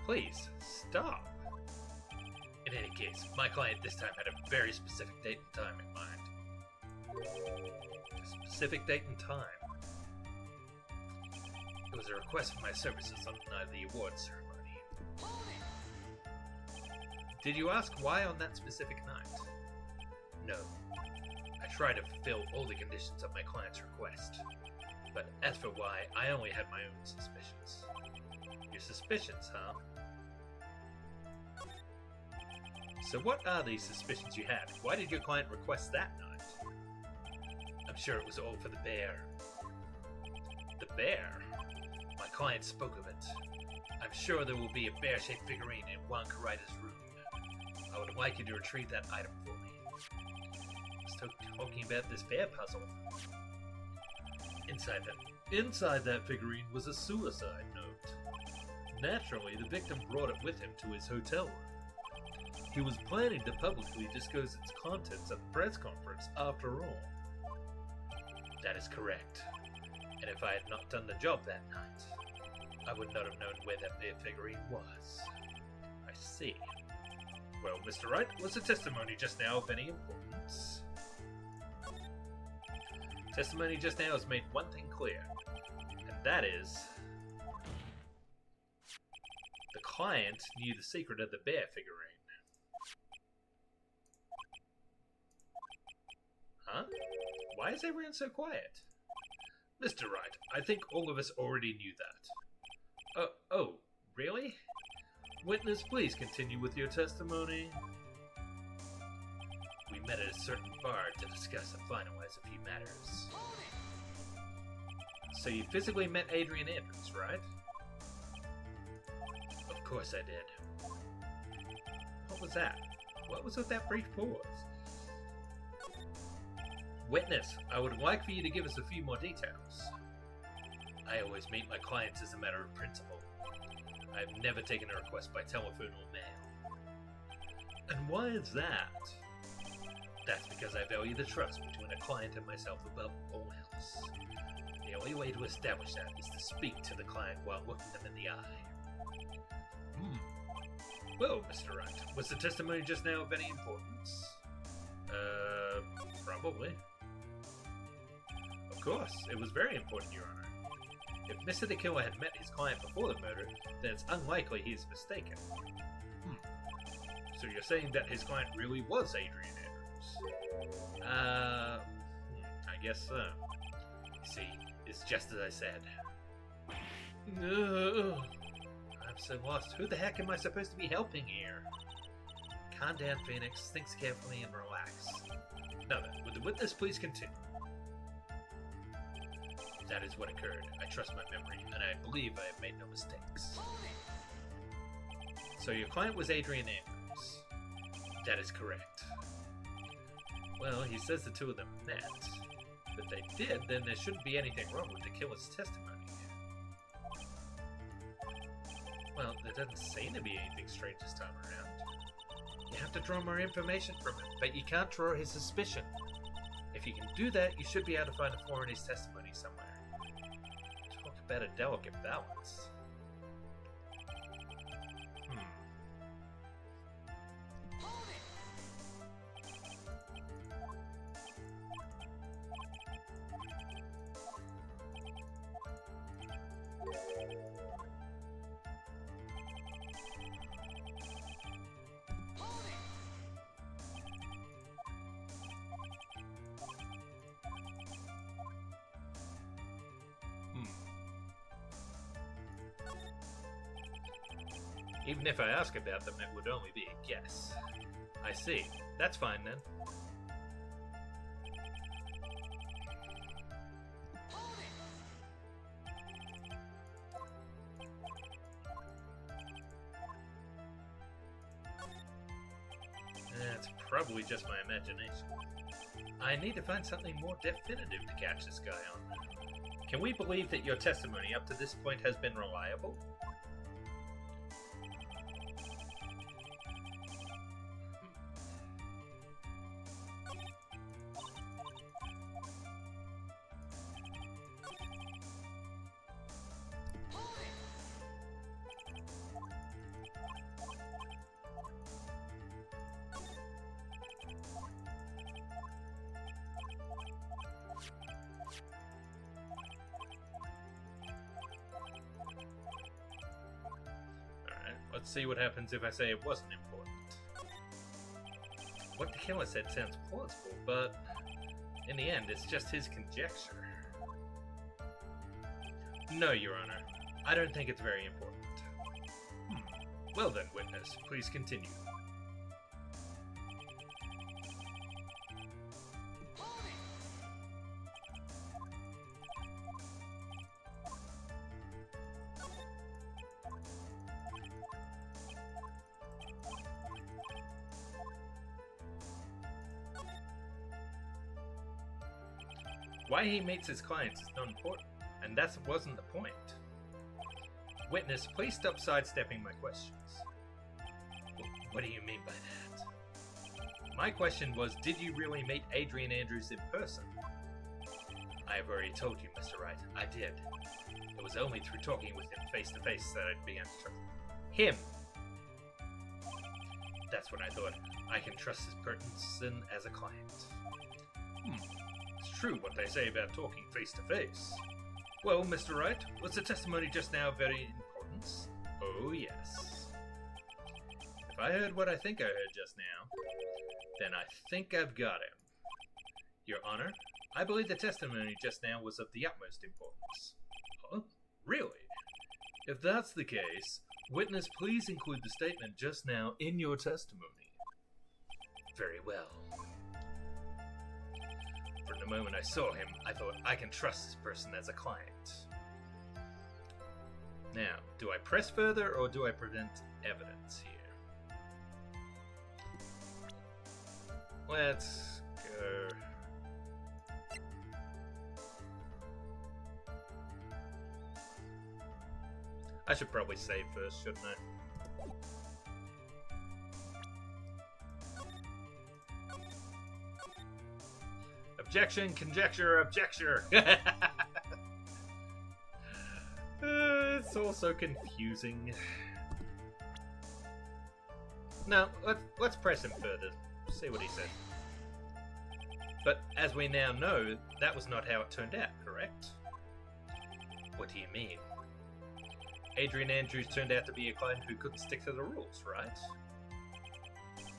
Please, stop. In any case, my client this time had a very specific date and time in mind. A specific date and time? It was a request for my services on the night of the awards ceremony. Did you ask why on that specific night? No. I tried to fulfill all the conditions of my client's request. But as for why, I only had my own suspicions. Your suspicions, huh? So what are these suspicions you had? Why did your client request that night? I'm sure it was all for the bear. The bear? My client spoke of it. I'm sure there will be a bear-shaped figurine in Juan Karida's room. I would like you to retrieve that item for me. Still talking about this bear puzzle. Inside that figurine was a suicide note. Naturally, the victim brought it with him to his hotel room. He was planning to publicly disclose its contents at the press conference, after all. That is correct. And if I had not done the job that night, I would not have known where that bear figurine was. I see. Well, Mr. Wright, was the testimony just now of any importance? Testimony just now has made one thing clear, and that is the client knew the secret of the bear figurine. Huh? Why is everyone so quiet? Mr. Wright, I think all of us already knew that. Oh, really? Witness, please continue with your testimony. We met at a certain bar to discuss and finalize a few matters. So you physically met Adrian Andrews, right? Of course I did. What was that? What was with that brief pause? Witness, I would like for you to give us a few more details. I always meet my clients as a matter of principle. I've never taken a request by telephone or mail. And why is that? That's because I value the trust between a client and myself above all else. The only way to establish that is to speak to the client while looking them in the eye. Well, Mr. Wright, was the testimony just now of any importance? Probably. Of course, it was very important, Your Honor. If Mr. the Killer had met his client before the murder, then it's unlikely he is mistaken. So you're saying that his client really was Adrian Andrews? I guess so. You see, it's just as I said. I'm so lost. Who the heck am I supposed to be helping here? Calm down, Phoenix. Think carefully and relax. Now then, would the witness please continue? That is what occurred. I trust my memory, and I believe I have made no mistakes. So your client was Adrian Andrews? That is correct. Well, he says the two of them met. If they did, then there shouldn't be anything wrong with the killer's testimony. Well, there doesn't seem to be anything strange this time around. You have to draw more information from him, but you can't draw his suspicion. If you can do that, you should be able to find a flaw in his testimony somewhere. Talk about a delicate balance. Even if I ask about them, it would only be a guess. I see. That's fine then. That's probably just my imagination. I need to find something more definitive to catch this guy on. Can we believe that your testimony up to this point has been reliable? Let's see what happens if I say it wasn't important. What the killer said sounds plausible, but in the end, it's just his conjecture. No, Your Honor. I don't think it's very important. Well then, witness, please continue. Why he meets his clients is not important, and that wasn't the point. Witness, please stop sidestepping my questions. What do you mean by that? My question was, did you really meet Adrian Andrews in person? I have already told you, Mr. Wright, I did. It was only through talking with him face to face that I began to trust him. That's when I thought, I can trust this person as a client. It's true what they say about talking face to face. Well, Mr. Wright, was the testimony just now of very importance? Oh, yes. If I heard what I think I heard just now, then I think I've got him. Your Honor, I believe the testimony just now was of the utmost importance. Huh? Really? If that's the case, witness, please include the statement just now in your testimony. Very well. From the moment I saw him, I thought I can trust this person as a client. Now, do I press further or do I present evidence here? Let's go. I should probably save first, shouldn't I? Objection, conjecture, objection. It's all so confusing. Now, let's press him further. See what he said. But as we now know, that was not how it turned out, correct? What do you mean? Adrian Andrews turned out to be a client who couldn't stick to the rules, right?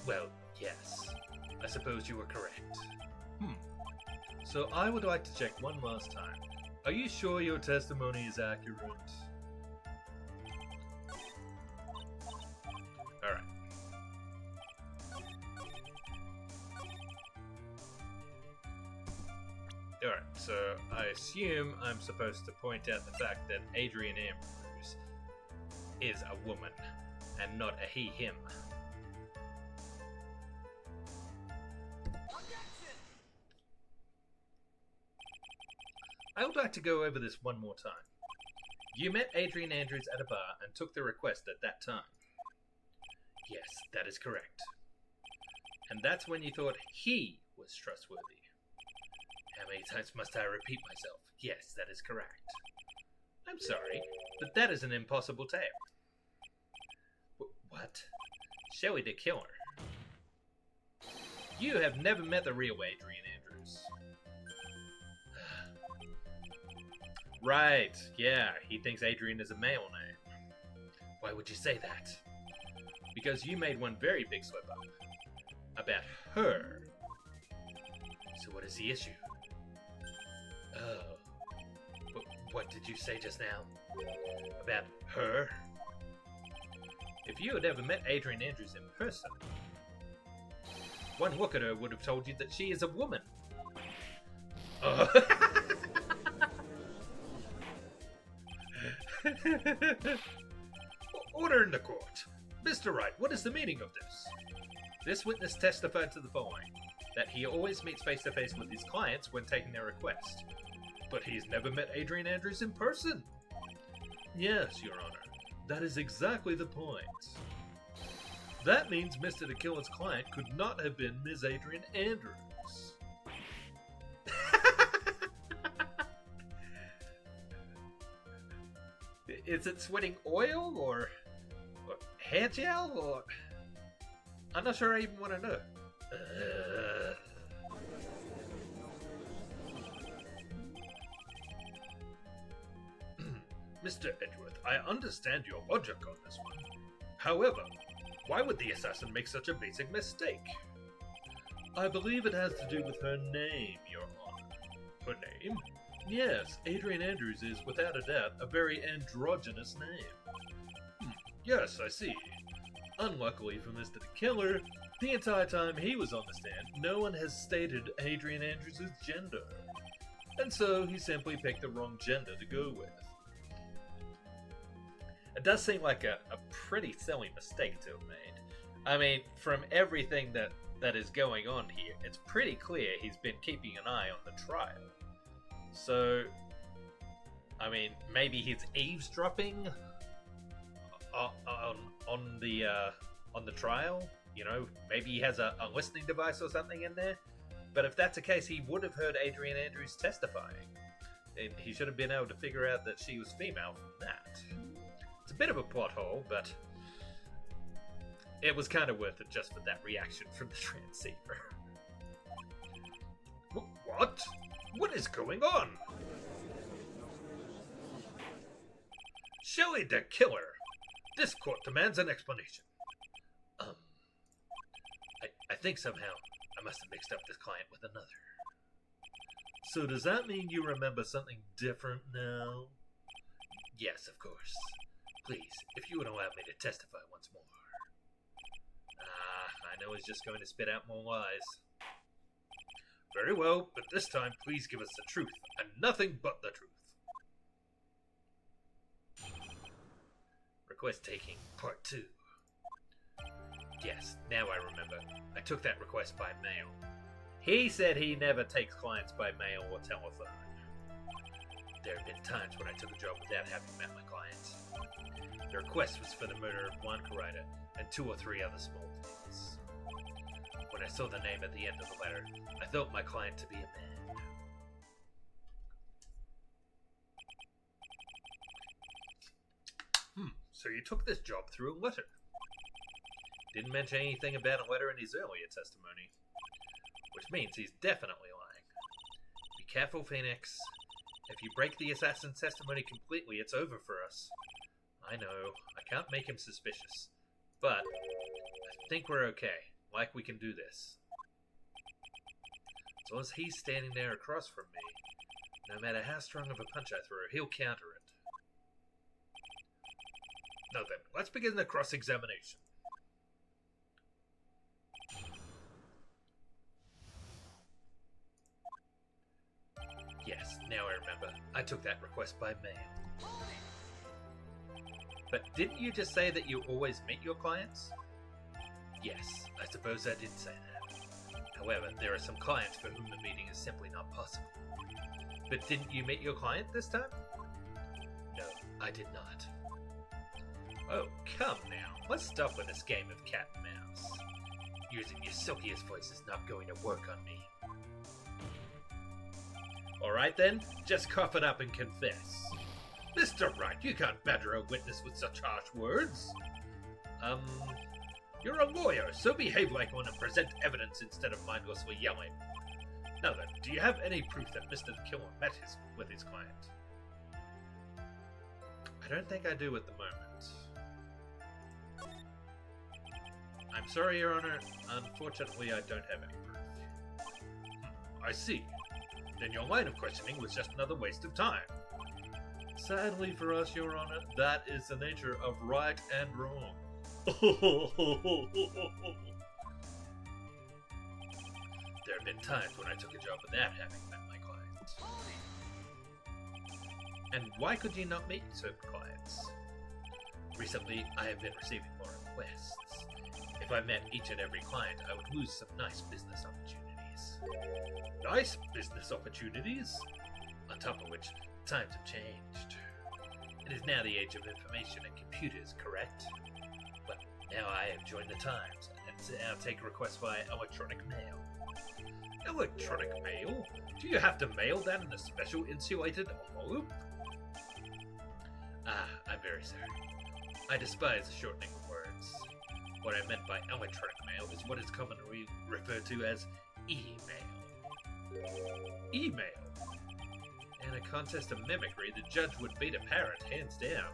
Well, yes. I suppose you were correct. So I would like to check one last time. Are you sure your testimony is accurate? Alright. Alright, so I assume I'm supposed to point out the fact that Adrian Andrews is a woman, and not a he-him. I would like to go over this one more time. You met Adrian Andrews at a bar and took the request at that time. Yes, that is correct. And that's when you thought he was trustworthy. How many times must I repeat myself? Yes, that is correct. I'm sorry, but that is an impossible tale. What? Shelley the Killer. You have never met the real Adrian Andrews. Right, yeah, he thinks Adrian is a male name. Why would you say that? Because you made one very big slip up. About her. So what is the issue? Oh. What did you say just now? About her? If you had ever met Adrian Andrews in person, one look at her would have told you that she is a woman. Oh. Order in the court. Mr. Wright, what is the meaning of this? This witness testified to the following, that he always meets face-to-face with his clients when taking their request. But he's never met Adrian Andrews in person. Yes, Your Honor. That is exactly the point. That means Mr. the Killer's client could not have been Ms. Adrian Andrews. Is it sweating oil or hair gel or... I'm not sure I even want to know. Mr. Edgeworth, I understand your logic on this one. However, why would the assassin make such a basic mistake? I believe it has to do with her name, Your Honor. Her name? Yes, Adrian Andrews is, without a doubt, a very androgynous name. Yes, I see. Unluckily for Mr. the Killer, the entire time he was on the stand, no one has stated Adrian Andrews' gender. And so he simply picked the wrong gender to go with. It does seem like a pretty silly mistake to have made. I mean, from everything that is going on here, it's pretty clear he's been keeping an eye on the trial. So, I mean, maybe he's eavesdropping on the trial. You know, maybe he has a listening device or something in there. But if that's the case, he would have heard Adrian Andrews testifying. And he should have been able to figure out that she was female from that. It's a bit of a plot hole, but it was kind of worth it just for that reaction from the transceiver. What? What is going on? Shelley the Killer! This court demands an explanation. I think somehow I must have mixed up this client with another. So does that mean you remember something different now? Yes, of course. Please, if you would allow me to testify once more. I know he's just going to spit out more lies. Very well, but this time please give us the truth, and nothing but the truth. Request taking, part 2. Yes, now I remember. I took that request by mail. He said he never takes clients by mail or telephone. There have been times when I took a job without having met my clients. The request was for the murder of one writer and 2 or 3 other small things. When I saw the name at the end of the letter, I thought my client to be a man. So you took this job through a letter. Didn't mention anything about a letter in his earlier testimony, which means he's definitely lying. Be careful, Phoenix. If you break the assassin's testimony completely, it's over for us. I know, I can't make him suspicious, but I think we're okay. Like we can do this. As long as he's standing there across from me, no matter how strong of a punch I throw, he'll counter it. Now then, let's begin the cross-examination. Yes, now I remember. I took that request by mail. But didn't you just say that you always meet your clients? Yes, I suppose I did say that. However, there are some clients for whom the meeting is simply not possible. But didn't you meet your client this time? No, I did not. Oh, come now. Let's stop with this game of cat and mouse. Using your silkiest voice is not going to work on me. Alright then, just cough it up and confess. Mr. Wright, you can't badger a witness with such harsh words. You're a lawyer, so behave like one and present evidence instead of mindlessly yelling. Now then, do you have any proof that Mr. Killer met with his client? I don't think I do at the moment. I'm sorry, Your Honor. Unfortunately, I don't have any proof. I see. Then your line of questioning was just another waste of time. Sadly for us, Your Honor, that is the nature of right and wrong. There have been times when I took a job without having met my clients. And why could you not meet certain clients? Recently, I have been receiving more requests. If I met each and every client, I would lose some nice business opportunities. Nice business opportunities? On top of which, times have changed. It is now the age of information and computers, correct? Well, now I have joined the times, and now take requests via electronic mail. Electronic mail? Do you have to mail that in a special insulated envelope? I'm very sorry. I despise the shortening of words. What I meant by electronic mail is what is commonly referred to as email. Email? In a contest of mimicry, the judge would beat a parrot, hands down.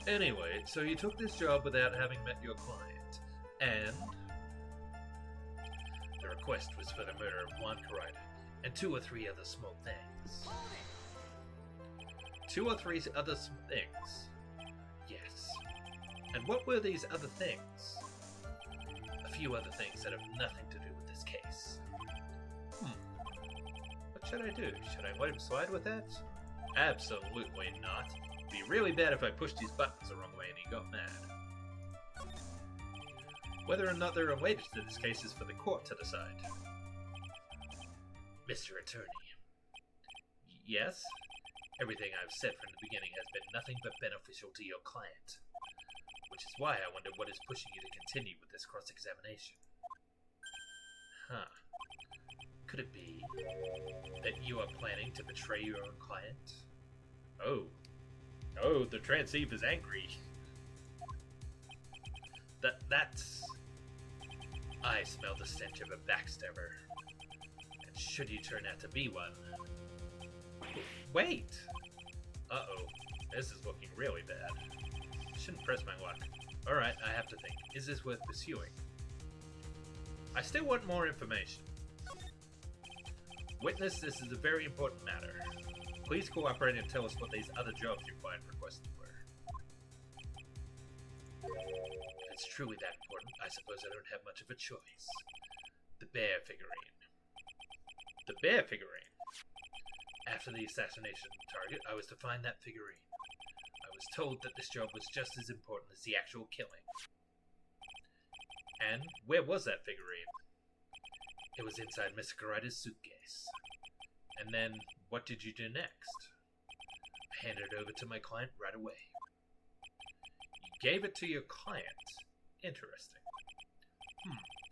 Anyway, so you took this job without having met your client, and the request was for the murder of one writer and 2 or 3 other small things. 2 or 3 other things? Yes. And what were these other things? A few other things that have nothing to do with this case. What should I do? Should I let him slide with that? Absolutely not. It'd be really bad if I pushed his buttons the wrong way and he got mad. Whether or not they're related to this case is for the court to decide. Mr. Attorney. Yes? Everything I've said from the beginning has been nothing but beneficial to your client. Which is why I wonder what is pushing you to continue with this cross-examination. Could it be that you are planning to betray your own client? Oh, the transceive is angry. That's... I smell the stench of a backstabber. And should you turn out to be one... Wait! Uh-oh, this is looking really bad. Shouldn't press my luck. Alright, I have to think. Is this worth pursuing? I still want more information. Witness, this is a very important matter. Please cooperate and tell us what these other jobs your client requested were. If it's truly that important, I suppose I don't have much of a choice. The bear figurine. The bear figurine? After the assassination target, I was to find that figurine. I was told that this job was just as important as the actual killing. And where was that figurine? It was inside Miss Garrida's suitcase. And then, what did you do next? I handed it over to my client right away. You gave it to your client? Interesting.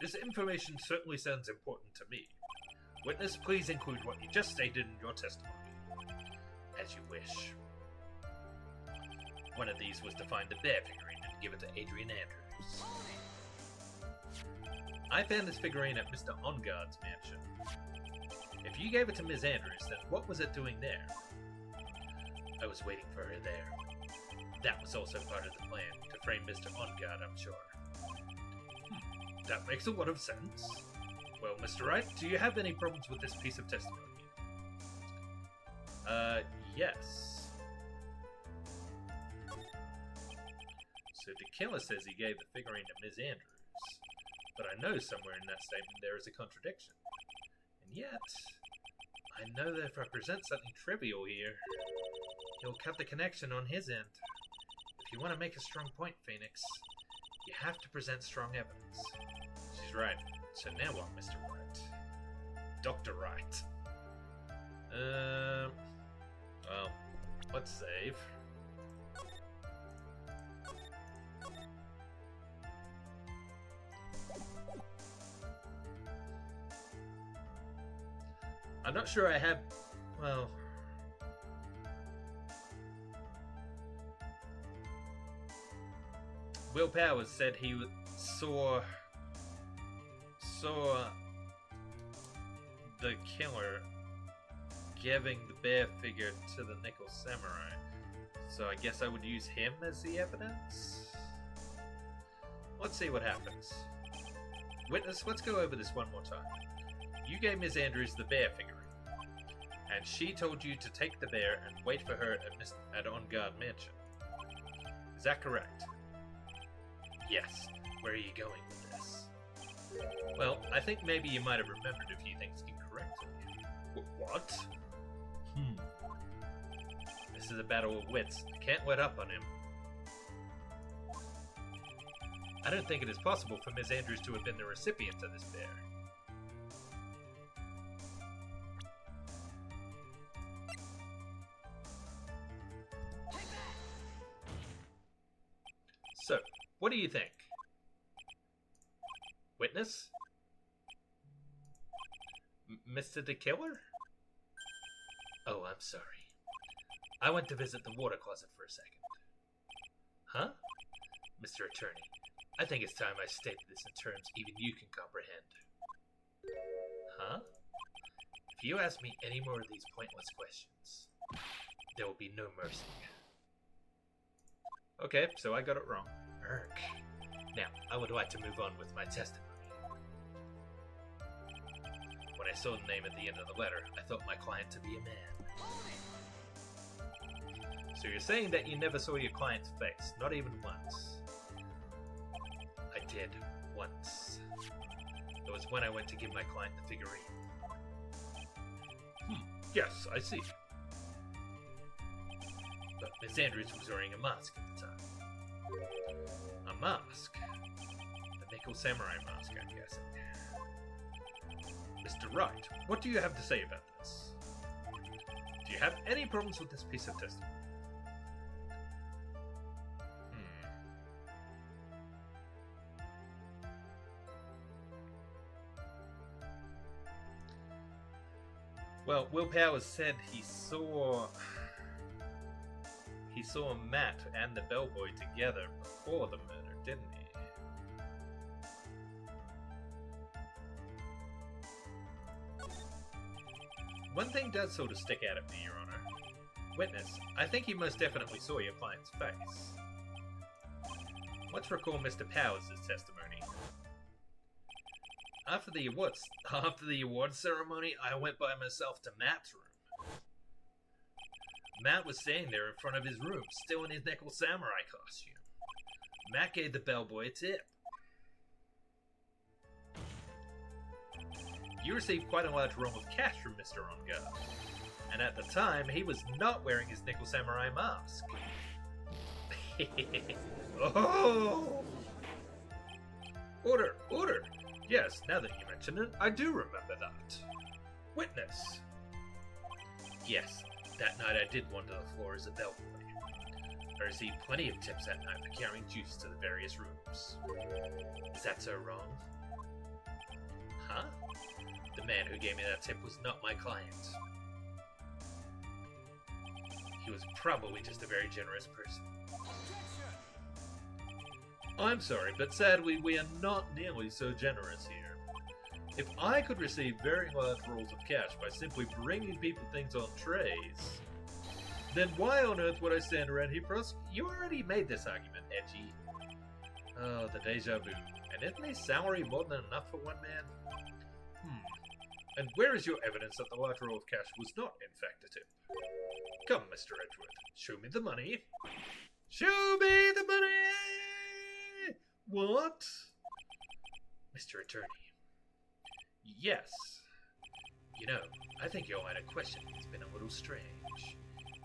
This information certainly sounds important to me. Witness, please include what you just stated in your testimony. As you wish. One of these was to find the bear figurine and give it to Adrian Andrews. I found this figurine at Mr. Onguard's mansion. If you gave it to Ms. Andrews, then what was it doing there? I was waiting for her there. That was also part of the plan, to frame Mr. Onguard, I'm sure. That makes a lot of sense. Well, Mr. Wright, do you have any problems with this piece of testimony? Yes. So the killer says he gave the figurine to Ms. Andrews, but I know somewhere in that statement there is a contradiction. And yet, I know that represents something trivial here. He'll cut the connection on his end. If you want to make a strong point, Phoenix, you have to present strong evidence. She's right. So now what, Mr. Wright? Dr. Wright. Well, let's save. I'm not sure I have... well... Will Powers said he saw the killer giving the bear figure to the Nickel Samurai. So I guess I would use him as the evidence? Let's see what happens. Witness, let's go over this one more time. You gave Ms. Andrews the bear figurine, and she told you to take the bear and wait for her at On Guard Mansion. Is that correct? Yes. Where are you going with this? Well, I think maybe you might have remembered a few things incorrectly. What? This is a battle of wits. Can't let up on him. I don't think it is possible for Ms. Andrews to have been the recipient of this bear. So, what do you think? Witness? Mr. the Killer? Oh, I'm sorry. I went to visit the water closet for a second. Huh? Mr. Attorney, I think it's time I stated this in terms even you can comprehend. Huh? If you ask me any more of these pointless questions, there will be no mercy. Okay, so I got it wrong. Erk. Now, I would like to move on with my testimony. When I saw the name at the end of the letter, I thought my client to be a man. So you're saying that you never saw your client's face, not even once? I did, once. It was when I went to give my client the figurine. Yes, I see. But Miss Andrews was wearing a mask at the time. A mask? The Nickel Samurai mask, I'm guessing. Mr. Wright, what do you have to say about this? Do you have any problems with this piece of testimony? Well, Will Powers said he saw Matt and the bellboy together before the murder, didn't he? One thing does sort of stick out at me, Your Honor. Witness, I think you most definitely saw your client's face. Let's recall Mr. Powers' testimony. After the awards ceremony, I went by myself to Matt's room. Matt was standing there in front of his room, still in his nickel samurai costume. Matt gave the bellboy a tip. You received quite a large roll of cash from Mr. On-Guard, and at the time, he was not wearing his nickel samurai mask. Oh! Order! Order! Yes, now that you mention it, I do remember that. Witness! Yes, that night I did wander the floor as a bellboy. I received plenty of tips that night for carrying juice to the various rooms. Is that so wrong? Huh? The man who gave me that tip was not my client. He was probably just a very generous person. I'm sorry, but sadly we are not nearly so generous here. If I could receive very large rolls of cash by simply bringing people things on trays, then why on earth would I stand around here You already made this argument, Edgy. Oh, the deja vu. And isn't his salary more than enough for one man? And where is your evidence that the large roll of cash was not, in fact, a tip? Come, Mr. Edgewood, show me the money. Show me the money! What? Mr. Attorney. Yes. You know, I think your line of questioning has been a little strange.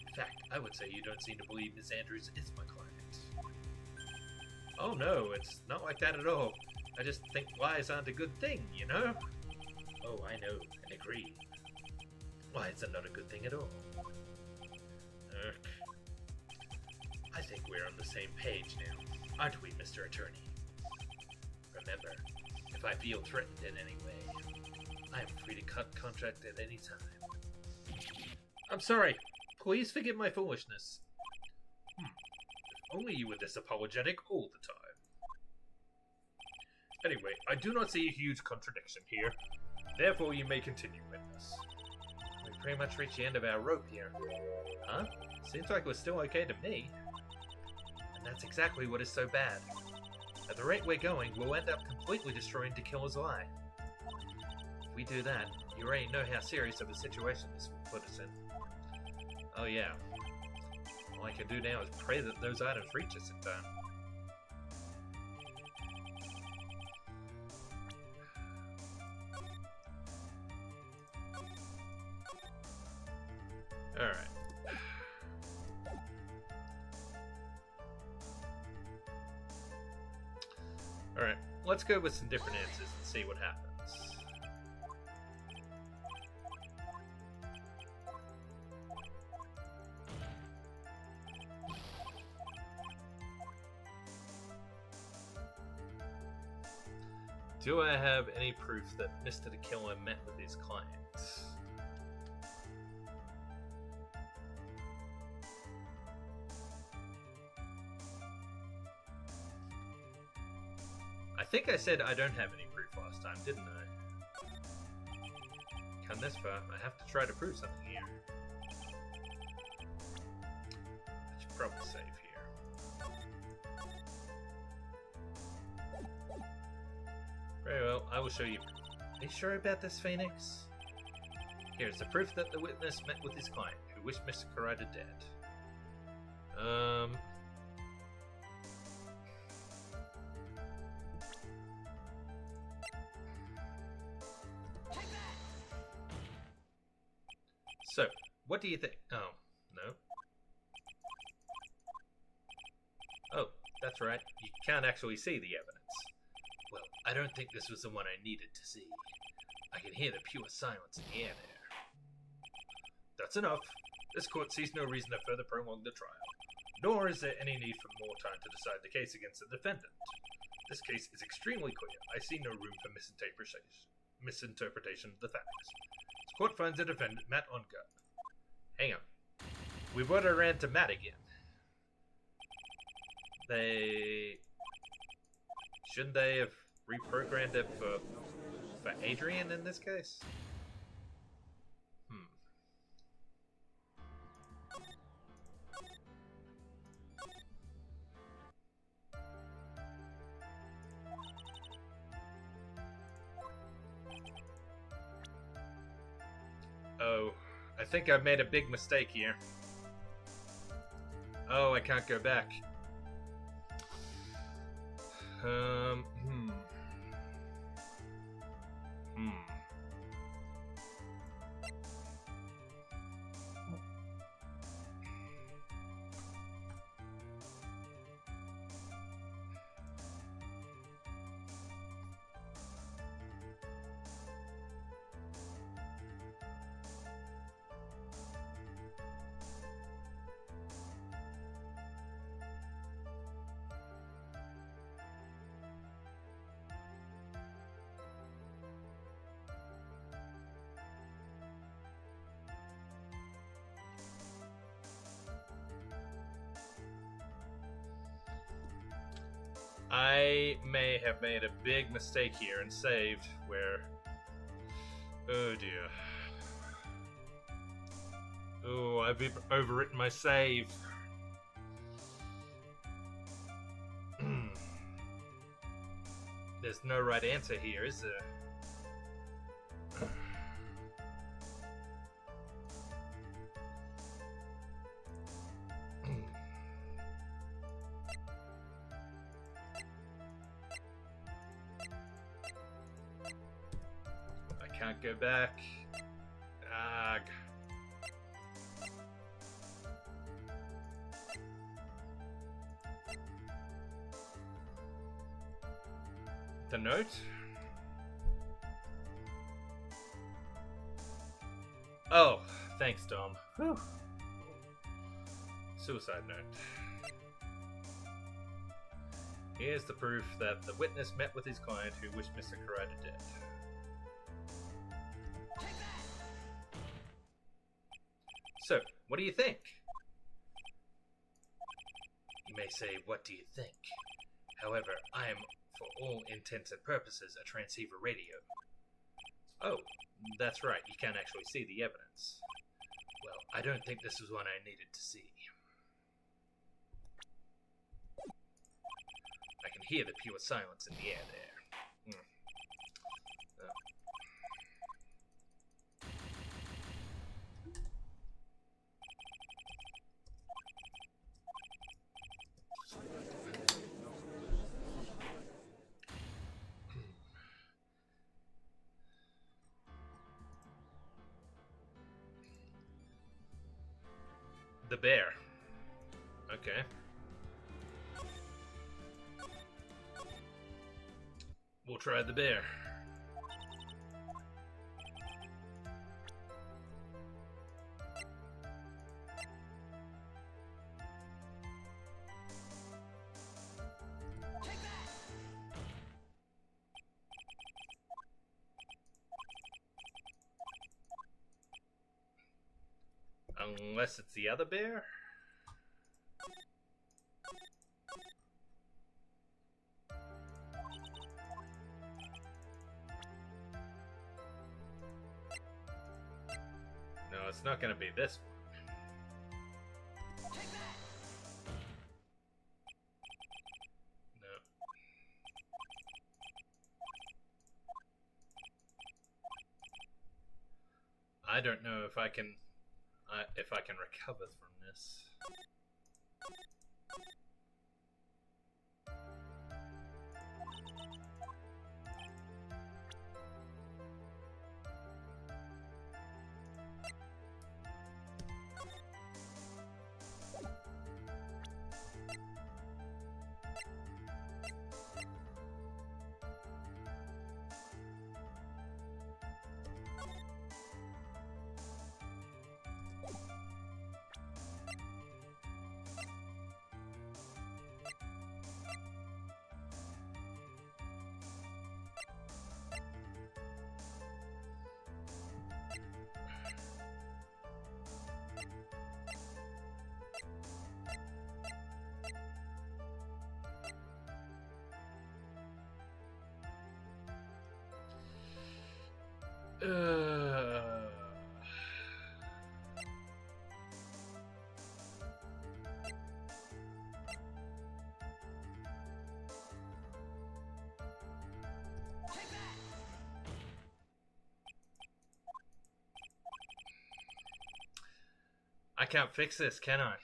In fact, I would say you don't seem to believe Miss Andrews is my client. Oh no, it's not like that at all. I just think lies aren't a good thing, you know? Oh, I know, and agree. Lies are not a good thing at all. I think we're on the same page now, aren't we, Mr. Attorney? Remember, if I feel threatened in any way, I am free to cut contract at any time. I'm sorry. Please forgive my foolishness. If only you were this apologetic all the time. Anyway, I do not see a huge contradiction here. Therefore, you may continue, witness. We pretty much reached the end of our rope here. Huh? Seems like we're still okay to me. And that's exactly what is so bad. At the rate we're going, we'll end up completely destroying To Killer's Lie. If we do that, you already know how serious of a situation this will put us in. Oh yeah. All I can do now is pray that those items reach us in time. Alright. Alright, let's go with some different answers and see what happens. Do I have any proof that Mr. The Killer met with his clients? I think I said I don't have any proof last time, didn't I? Come this far, I have to try to prove something here. I should probably save here. Very well, I will show you. Are you sure about this, Phoenix? Here's the proof that the witness met with his client, who wished Mr. Kurita dead. So, what do you think? Oh, no. Oh, that's right. You can't actually see the evidence. Well, I don't think this was the one I needed to see. I can hear the pure silence in the air there. That's enough. This court sees no reason to further prolong the trial. Nor is there any need for more time to decide the case against the defendant. This case is extremely clear. I see no room for misinterpretation of the facts. This court finds the defendant, Matt On-Guard. Hang on. We would have ran to Matt again. Shouldn't they have reprogrammed it for Adrian in this case? Oh, I think I've made a big mistake here. Oh, I can't go back. Hmm. I may have made a big mistake here and saved where... Oh dear. Oh, I've overwritten my save. There's no right answer here, is there? Can't go back. Ugh. The note? Oh, thanks, Dom. Whew. Suicide note. Here's the proof that the witness met with his client who wished Mr. Karaita dead. So, what do you think? You may say, what do you think? However, I am, for all intents and purposes, a transceiver radio. Oh, that's right, you can't actually see the evidence. Well, I don't think this was what I needed to see. I can hear the pure silence in the air there. Oh. The bear. Okay. We'll try the bear. Unless it's the other bear? No, it's not gonna be this one. No. I don't know if I can recover from this. I can't fix this, can I?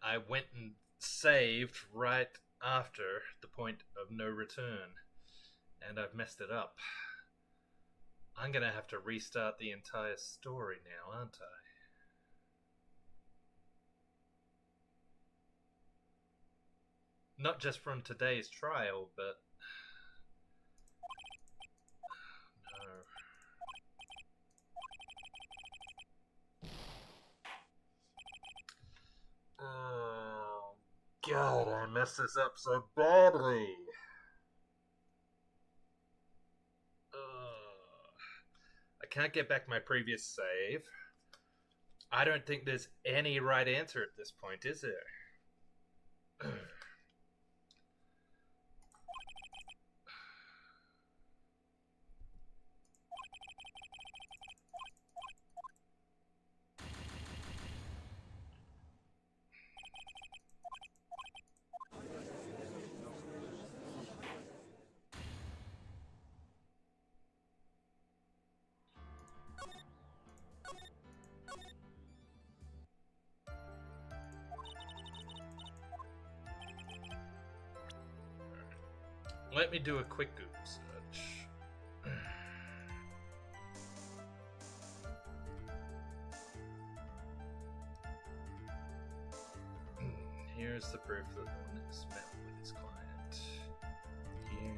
I went and saved right after the point of no return, and I've messed it up. I'm gonna have to restart the entire story now, aren't I? Not just from today's trial, but... No. Oh, God, I messed this up so badly. I can't get back my previous save. I don't think there's any right answer at this point, is there? Let me do a quick Google search. Here's the proof that one is met with his client. Here.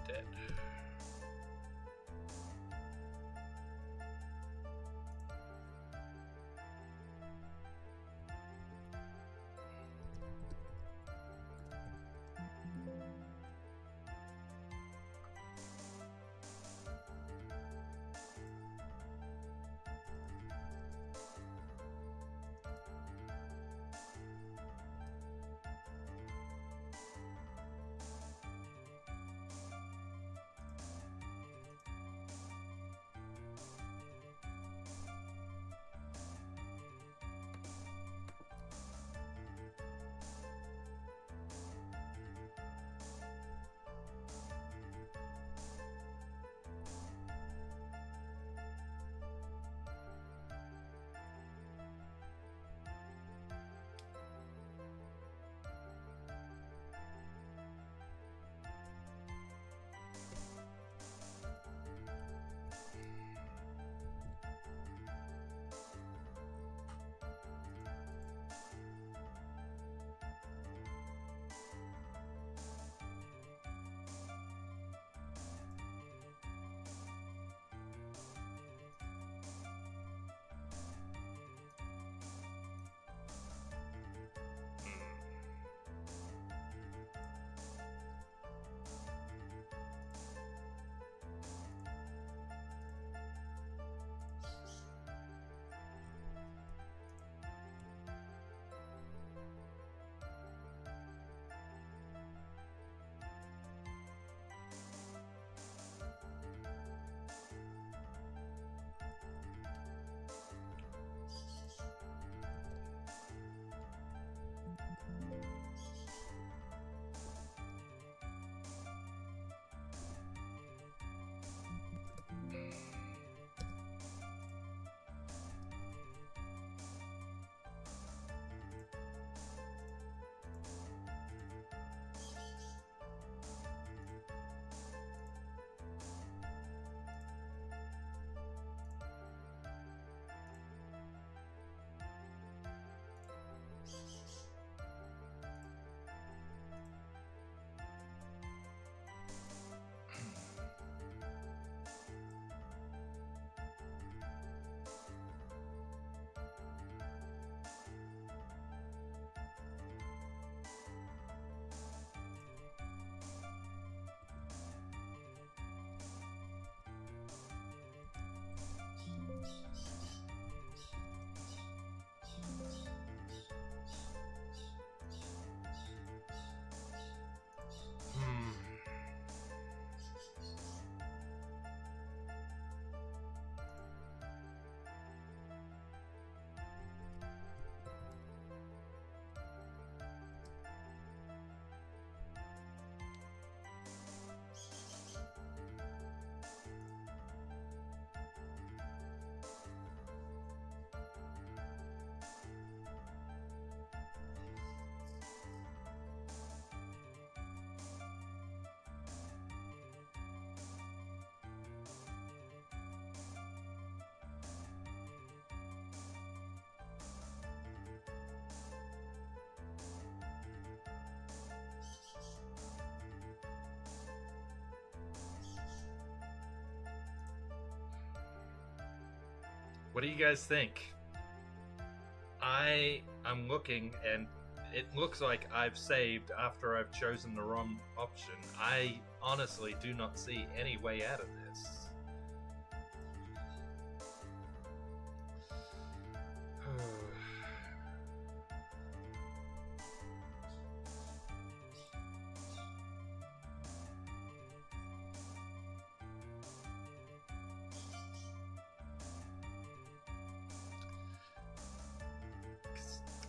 Dead. What do you guys think? I'm looking, and it looks like I've saved after I've chosen the wrong option. I honestly do not see any way out of this.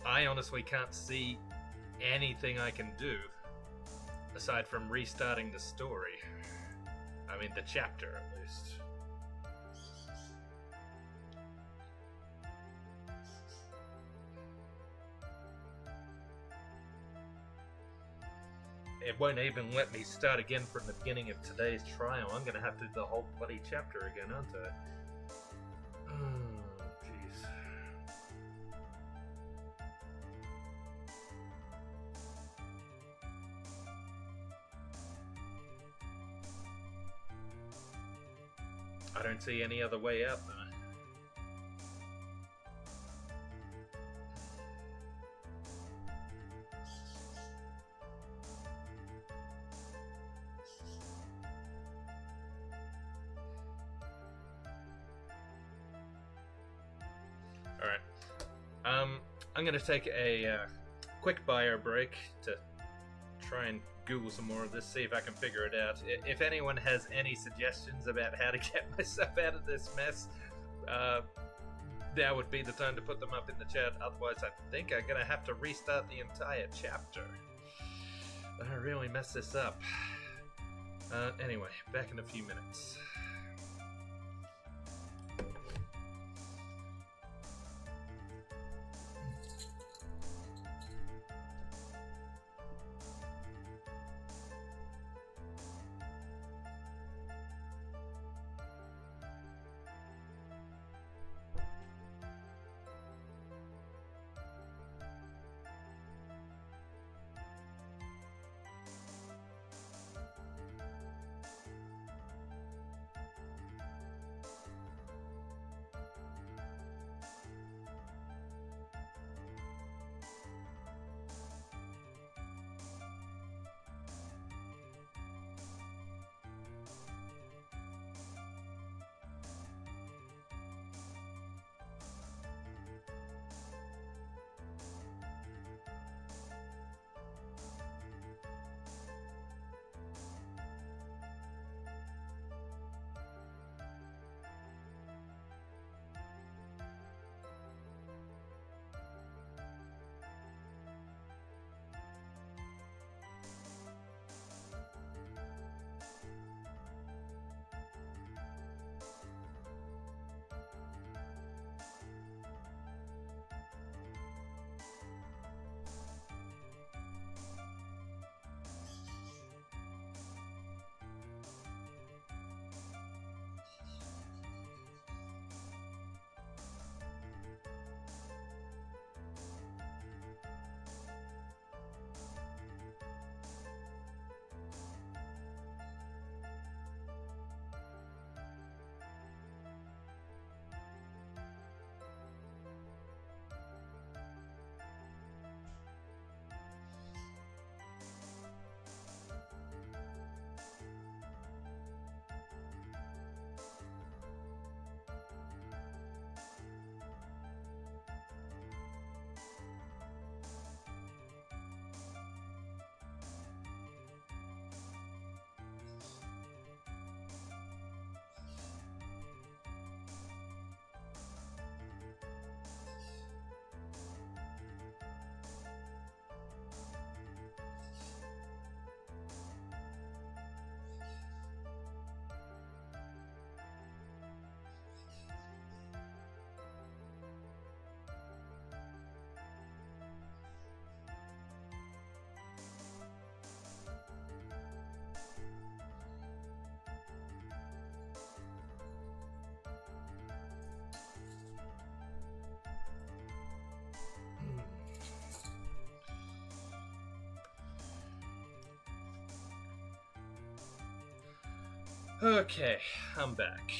I honestly can't see anything I can do aside from restarting the story. I mean, the chapter at least. It won't even let me start again from the beginning of today's trial. I'm gonna have to do the whole bloody chapter again, aren't I? Oh, jeez. I don't see any other way out though. Alright. I'm gonna take a quick bio break to try and Google some more of this, see if I can figure it out. If anyone has any suggestions about how to get myself out of this mess, that would be the time to put them up in the chat. Otherwise, I think I'm gonna have to restart the entire chapter. I really messed this up. Anyway, back in a few minutes. Okay, I'm back.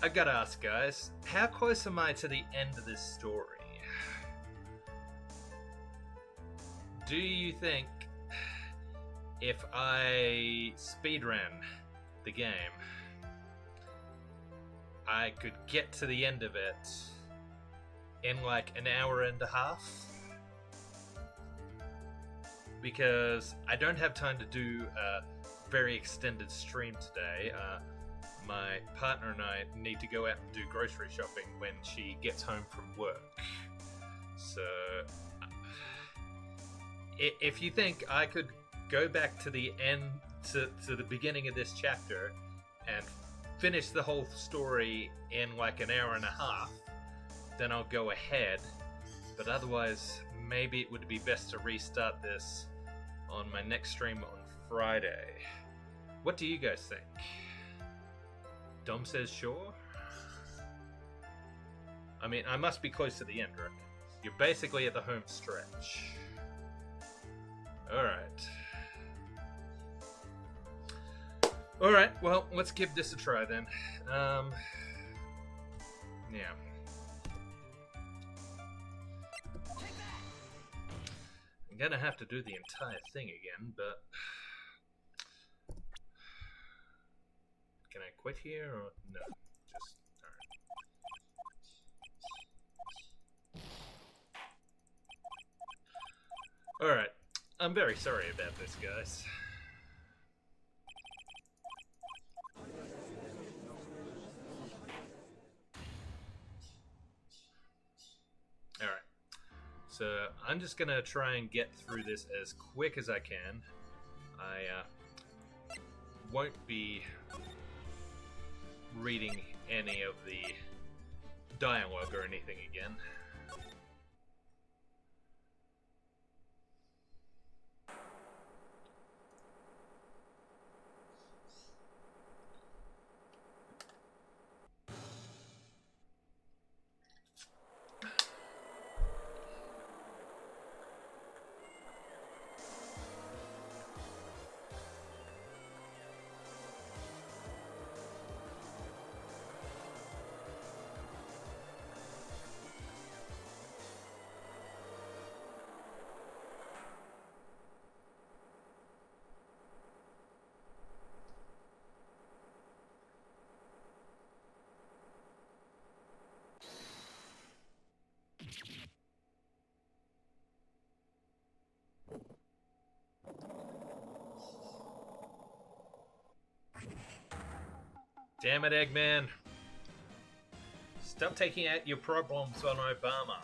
I gotta ask, guys, how close am I to the end of this story? Do you think if I speedrun the game, I could get to the end of it in like an hour and a half? Because I don't have time to do a very extended stream today. My partner and I need to go out and do grocery shopping when she gets home from work. So, if you think I could go back to the end, to the beginning of this chapter, and finish the whole story in like an hour and a half, then I'll go ahead. But otherwise, maybe it would be best to restart this on my next stream on Friday. What do you guys think? Dom says sure. I mean, I must be close to the end, right? You're basically at the home stretch. Alright. Alright, well, let's give this a try then. Yeah. I'm gonna have to do the entire thing again, but... Can I quit here, or no? Just... Alright. Alright. I'm very sorry about this, guys. Alright. So, I'm just gonna try and get through this as quick as I can. I won't be reading any of the dialogue or anything again. Damn it, Eggman. Stop taking out your problems on Obama.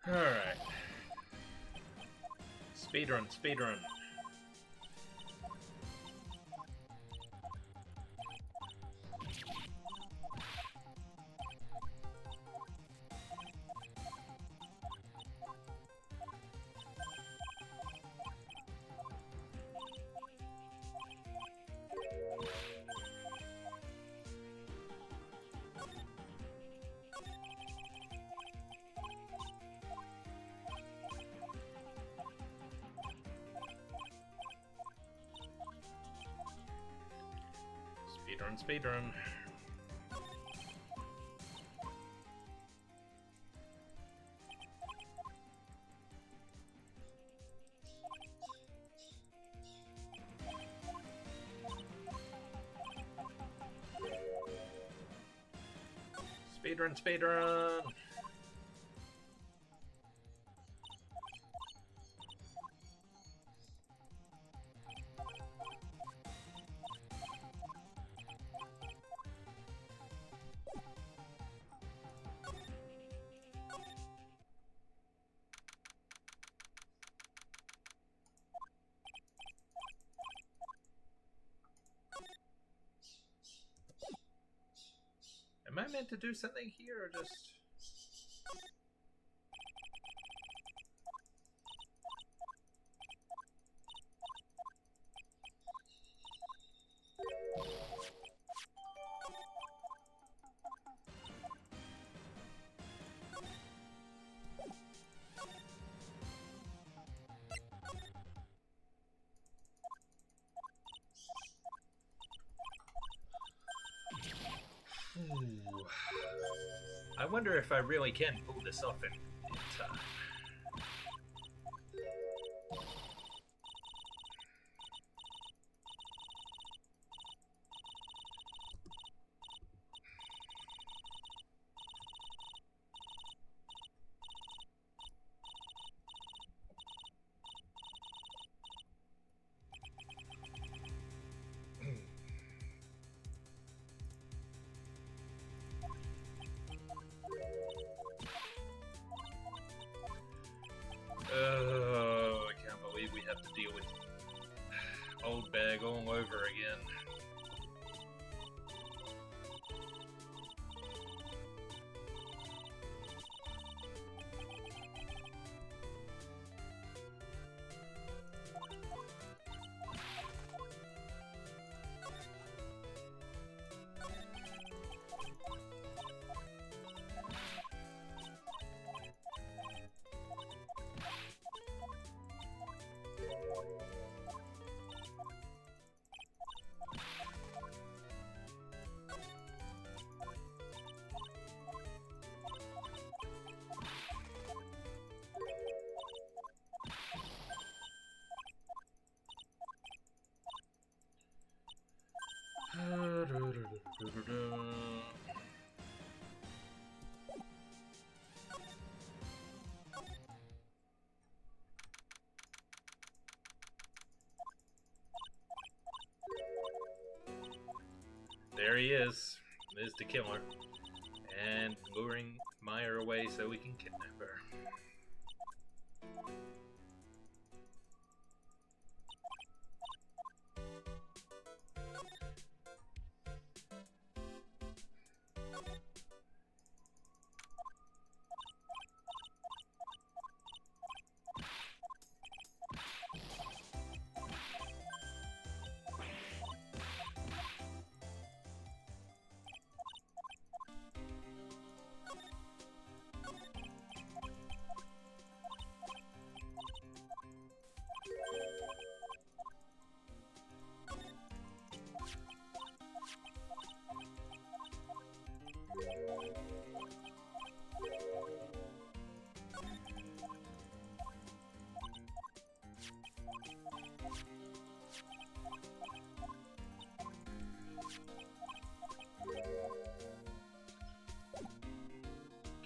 Alright. Speedrun, speedrun. Speedrun, speedrun. Speedrun, speedrun. Am I meant to do something here, or just... I wonder if I really can pull this off in time. Oh, I can't believe we have to deal with old bag all over again. There he is. There's the killer. And luring Meyer away so we can kidnap her.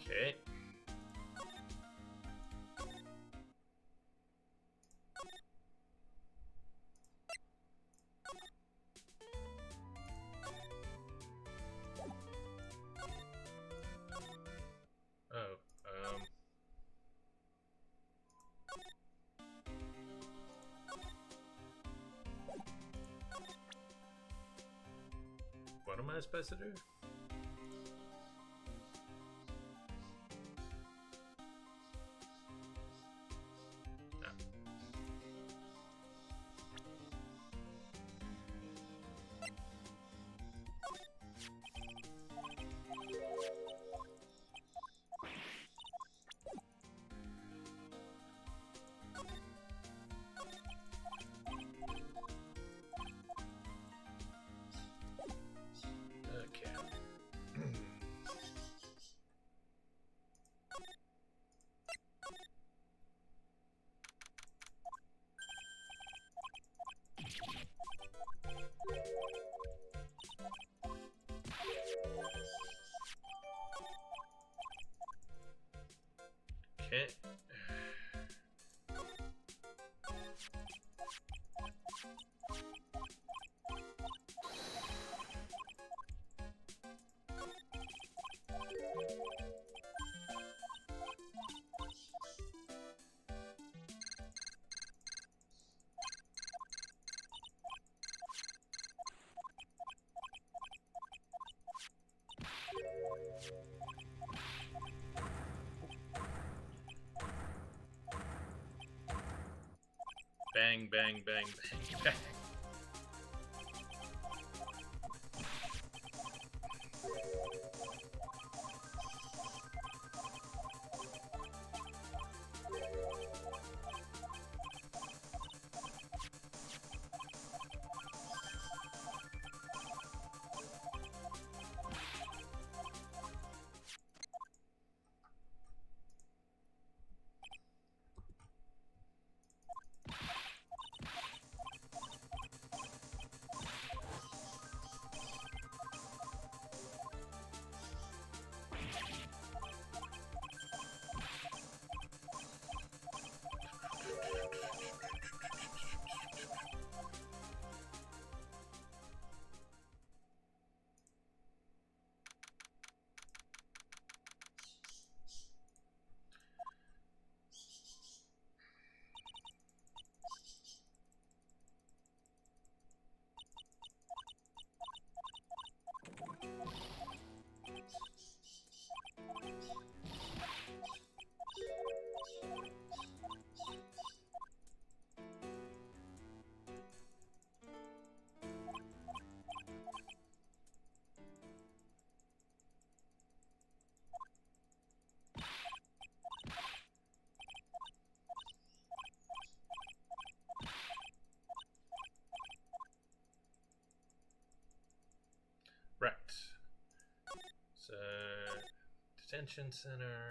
Okay. Oh, what am I supposed to do? Okay. Okay. Bang, bang, bang, bang, bang. So, detention center.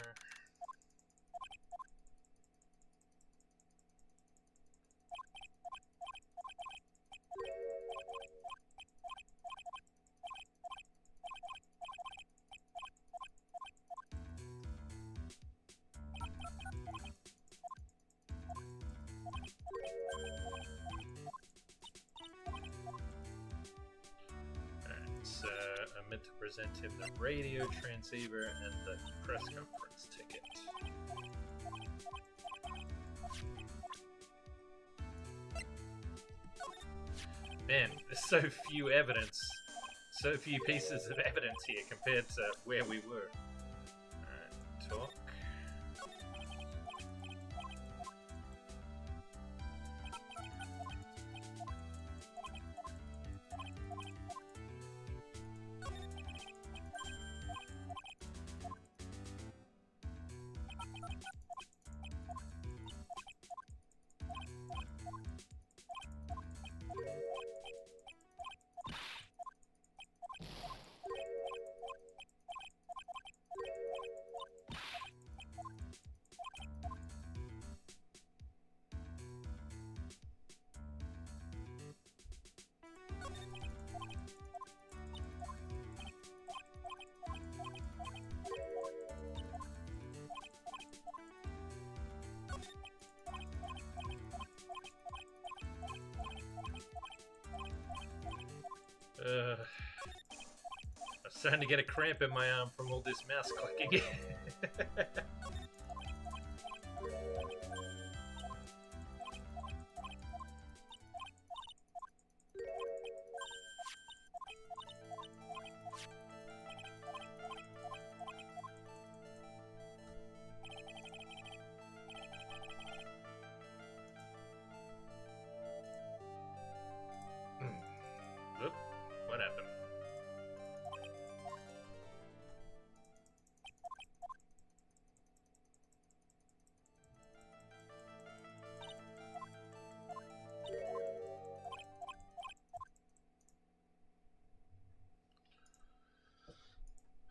So I meant to present him the radio transceiver and the press conference ticket. Man, there's so few so few pieces of evidence here compared to where we were. Alright, talk. I'm starting to get a cramp in my arm from all this mouse clicking. Oop, what happened?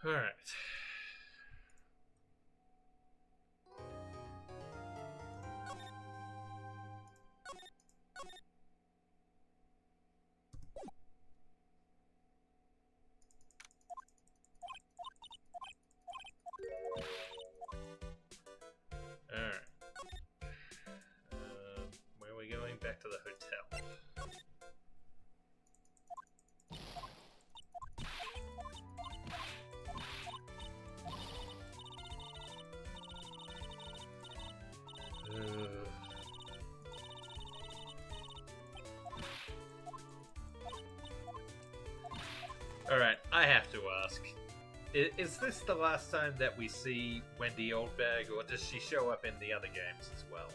All right. Where are we going? Back to the hotel. Alright, I have to ask. Is this the last time that we see Wendy Oldbag, or does she show up in the other games as well?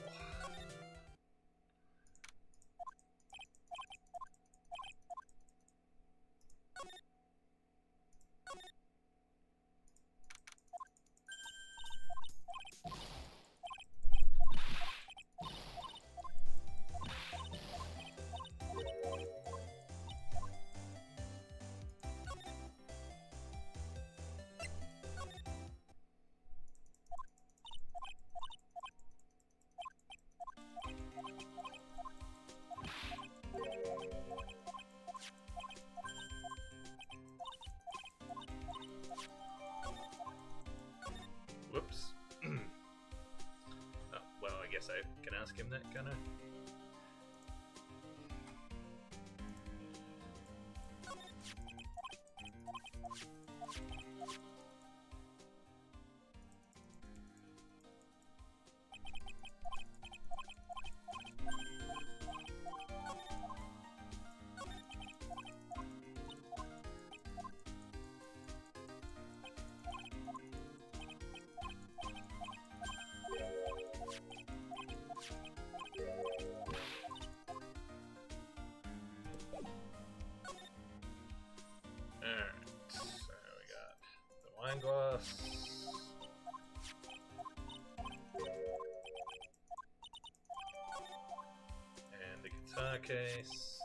Whoops. Oh, well, I guess I can ask him that, can I? Glass. And the guitar case.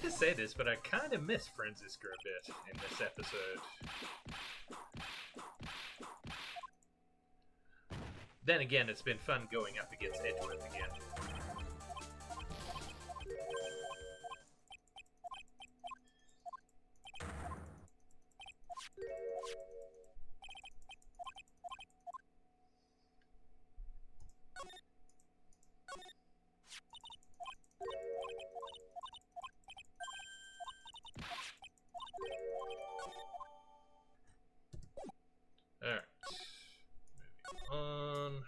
hate to say this, but I kind of miss Franziska a bit in this episode. Then again, it's been fun going up against Edward again. Alright. Moving on.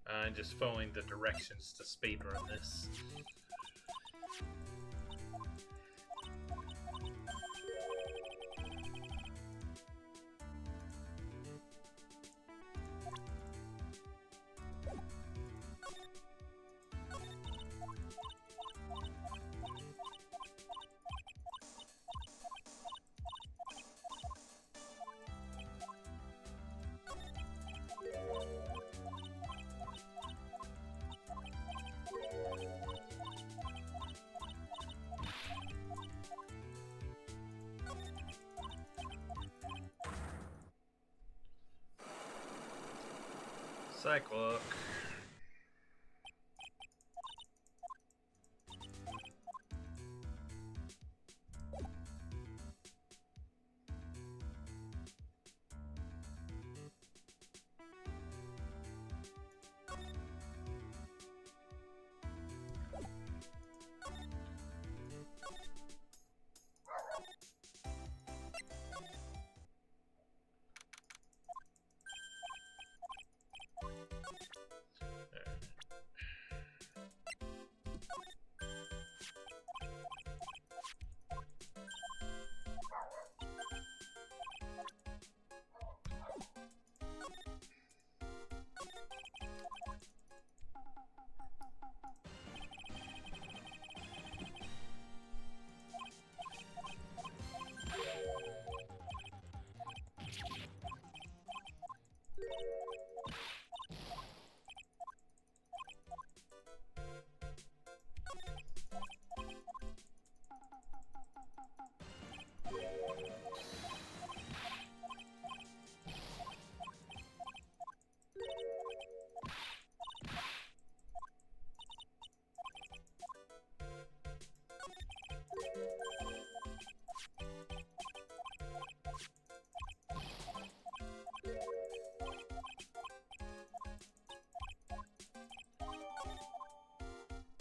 I'm just following the directions to speedrun this. Cyclock.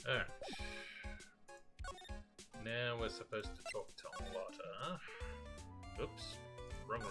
Alright. Now we're supposed to talk to Lotta. Oops. Wrong room.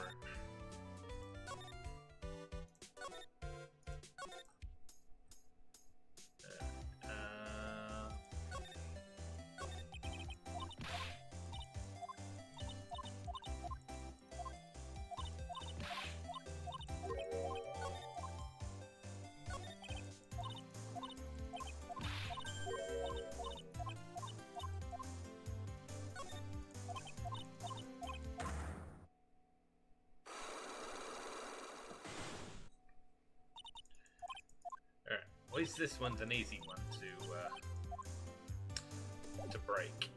At least this one's an easy one to break.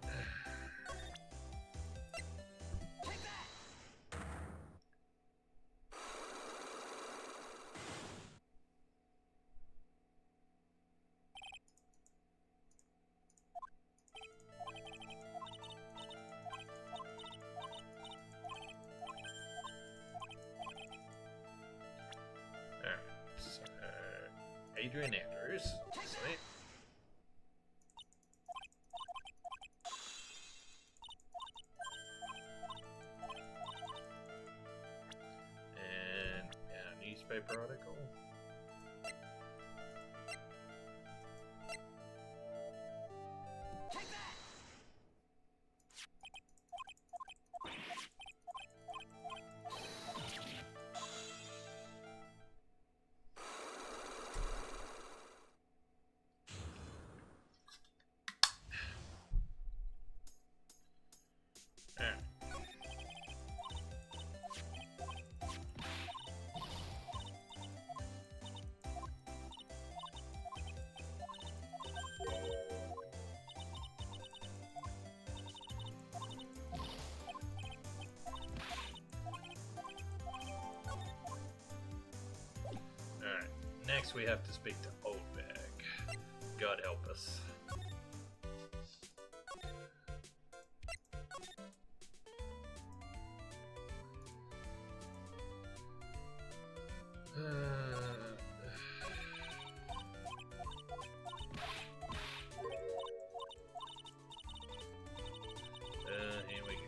Adrian Andrews. Sweet. And a newspaper article. next we have to speak to Old Bag. God help us. Here we go.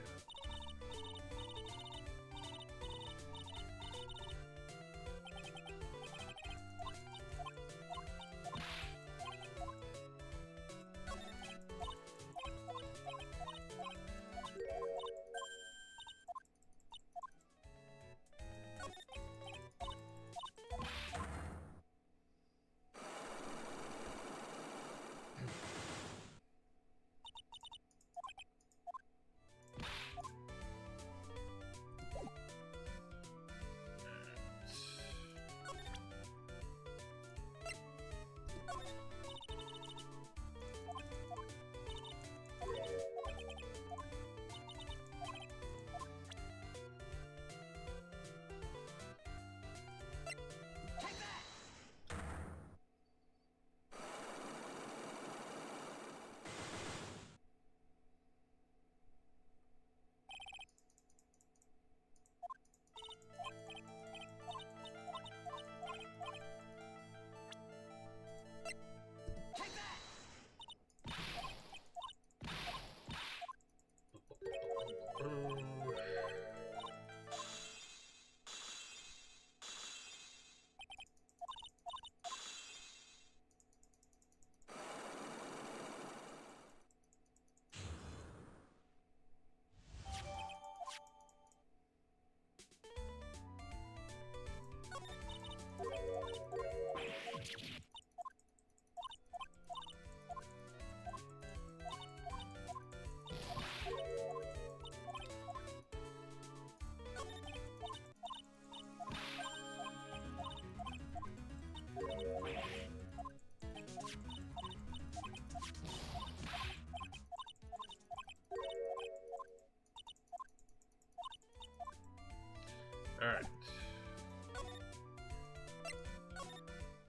Alright.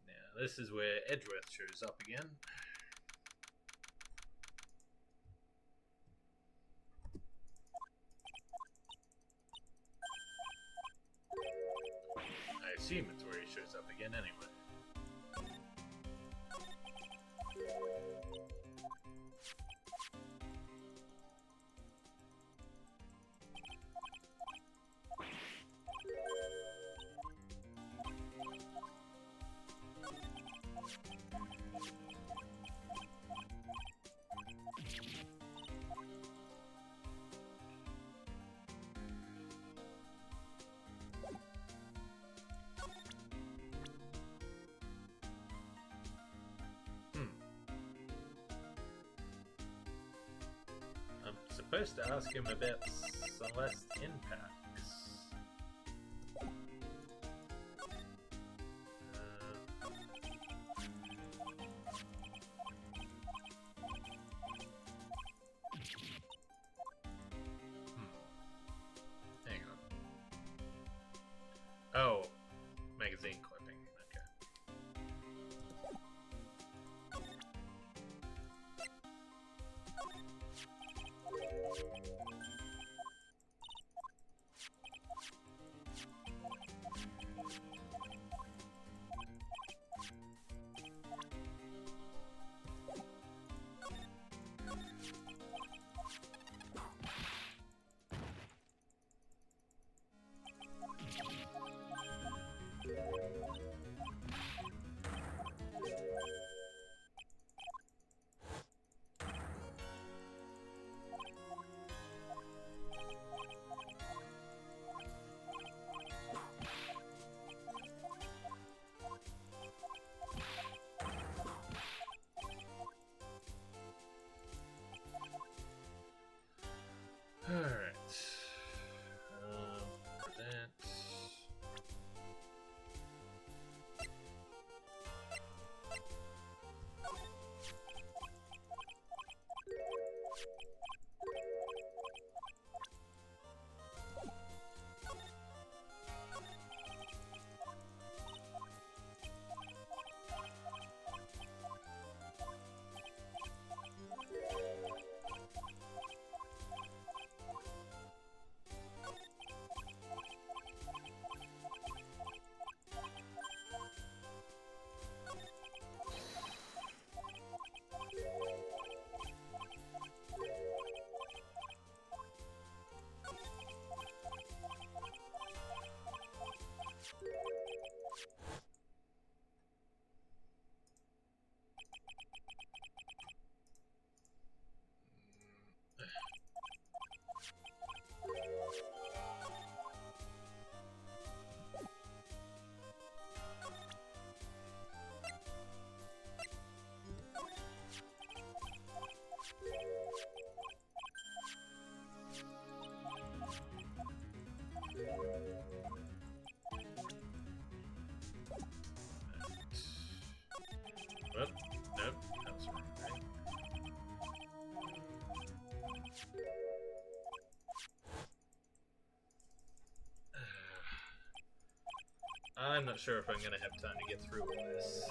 Now, this is where Edgeworth shows up again. I assume it's where he shows up again anyway. Supposed to ask him about Celeste impacts. Hang on. Oh, magazine clipping. Okay. I'm not sure if I'm going to have time to get through all this.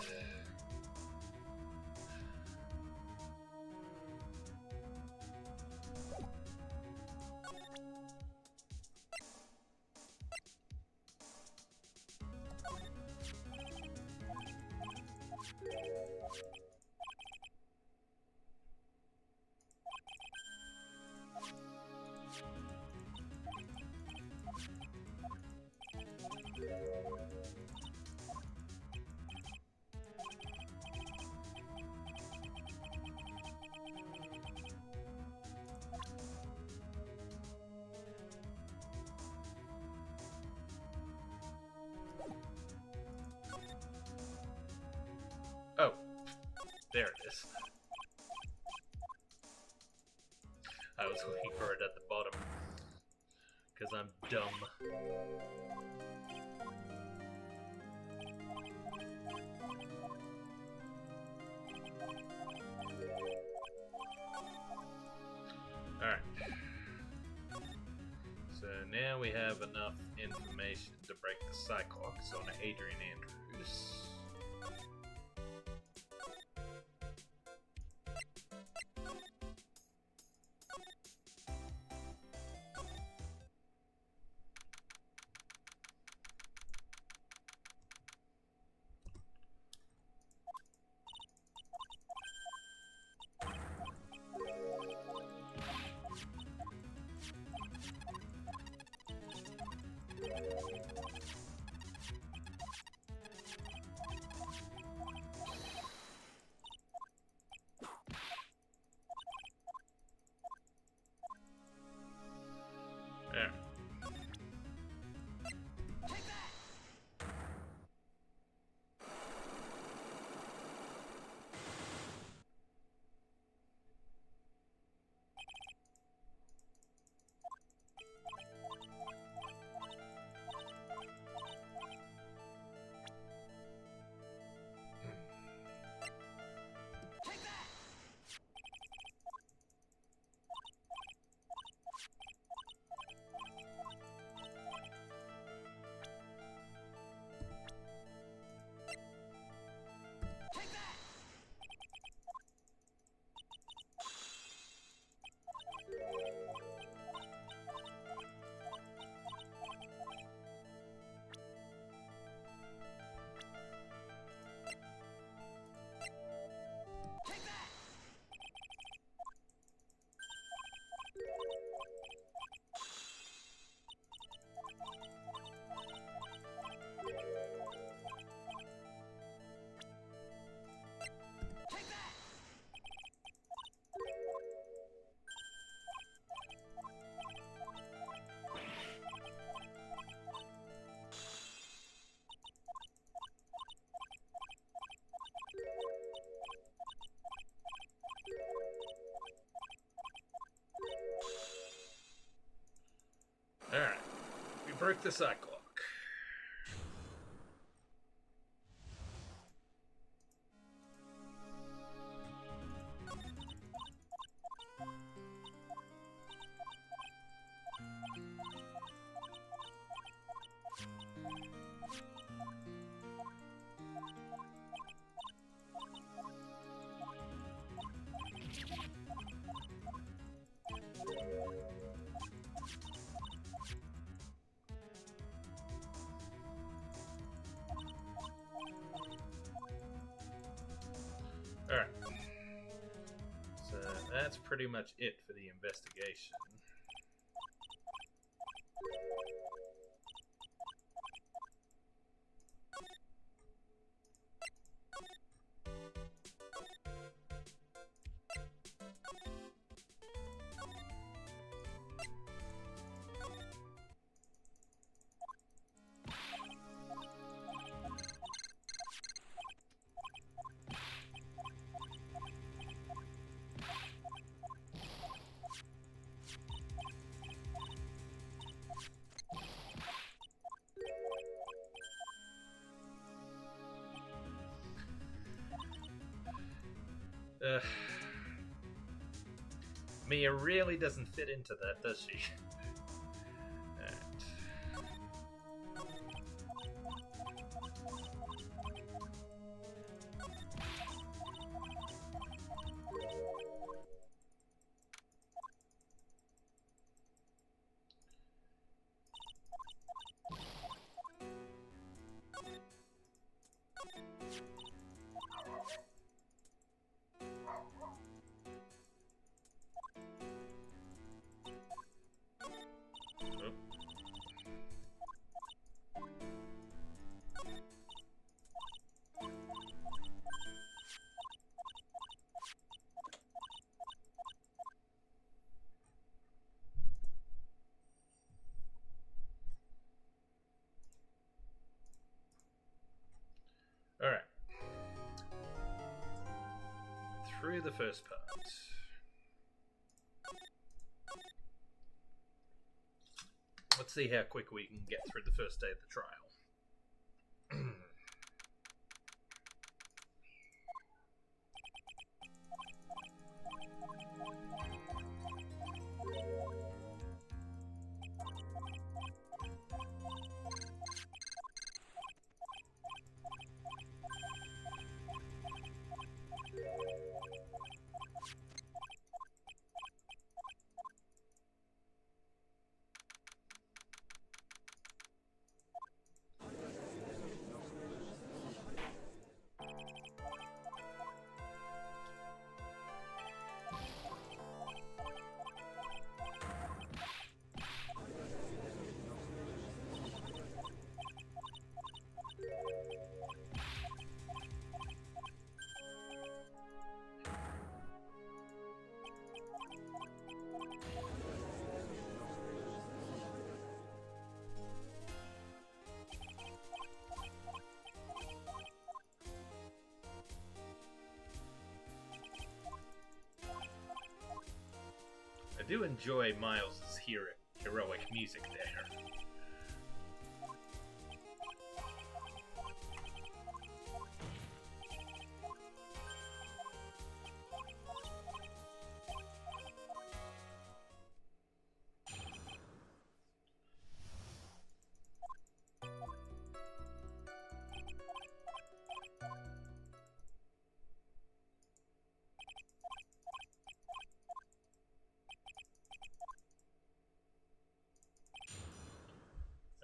Oh, there it is. I was looking for it at the bottom, because I'm dumb. Alright. So now we have enough information to break the Cyclops on Adrian Andrews. There. Alright, we broke the Cyclops. Alright. So that's pretty much it for the investigation. Mia really doesn't fit into that, does she? Alright. through the first part. Let's see how quick we can get through the first day of the trial. I do enjoy Miles' heroic music there.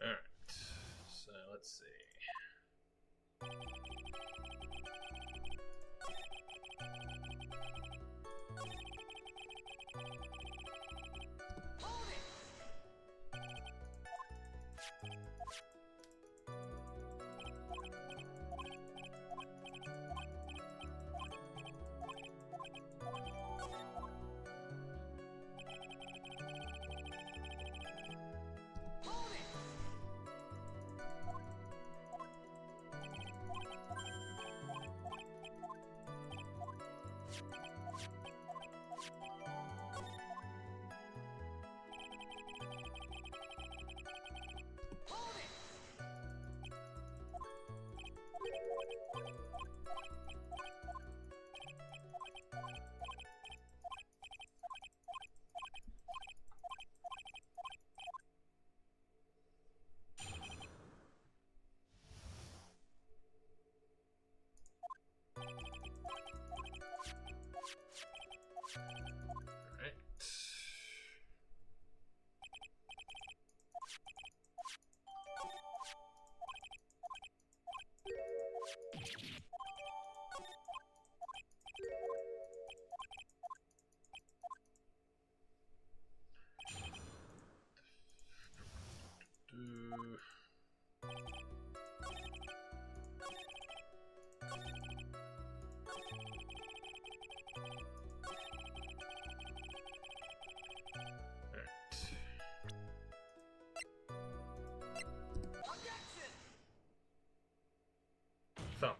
Alright, so let's see. Alright. Thump.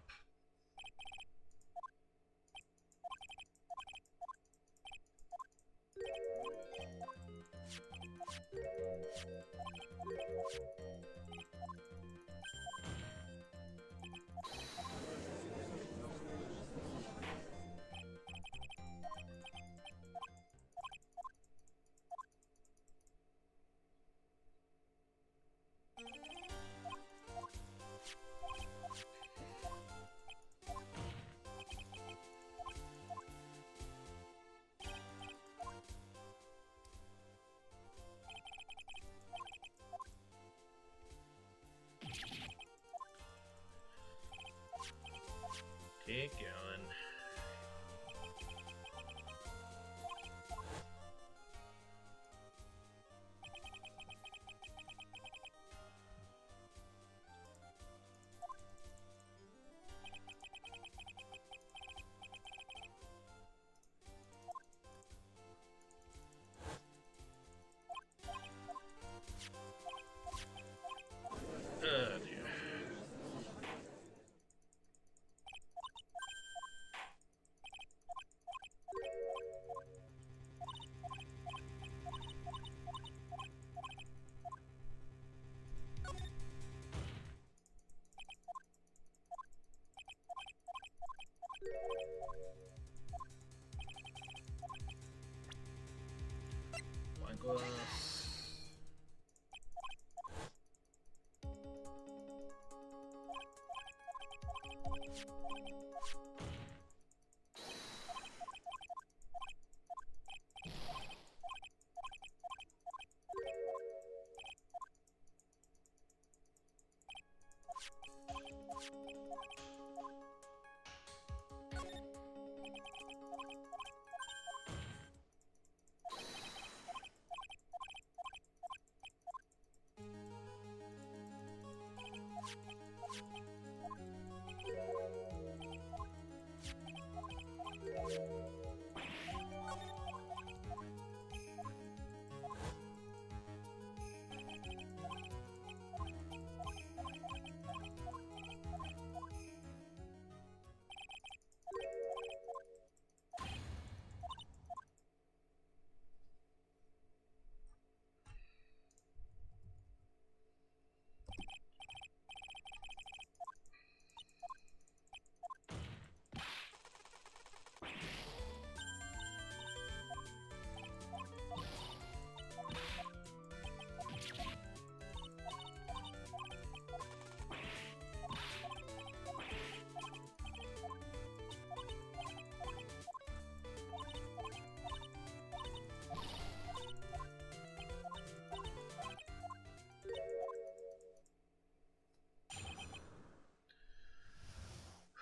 Keep going. Oh dear. plus.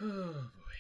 Oh boy.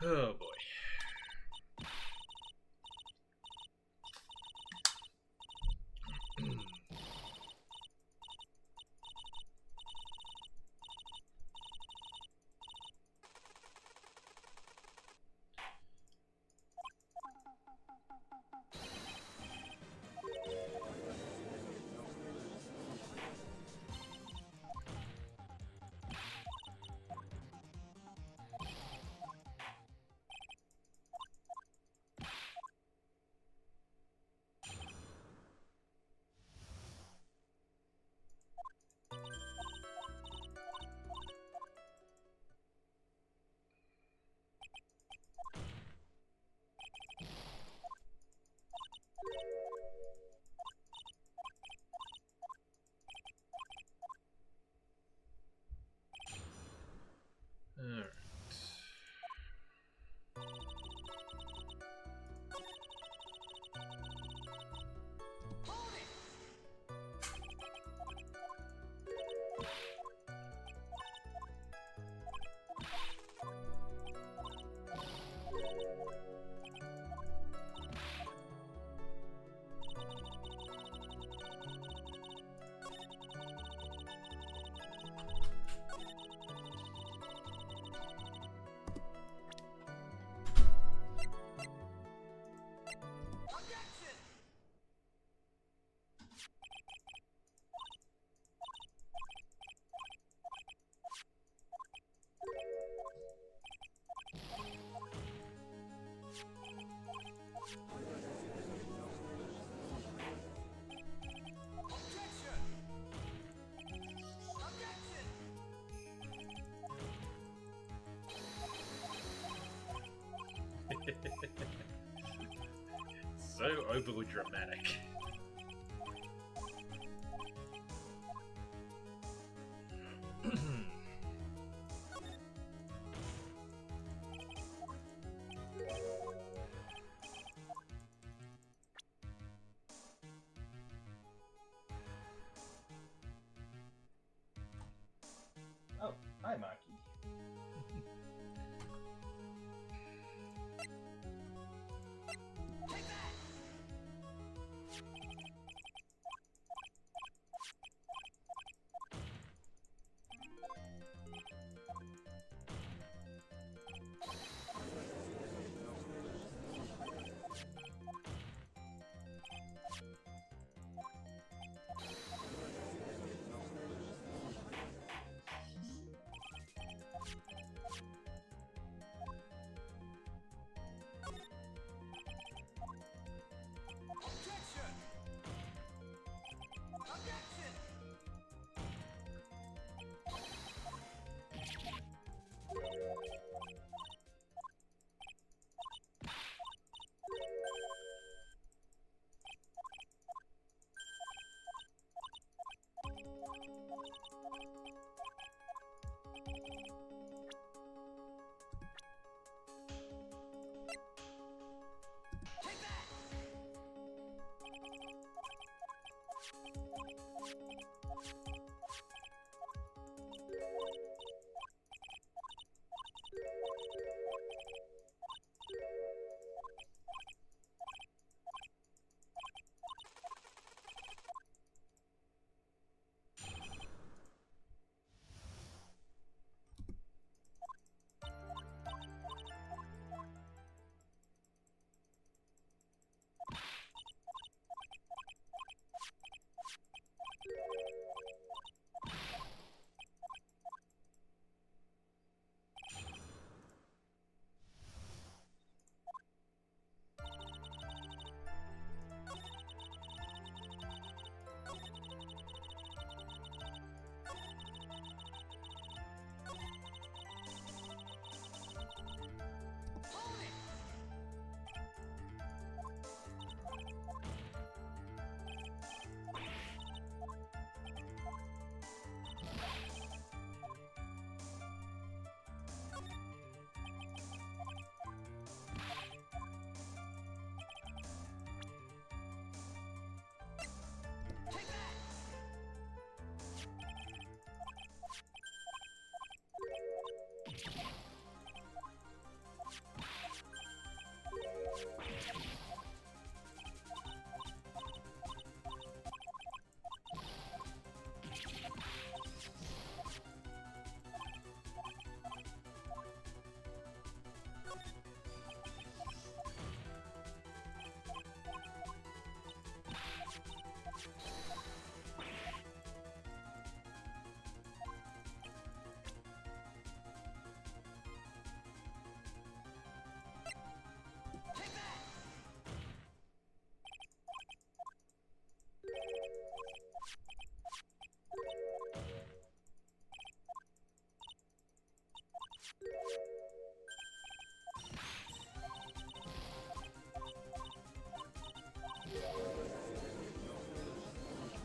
Oh boy. So overly dramatic. Oh, hi, Maki.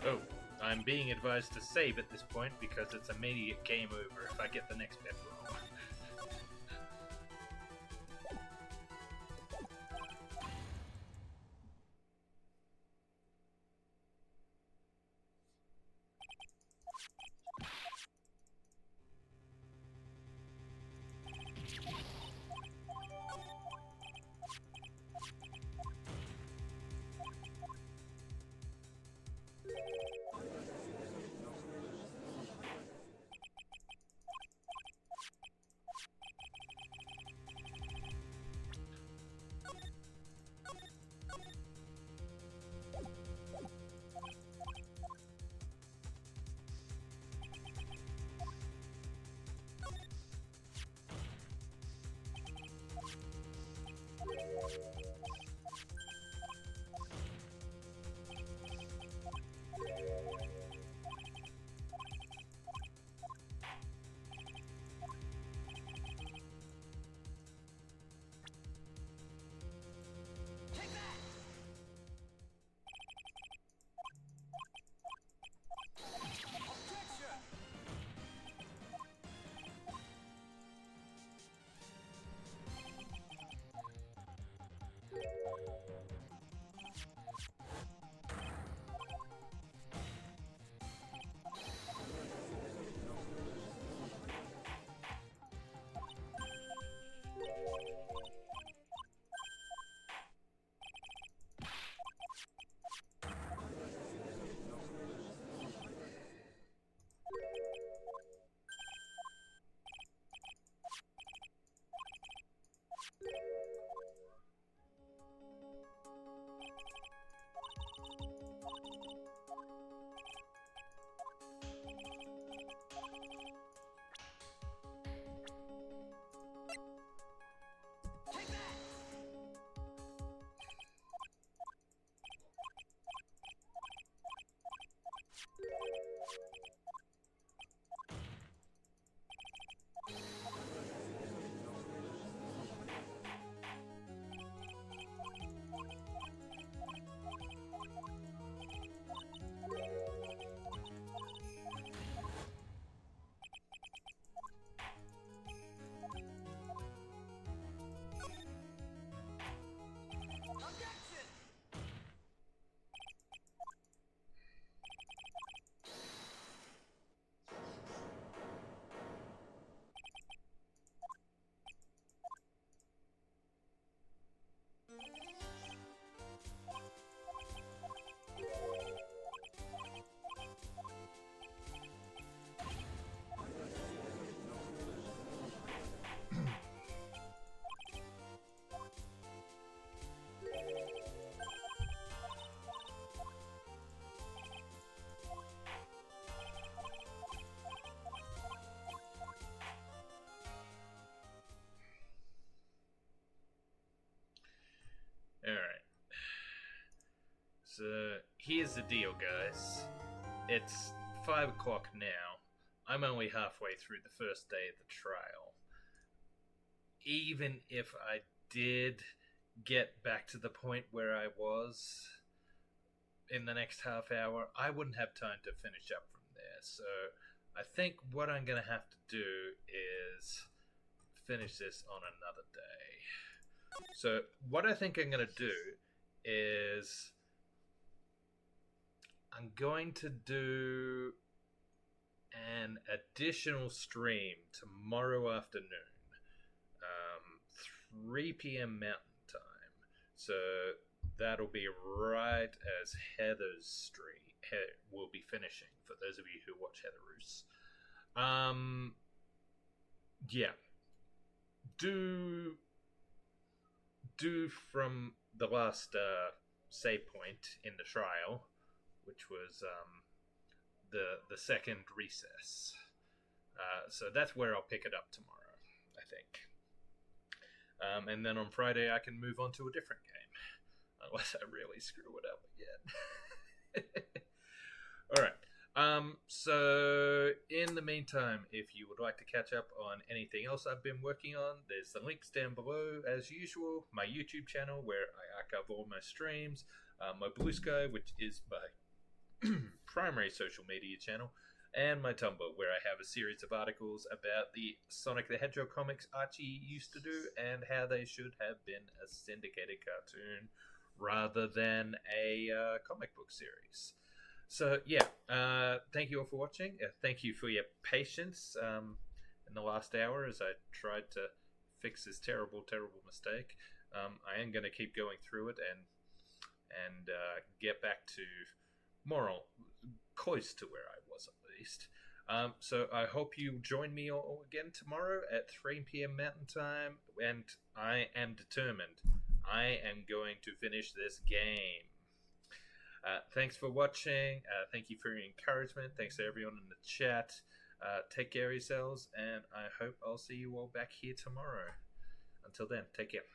Oh, I'm being advised to save at this point because it's immediate game over if I get the next bit wrong. Alright. So, here's the deal, guys. It's 5 o'clock now. I'm only halfway through the first day of the trial. Even if I did get back to the point where I was in the next half hour, I wouldn't have time to finish up from there. So, I think what I'm going to have to do is finish this on another day. So, what I think I'm going to do is I'm going to do an additional stream tomorrow afternoon, 3 p.m. Mountain Time. So that'll be right as Heather's stream will be finishing, for those of you who watch Heather's. Yeah. Do from the last save point in the trial, which was the second recess. So that's where I'll pick it up tomorrow, I think. And then on Friday I can move on to a different game, unless I really screw it up again. Alright. So in the meantime, if you would like to catch up on anything else I've been working on, there's the links down below as usual. My YouTube channel, where I archive all my streams, my Blue Sky, which is my primary social media channel, and my Tumblr, where I have a series of articles about the Sonic the Hedgehog comics Archie used to do and how they should have been a syndicated cartoon rather than a comic book series. So yeah, thank you all for watching. Thank you for your patience in the last hour as I tried to fix this terrible mistake. I am going to keep going through it and get back to moral close to where I was at least. So I hope you join me all again tomorrow at 3 p.m. Mountain Time, and I am determined. I am going to finish this game. Thanks for watching. Thank you for your encouragement. Thanks to everyone in the chat. Take care of yourselves, and I hope I'll see you all back here tomorrow. Until then, take care.